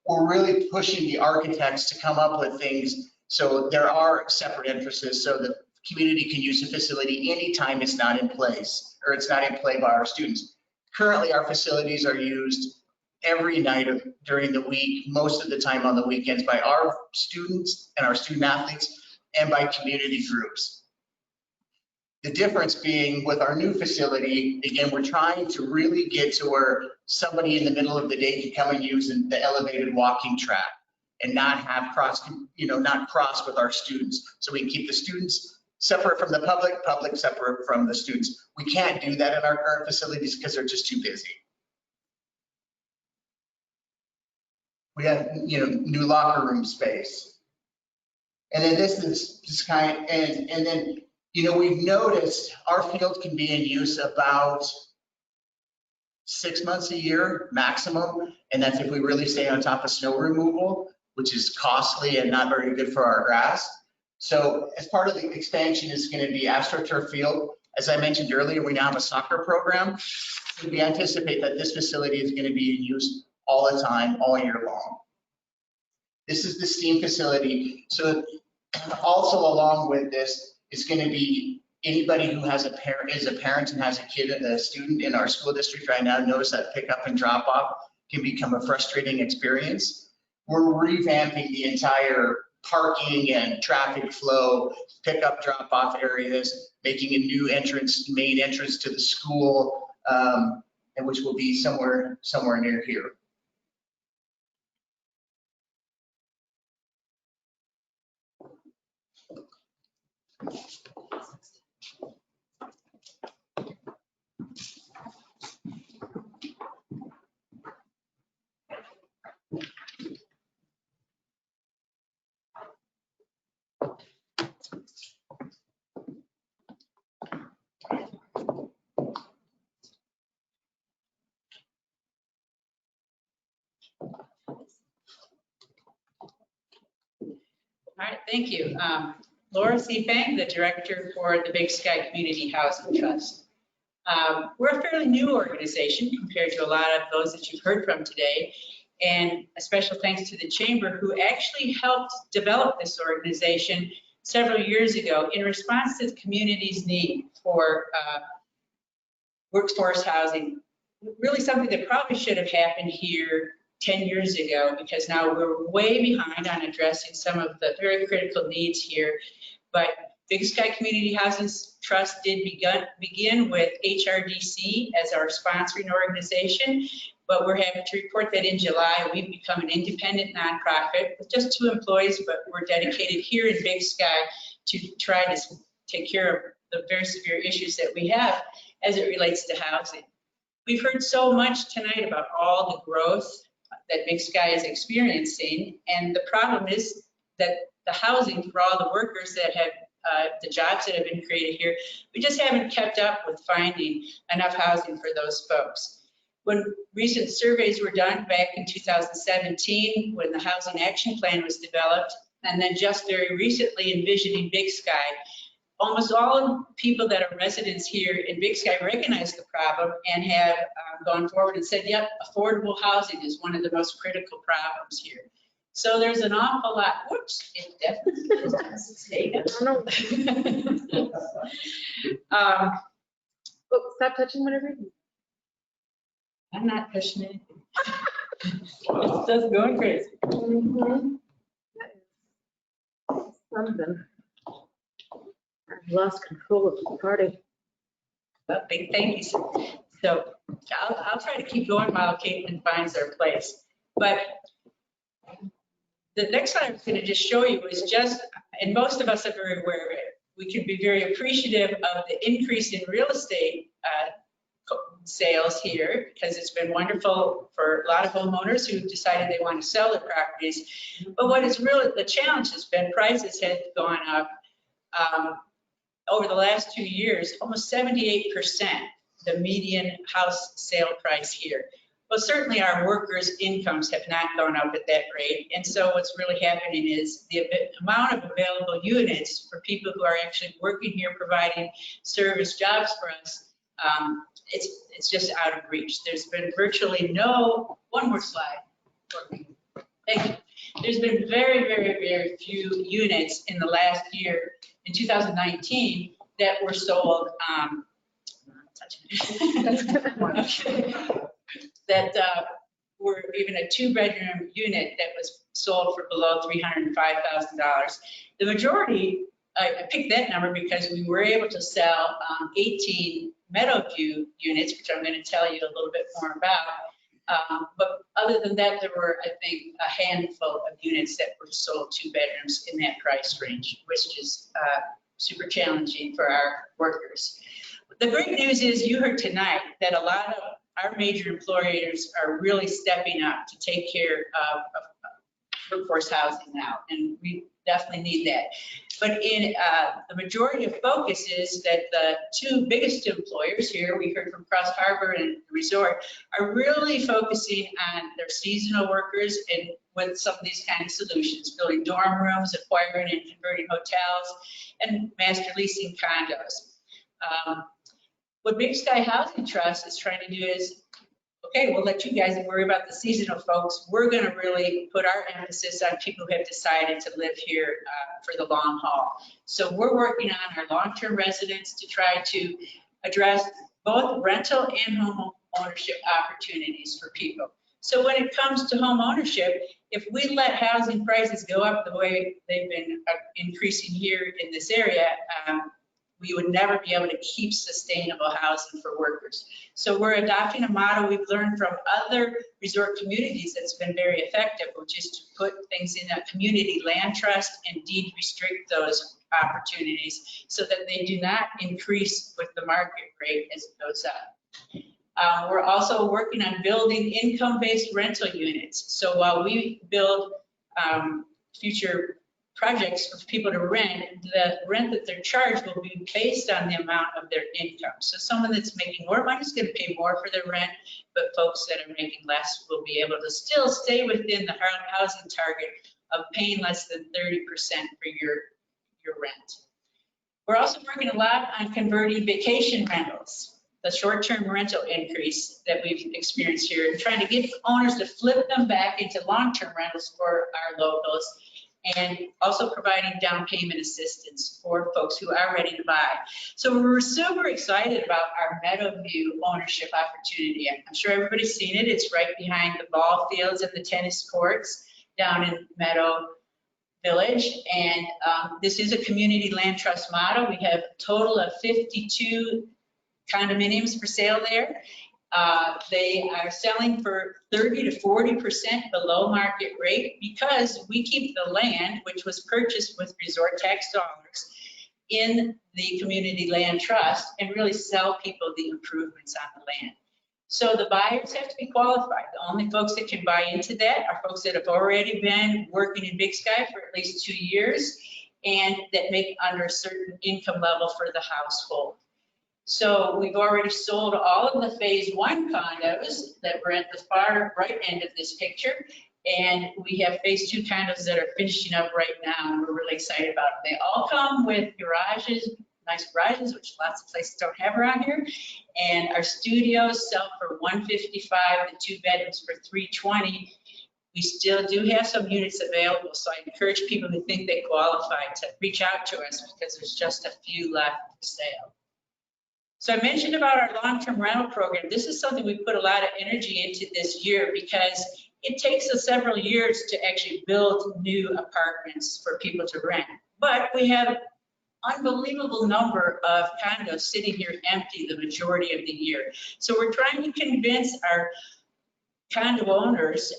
we're really pushing the architects to come up with things. So there are separate entrances so the community can use the facility anytime it's not in place or it's not in play by our students. Currently, our facilities are used every night during the week, most of the time on the weekends by our students and our student athletes and by community groups. The difference being with our new facility, again, we're trying to really get to where somebody in the middle of the day can come and use the elevated walking track and not have not cross with our students. So we can keep the students separate from the public, public separate from the students. We can't do that in our current facilities because they're just too busy. We have, new locker room space. And then this is just kind of, and then, we've noticed our field can be in use about 6 months a year maximum. And that's if we really stay on top of snow removal, which is costly and not very good for our grass. So as part of the expansion is going to be AstroTurf Field. As I mentioned earlier, we now have a soccer program. So we anticipate that this facility is going to be in use all the time, all year long. This is the STEAM facility. So also along with this is going to be anybody who has is a parent and has a kid, a student in our school district right now. Notice that pickup and drop off can become a frustrating experience. We're revamping the entire parking and traffic flow, pickup drop off areas, making a new main entrance to the school, and which will be somewhere near here. All right, thank you. Laura C. Fang, the director for the Big Sky Community Housing Trust. We're a fairly new organization compared to a lot of those that you've heard from today. And a special thanks to the Chamber who actually helped develop this organization several years ago in response to the community's need for workforce housing. Really something that probably should have happened here 10 years ago, because now we're way behind on addressing some of the very critical needs here. But Big Sky Community Housing Trust did begin with HRDC as our sponsoring organization, but we're happy to report that in July we've become an independent nonprofit with just 2 employees, but we're dedicated here in Big Sky to try to take care of the very severe issues that we have as it relates to housing. We've heard so much tonight about all the growth that Big Sky is experiencing, and the problem is that the housing for all the workers that have the jobs that have been created here, we just haven't kept up with finding enough housing for those folks. When recent surveys were done back in 2017, when the Housing Action Plan was developed, and then just very recently envisioning Big Sky, almost all people that are residents here in Big Sky recognize the problem and have gone forward and said, yep, affordable housing is one of the most critical problems here. So there's an awful lot, whoops, it definitely does. Stop touching whatever. I'm not pushing it. It's just going crazy. Mhm. Something. I've lost control of the party. But big thank you. So I'll try to keep going while Caitlin finds her place. But the next one I was going to just show you is just, and most of us are very aware of it, we can be very appreciative of the increase in real estate sales here, because it's been wonderful for a lot of homeowners who decided they want to sell their properties. But what is really the challenge has been prices have gone up over the last 2 years, almost 78%, the median house sale price here. Well, certainly our workers' incomes have not gone up at that rate. And so what's really happening is the amount of available units for people who are actually working here, providing service jobs for us, it's just out of reach. There's been virtually no, one more slide for me. Thank you. There's been very, very, very few units in the last year, in 2019, that were sold, that were even a 2-bedroom unit that was sold for below $305,000. The majority, I picked that number because we were able to sell 18 Meadowview units, which I'm going to tell you a little bit more about. But other than that, there were, I think, a handful of units that were sold 2 bedrooms in that price range, which is super challenging for our workers. The great news is you heard tonight that a lot of our major employers are really stepping up to take care of workforce housing now, and we definitely need that. But in the majority of focus is that the 2 biggest employers here, we heard from Cross Harbor and Resort, are really focusing on their seasonal workers and with some of these kind of solutions, building dorm rooms, acquiring and converting hotels, and master leasing condos. What Big Sky Housing Trust is trying to do is, okay, we'll let you guys worry about the seasonal folks. We're going to really put our emphasis on people who have decided to live here for the long haul. So we're working on our long-term residents to try to address both rental and home ownership opportunities for people. So when it comes to home ownership, if we let housing prices go up the way they've been increasing here in this area, we would never be able to keep sustainable housing for workers. So we're adopting a model we've learned from other resort communities that's been very effective, which is to put things in a community land trust and deed restrict those opportunities so that they do not increase with the market rate as it goes up. We're also working on building income-based rental units. So while we build future projects for people to rent, the rent that they're charged will be based on the amount of their income. So someone that's making more money is going to pay more for their rent, but folks that are making less will be able to still stay within the housing target of paying less than 30% for your rent. We're also working a lot on converting vacation rentals, the short-term rental increase that we've experienced here, and trying to get owners to flip them back into long-term rentals for our locals, and also providing down payment assistance for folks who are ready to buy. So we're super excited about our Meadowview ownership opportunity. I'm sure everybody's seen it. It's right behind the ball fields and the tennis courts down in Meadow Village. And this is a community land trust model. We have a total of 52 condominiums for sale there. They are selling for 30 to 40% below market rate because we keep the land, which was purchased with resort tax dollars, in the community land trust and really sell people the improvements on the land. So the buyers have to be qualified. The only folks that can buy into that are folks that have already been working in Big Sky for at least 2 years and that make under a certain income level for the household. So we've already sold all of the phase 1 condos that were at the far right end of this picture. And we have phase 2 condos that are finishing up right now, and we're really excited about it. They all come with garages, nice garages, which lots of places don't have around here. And our studios sell for $155, the 2 bedrooms for $320. We still do have some units available, so I encourage people who think they qualify to reach out to us because there's just a few left for sale. So I mentioned about our long-term rental program. This is something we put a lot of energy into this year because it takes us several years to actually build new apartments for people to rent. But we have unbelievable number of condos sitting here empty the majority of the year. So we're trying to convince our condo owners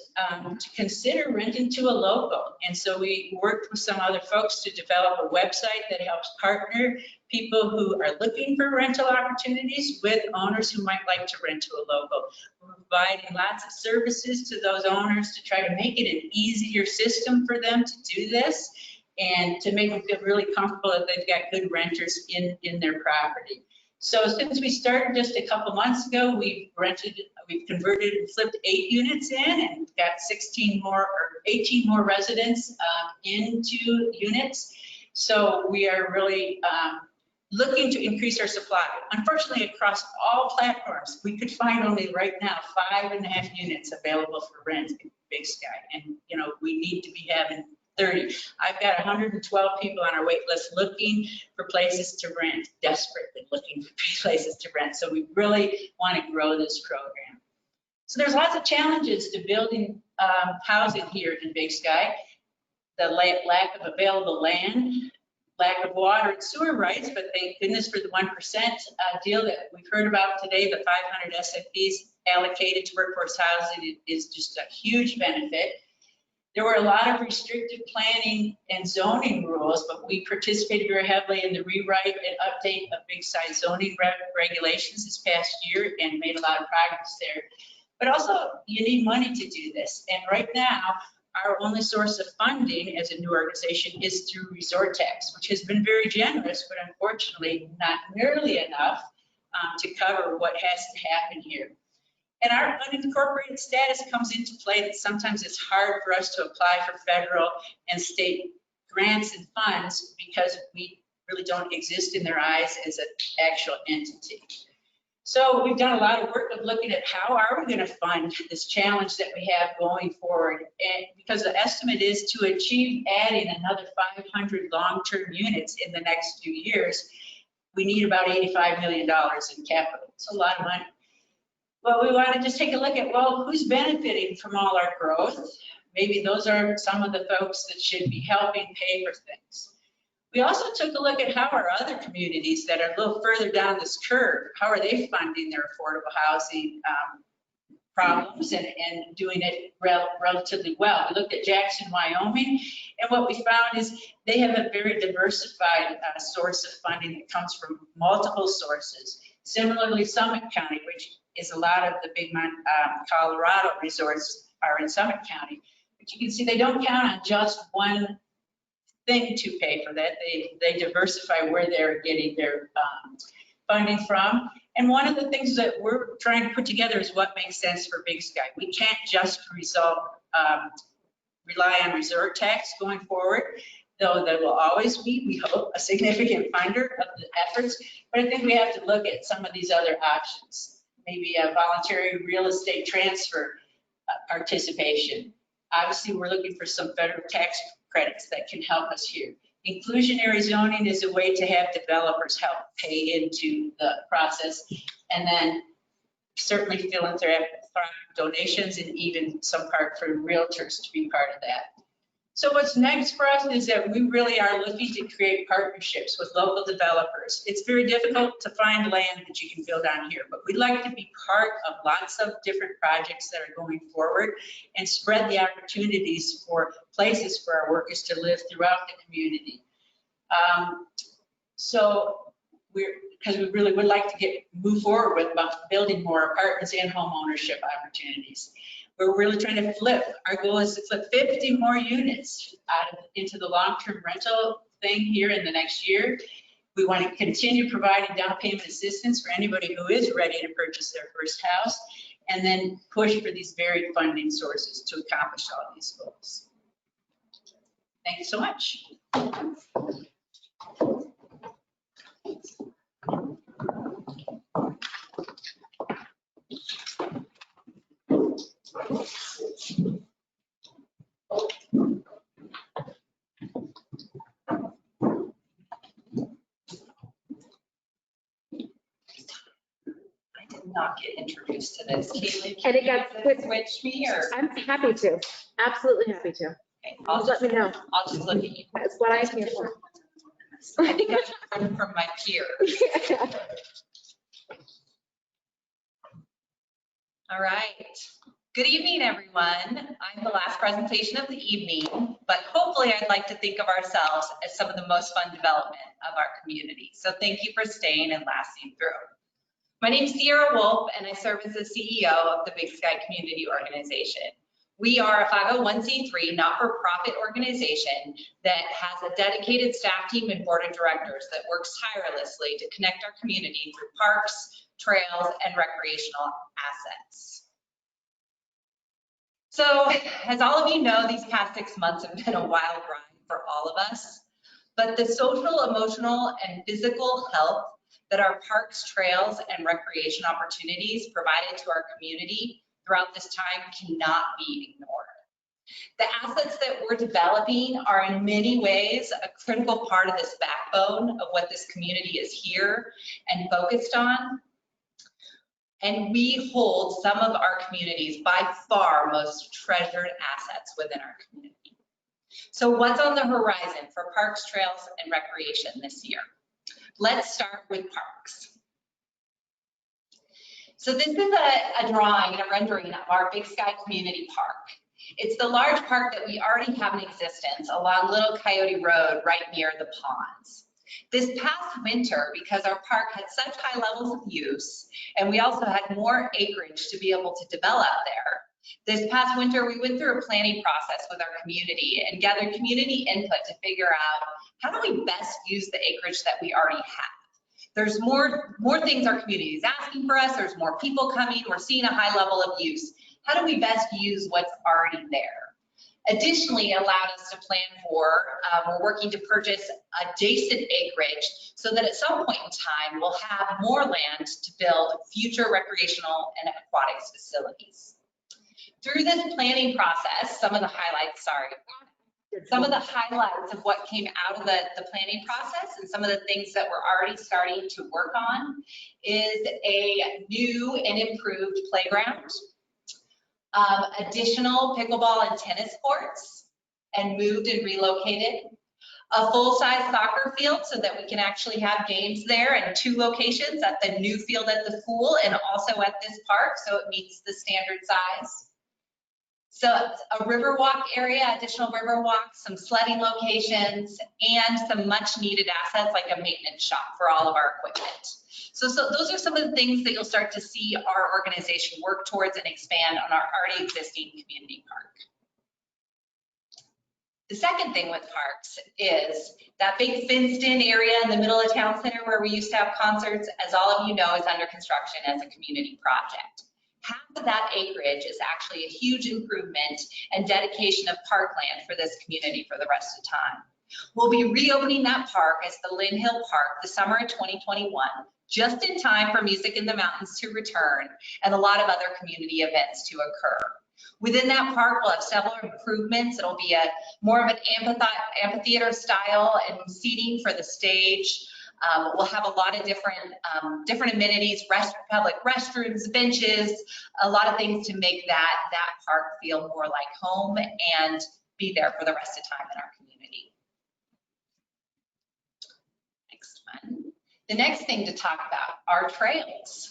to consider renting to a local. And so we worked with some other folks to develop a website that helps partner people who are looking for rental opportunities with owners who might like to rent to a local. We're providing lots of services to those owners to try to make it an easier system for them to do this and to make them feel really comfortable that they've got good renters in their property. So since we started just a couple months ago, we've converted and flipped 8 units in and got 18 more residents into units. So we are really looking to increase our supply. Unfortunately, across all platforms, we could find only right now 5.5 units available for rent in Big Sky. And we need to be having 30. I've got 112 people on our wait list looking for places to rent, desperately looking for places to rent. So we really want to grow this program. So there's lots of challenges to building housing here in Big Sky. The lack of available land, lack of water and sewer rights, but thank goodness for the 1% deal that we've heard about today, the 500 SFPs allocated to workforce housing is just a huge benefit. There were a lot of restrictive planning and zoning rules, but we participated very heavily in the rewrite and update of Big Sky zoning regulations this past year and made a lot of progress there. But also, you need money to do this. And right now, our only source of funding as a new organization is through resort tax, which has been very generous, but unfortunately not nearly enough to cover what has to happen here. And our unincorporated status comes into play that sometimes it's hard for us to apply for federal and state grants and funds because we really don't exist in their eyes as an actual entity. So we've done a lot of work of looking at how are we going to fund this challenge that we have going forward. And because the estimate is to achieve adding another 500 long-term units in the next few years, we need about $85 million in capital. It's a lot of money. Well, we want to just take a look at, well, who's benefiting from all our growth? Maybe those are some of the folks that should be helping pay for things. We also took a look at how are other communities that are a little further down this curve, how are they funding their affordable housing problems and doing it relatively well. We looked at Jackson, Wyoming, and what we found is they have a very diversified source of funding that comes from multiple sources. Similarly, Summit County, which is a lot of the big Colorado resorts are in Summit County. But you can see they don't count on just one thing to pay for that. They diversify where they're getting their funding from. And one of the things that we're trying to put together is what makes sense for Big Sky. We can't just rely on resort tax going forward, though there will always be, we hope, a significant funder of the efforts. But I think we have to look at some of these other options. Maybe a voluntary real estate transfer participation. Obviously, we're looking for some federal tax credits that can help us here. Inclusionary zoning is a way to have developers help pay into the process. And then certainly philanthropic donations and even some part for realtors to be part of that. So what's next for us is that we really are looking to create partnerships with local developers. It's very difficult to find land that you can build on here, but we'd like to be part of lots of different projects that are going forward and spread the opportunities for places for our workers to live throughout the community. Because we really would like to move forward with building more apartments and home ownership opportunities. We're really trying to flip. Our goal is to flip 50 more units into the long-term rental thing here in the next year. We want to continue providing down payment assistance for anybody who is ready to purchase their first house, and then push for these varied funding sources to accomplish all these goals. Thank you so much. not get introduced to this. Caitlin, And it can got you switch me or? I'm happy to, absolutely happy to. Okay, Just let me know. I'll just look at you. That's what I'm here for. I think I learned from my peer. All right. Good evening, everyone. I'm the last presentation of the evening, but hopefully I'd like to think of ourselves as some of the most fun development of our community. So thank you for staying and lasting through. My name is Sierra Wolf, and I serve as the CEO of the Big Sky Community Organization. We are a 501c3 not-for-profit organization that has a dedicated staff team and board of directors that works tirelessly to connect our community through parks, trails, and recreational assets. So, as all of you know, these past 6 months have been a wild ride for all of us, but the social, emotional, and physical health that our parks, trails, and recreation opportunities provided to our community throughout this time cannot be ignored. The assets that we're developing are in many ways a critical part of this backbone of what this community is here and focused on. And we hold some of our community's by far most treasured assets within our community. So what's on the horizon for parks, trails, and recreation this year? Let's start with parks. So this is a drawing, a rendering of our Big Sky Community Park. It's the large park that we already have in existence along Little Coyote Road right near the ponds. This past winter, because our park had such high levels of use, and we also had more acreage to be able to develop there, this past winter we went through a planning process with our community and gathered community input to figure out how do we best use the acreage that we already have. There's more things our community is asking for us, there's more people coming, we're seeing a high level of use. How do we best use what's already there? Additionally, it allowed us to plan for, we're working to purchase adjacent acreage so that at some point in time, we'll have more land to build future recreational and aquatics facilities. Through this planning process, some of the highlights of what came out of the planning process and some of the things that we're already starting to work on is a new and improved playground. Additional pickleball and tennis courts and moved and relocated. A full-size soccer field so that we can actually have games there in 2 locations, at the new field at the school and also at this park, so it meets the standard size. So a river walk area, additional river walks, some sledding locations, and some much needed assets like a maintenance shop for all of our equipment. So those are some of the things that you'll start to see our organization work towards and expand on our already existing community park. The second thing with parks is that big fenced-in area in the middle of town center where we used to have concerts, as all of you know, is under construction as a community project. Half of that acreage is actually a huge improvement and dedication of parkland for this community for the rest of the time. We'll be reopening that park as the Lynn Hill Park the summer of 2021, just in time for Music in the Mountains to return and a lot of other community events to occur. Within that park, we'll have several improvements. It'll be more of an amphitheater style and seating for the stage. We'll have a lot of different amenities, public restrooms, benches, a lot of things to make that park feel more like home and be there for the rest of the time in our community. Next one. The next thing to talk about are trails.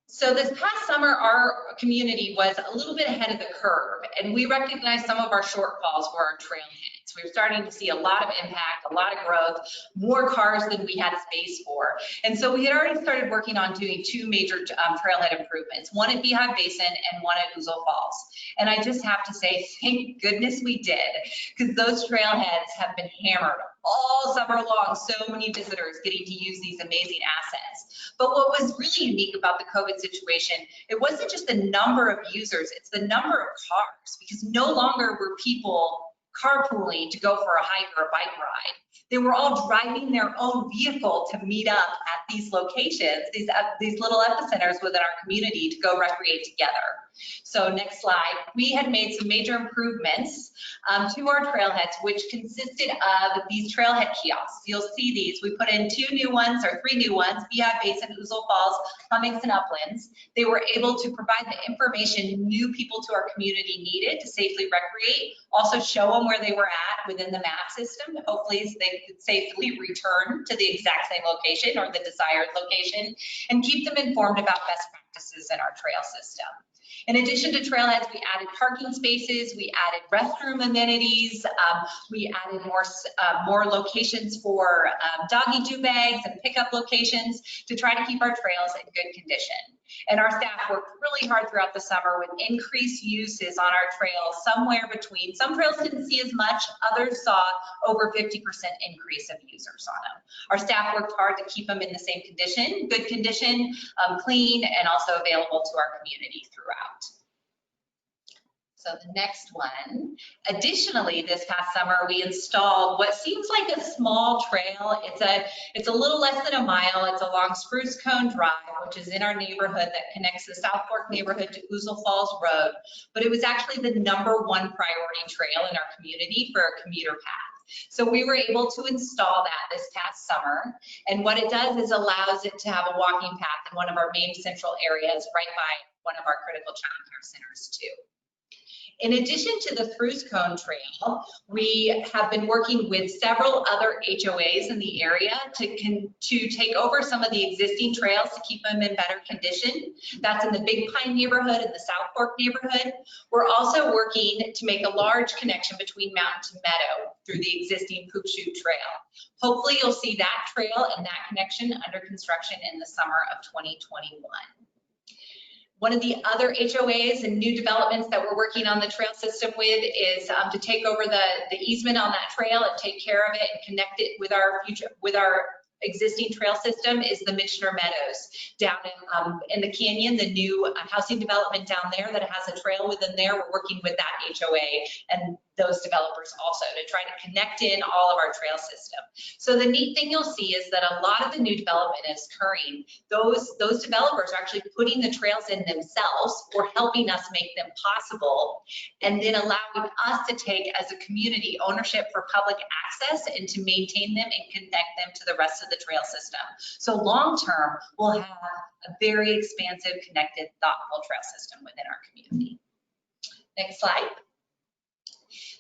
So this past summer, our community was a little bit ahead of the curve, and we recognized some of our shortfalls for our trailheads. We were starting to see a lot of impact, a lot of growth, more cars than we had space for. And so we had already started working on doing 2 major trailhead improvements, one at Beehive Basin and one at Ouzel Falls. And I just have to say, thank goodness we did, because those trailheads have been hammered all summer long. So many visitors getting to use these amazing assets. But what was really unique about the COVID situation, it wasn't just the number of users, it's the number of cars, because no longer were people carpooling to go for a hike or a bike ride. They were all driving their own vehicle to meet up at these locations, these little epicenters within our community to go recreate together. So next slide. We had made some major improvements to our trailheads, which consisted of these trailhead kiosks. You'll see these. We put in 2 new ones or 3 new ones, Beehive Basin, Ouzel Falls, Cummings, and Uplands. They were able to provide the information new people to our community needed to safely recreate, also show them where they were at within the map system. Hopefully they could safely return to the exact same location or the desired location, and keep them informed about best practices in our trail system. In addition to trailheads, we added parking spaces, we added restroom amenities, we added more locations for doggy do bags and pickup locations to try to keep our trails in good condition. And our staff worked really hard throughout the summer with increased uses on our trails, somewhere between, some trails didn't see as much, others saw over 50% increase of users on them. Our staff worked hard to keep them in the same condition, good condition, clean, and also available to our community throughout. So the next one, additionally, this past summer, we installed what seems like a small trail. It's a little less than a mile. It's along Spruce Cone Drive, which is in our neighborhood that connects the South Fork neighborhood to Ouzel Falls Road. But it was actually the #1 priority trail in our community for a commuter path. So we were able to install that this past summer. And what it does is allows it to have a walking path in one of our main central areas right by one of our critical child care centers too. In addition to the Spruce Cone Trail, we have been working with several other HOAs in the area to take over some of the existing trails to keep them in better condition. That's in the Big Pine neighborhood and the South Fork neighborhood. We're also working to make a large connection between Mountain to Meadow through the existing Poop Chute Trail. Hopefully you'll see that trail and that connection under construction in the summer of 2021. One of the other HOAs and new developments that we're working on the trail system with is to take over the easement on that trail and take care of it and connect it with our existing trail system is the Michener Meadows down in the canyon, the new housing development down there that has a trail within there. We're working with that HOA and those developers also to try to connect in all of our trail system. So the neat thing you'll see is that a lot of the new development is occurring. Those developers are actually putting the trails in themselves or helping us make them possible, and then allowing us to take as a community ownership for public access and to maintain them and connect them to the rest of the trail system. So long term, we'll have a very expansive, connected, thoughtful trail system within our community. Next slide.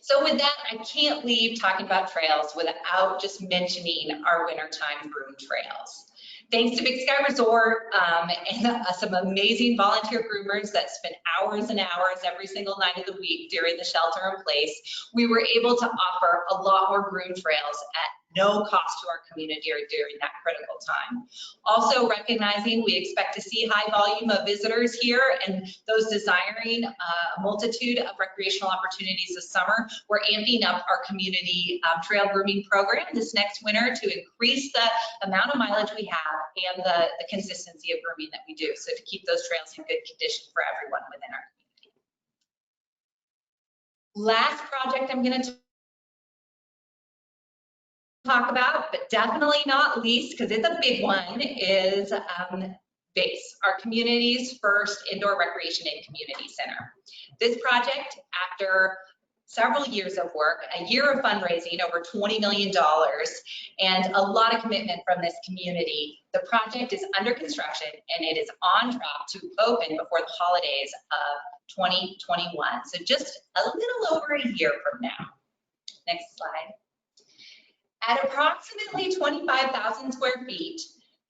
So with that, I can't leave talking about trails without just mentioning our wintertime groom trails. Thanks to Big Sky Resort and some amazing volunteer groomers that spend hours and hours every single night of the week during the shelter in place, we were able to offer a lot more groom trails at no cost to our community or during that critical time. Also recognizing we expect to see high volume of visitors here and those desiring a multitude of recreational opportunities this summer, we're amping up our community trail grooming program this next winter to increase the amount of mileage we have and the consistency of grooming that we do, so to keep those trails in good condition for everyone within our community. Last project I'm going to talk about, but definitely not least, because it's a big one, is BASE, our community's first indoor recreation and community center. This project, after several years of work, a year of fundraising, over $20 million, and a lot of commitment from this community, the project is under construction and it is on track to open before the holidays of 2021. So just a little over a year from now. Next slide. At approximately 25,000 square feet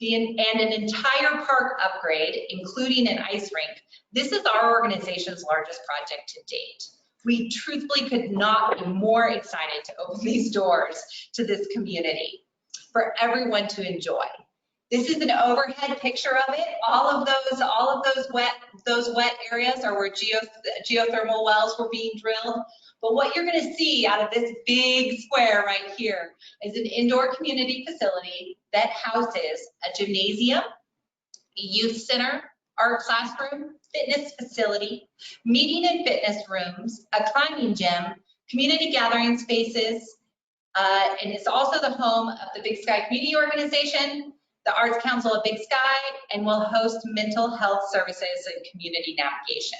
and an entire park upgrade, including an ice rink, this is our organization's largest project to date. We truthfully could not be more excited to open these doors to this community for everyone to enjoy. This is an overhead picture of it. All of those wet areas are where geothermal wells were being drilled. But what you're going to see out of this big square right here is an indoor community facility that houses a gymnasium, a youth center, art classroom, fitness facility, meeting and fitness rooms, a climbing gym, community gathering spaces, and it's also the home of the Big Sky Community Organization, the Arts Council of Big Sky, and will host mental health services and community navigation.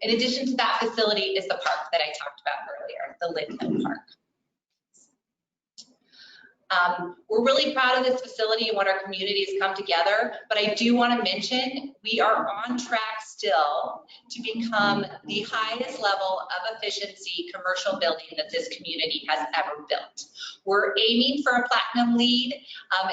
In addition to that facility is the park that I talked about earlier, the Lindman Park. We're really proud of this facility and what our community has come together, but I do want to mention we are on track still to become the highest level of efficiency commercial building that this community has ever built. We're aiming for a platinum LEED,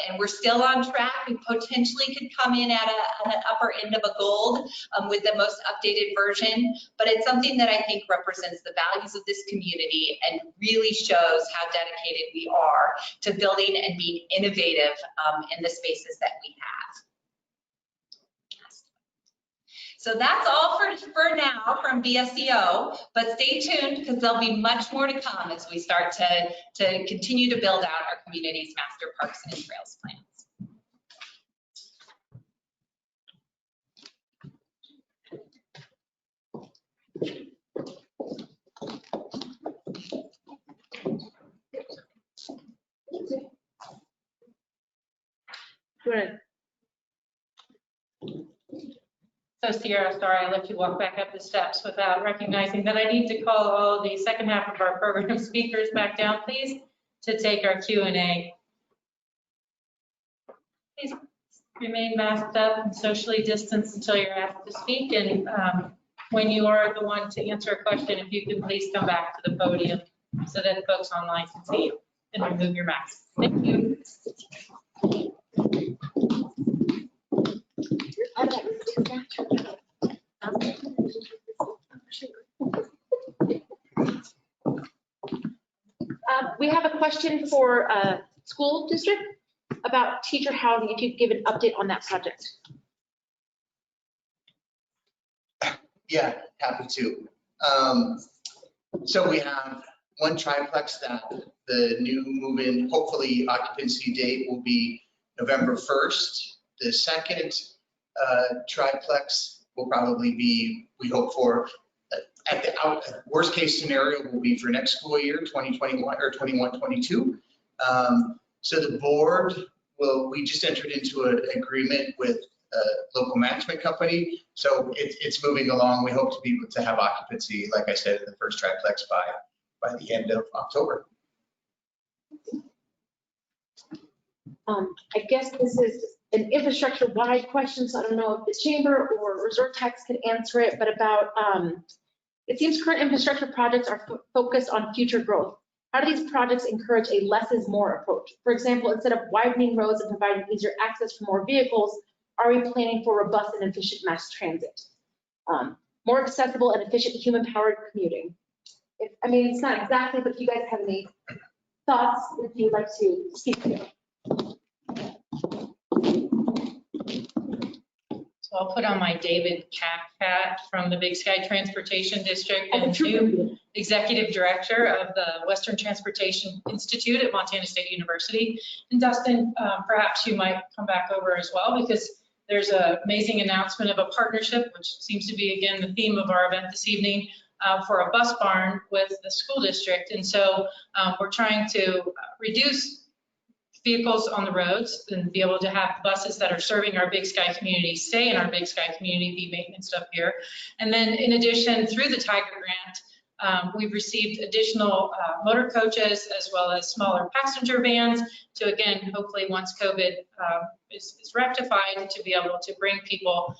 and we're still on track. We potentially could come in at an upper end of a gold with the most updated version, but it's something that I think represents the values of this community and really shows how dedicated we are to building and being innovative in the spaces that we have. So that's all for now from BSCO, but stay tuned because there'll be much more to come as we start to continue to build out our community's master parks and trails plans. Good. So Sierra, sorry, I let you walk back up the steps without recognizing that I need to call all the second half of our program speakers back down, please, to take our Q&A. Please remain masked up and socially distanced until you're asked to speak. And when you are the one to answer a question, if you can please come back to the podium so that folks online can see you and remove your mask. Thank you. We have a question for school district about teacher housing, if you could give an update on that project. Yeah, happy to. So we have one triplex that the new move-in, hopefully occupancy date will be November 1st. The second triplex will probably be, we hope for, at the worst case scenario will be for next school year, 2021 or 21-22. So the board we just entered into an agreement with a local management company. So it's moving along. We hope to be able to have occupancy, like I said, in the first triplex by the end of October. I guess this is an infrastructure-wide question, so I don't know if the chamber or resort tax can answer it, but about, it seems current infrastructure projects are focused on future growth. How do these projects encourage a less is more approach? For example, instead of widening roads and providing easier access for more vehicles, are we planning for robust and efficient mass transit? More accessible and efficient human-powered commuting. I mean, it's not exactly, but if you guys have any thoughts, if you'd like to speak to it. So I'll put on my David hat from the Big Sky Transportation District and new executive director of the Western Transportation Institute at Montana State University. And Dustin, perhaps you might come back over as well, because there's an amazing announcement of a partnership, which seems to be, again, the theme of our event this evening, for a bus barn with the school district. And so we're trying to reduce vehicles on the roads and be able to have buses that are serving our Big Sky community stay in our Big Sky community, be maintenance up here. And then in addition, through the Tiger Grant, we've received additional motor coaches as well as smaller passenger vans to, again, hopefully once COVID is rectified, to be able to bring people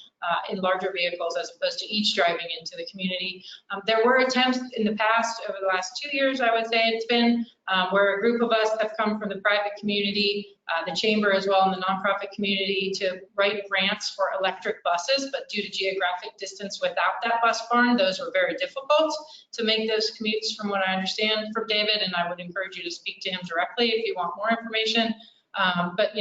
in larger vehicles as opposed to each driving into the community. There were attempts in the past, over the last 2 years, I would say it's been, where a group of us have come from the private community, the chamber as well, and the nonprofit community to write grants for electric buses, but due to geographic distance without that bus barn, those were very difficult to make those commutes, from what I understand from David, and I would encourage you to speak to him directly if you want more information. But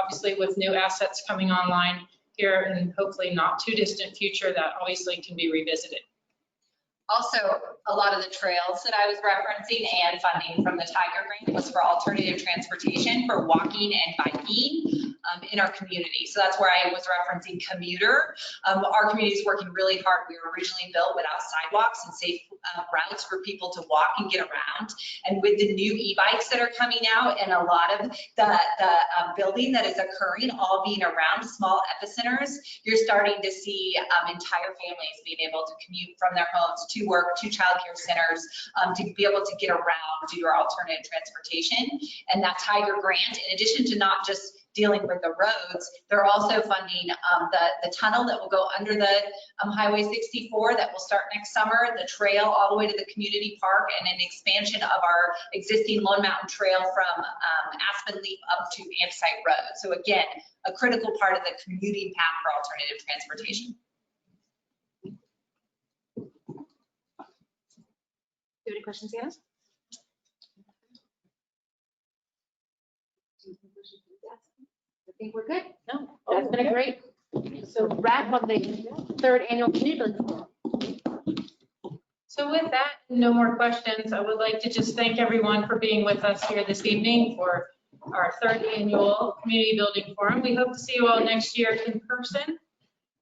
obviously with new assets coming online here and hopefully not too distant future, that obviously can be revisited. Also, a lot of the trails that I was referencing and funding from the Tiger Grant was for alternative transportation for walking and biking. in our community. So that's where I was referencing commuter. Our community is working really hard. We were originally built without sidewalks and safe routes for people to walk and get around. And with the new e-bikes that are coming out and a lot of the building that is occurring, all being around small epicenters, you're starting to see entire families being able to commute from their homes to work, to childcare centers, to be able to get around due to our alternative transportation. And that Tiger grant, in addition to not just dealing with the roads, they're also funding the tunnel that will go under the Highway 64 that will start next summer, the trail all the way to the community park, and an expansion of our existing Lone Mountain Trail from Aspen Leaf up to Antioch Road. So again, a critical part of the commuting path for alternative transportation. Do you have any questions, Anna? I think we're good. No, that's been a great, so wrap on the third annual community building forum. So with that, no more questions. I would like to just thank everyone for being with us here this evening for our third annual community building forum. We hope to see you all next year in person.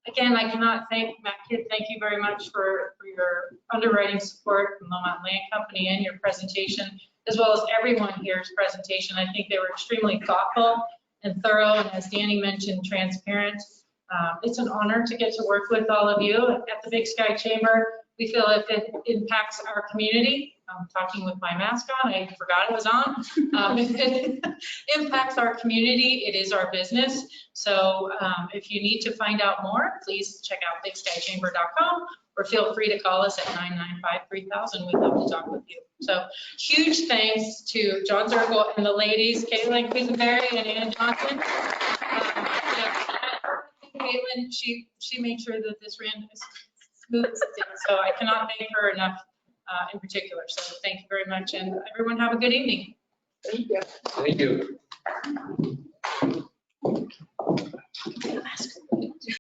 Again, I cannot thank Matt Kidd. Thank you very much for your underwriting support from Lone Mountain Land Company and your presentation, as well as everyone here's presentation. I think they were extremely thoughtful and thorough, and as Danny mentioned, transparent. It's an honor to get to work with all of you at the Big Sky Chamber. We feel if it impacts our community, I'm talking with my mask on, I forgot it was on. If it impacts our community, it is our business. So if you need to find out more, please check out bigskychamber.com or feel free to call us at 995-3000. We'd love to talk with you. So huge thanks to John Zirkle and the ladies, Caitlin Quisenberry and Ann Johnson. Caitlin, she made sure that this ran as smooth as it did. So I cannot thank her enough in particular. So thank you very much, and everyone have a good evening. Thank you. Thank you. Thank you.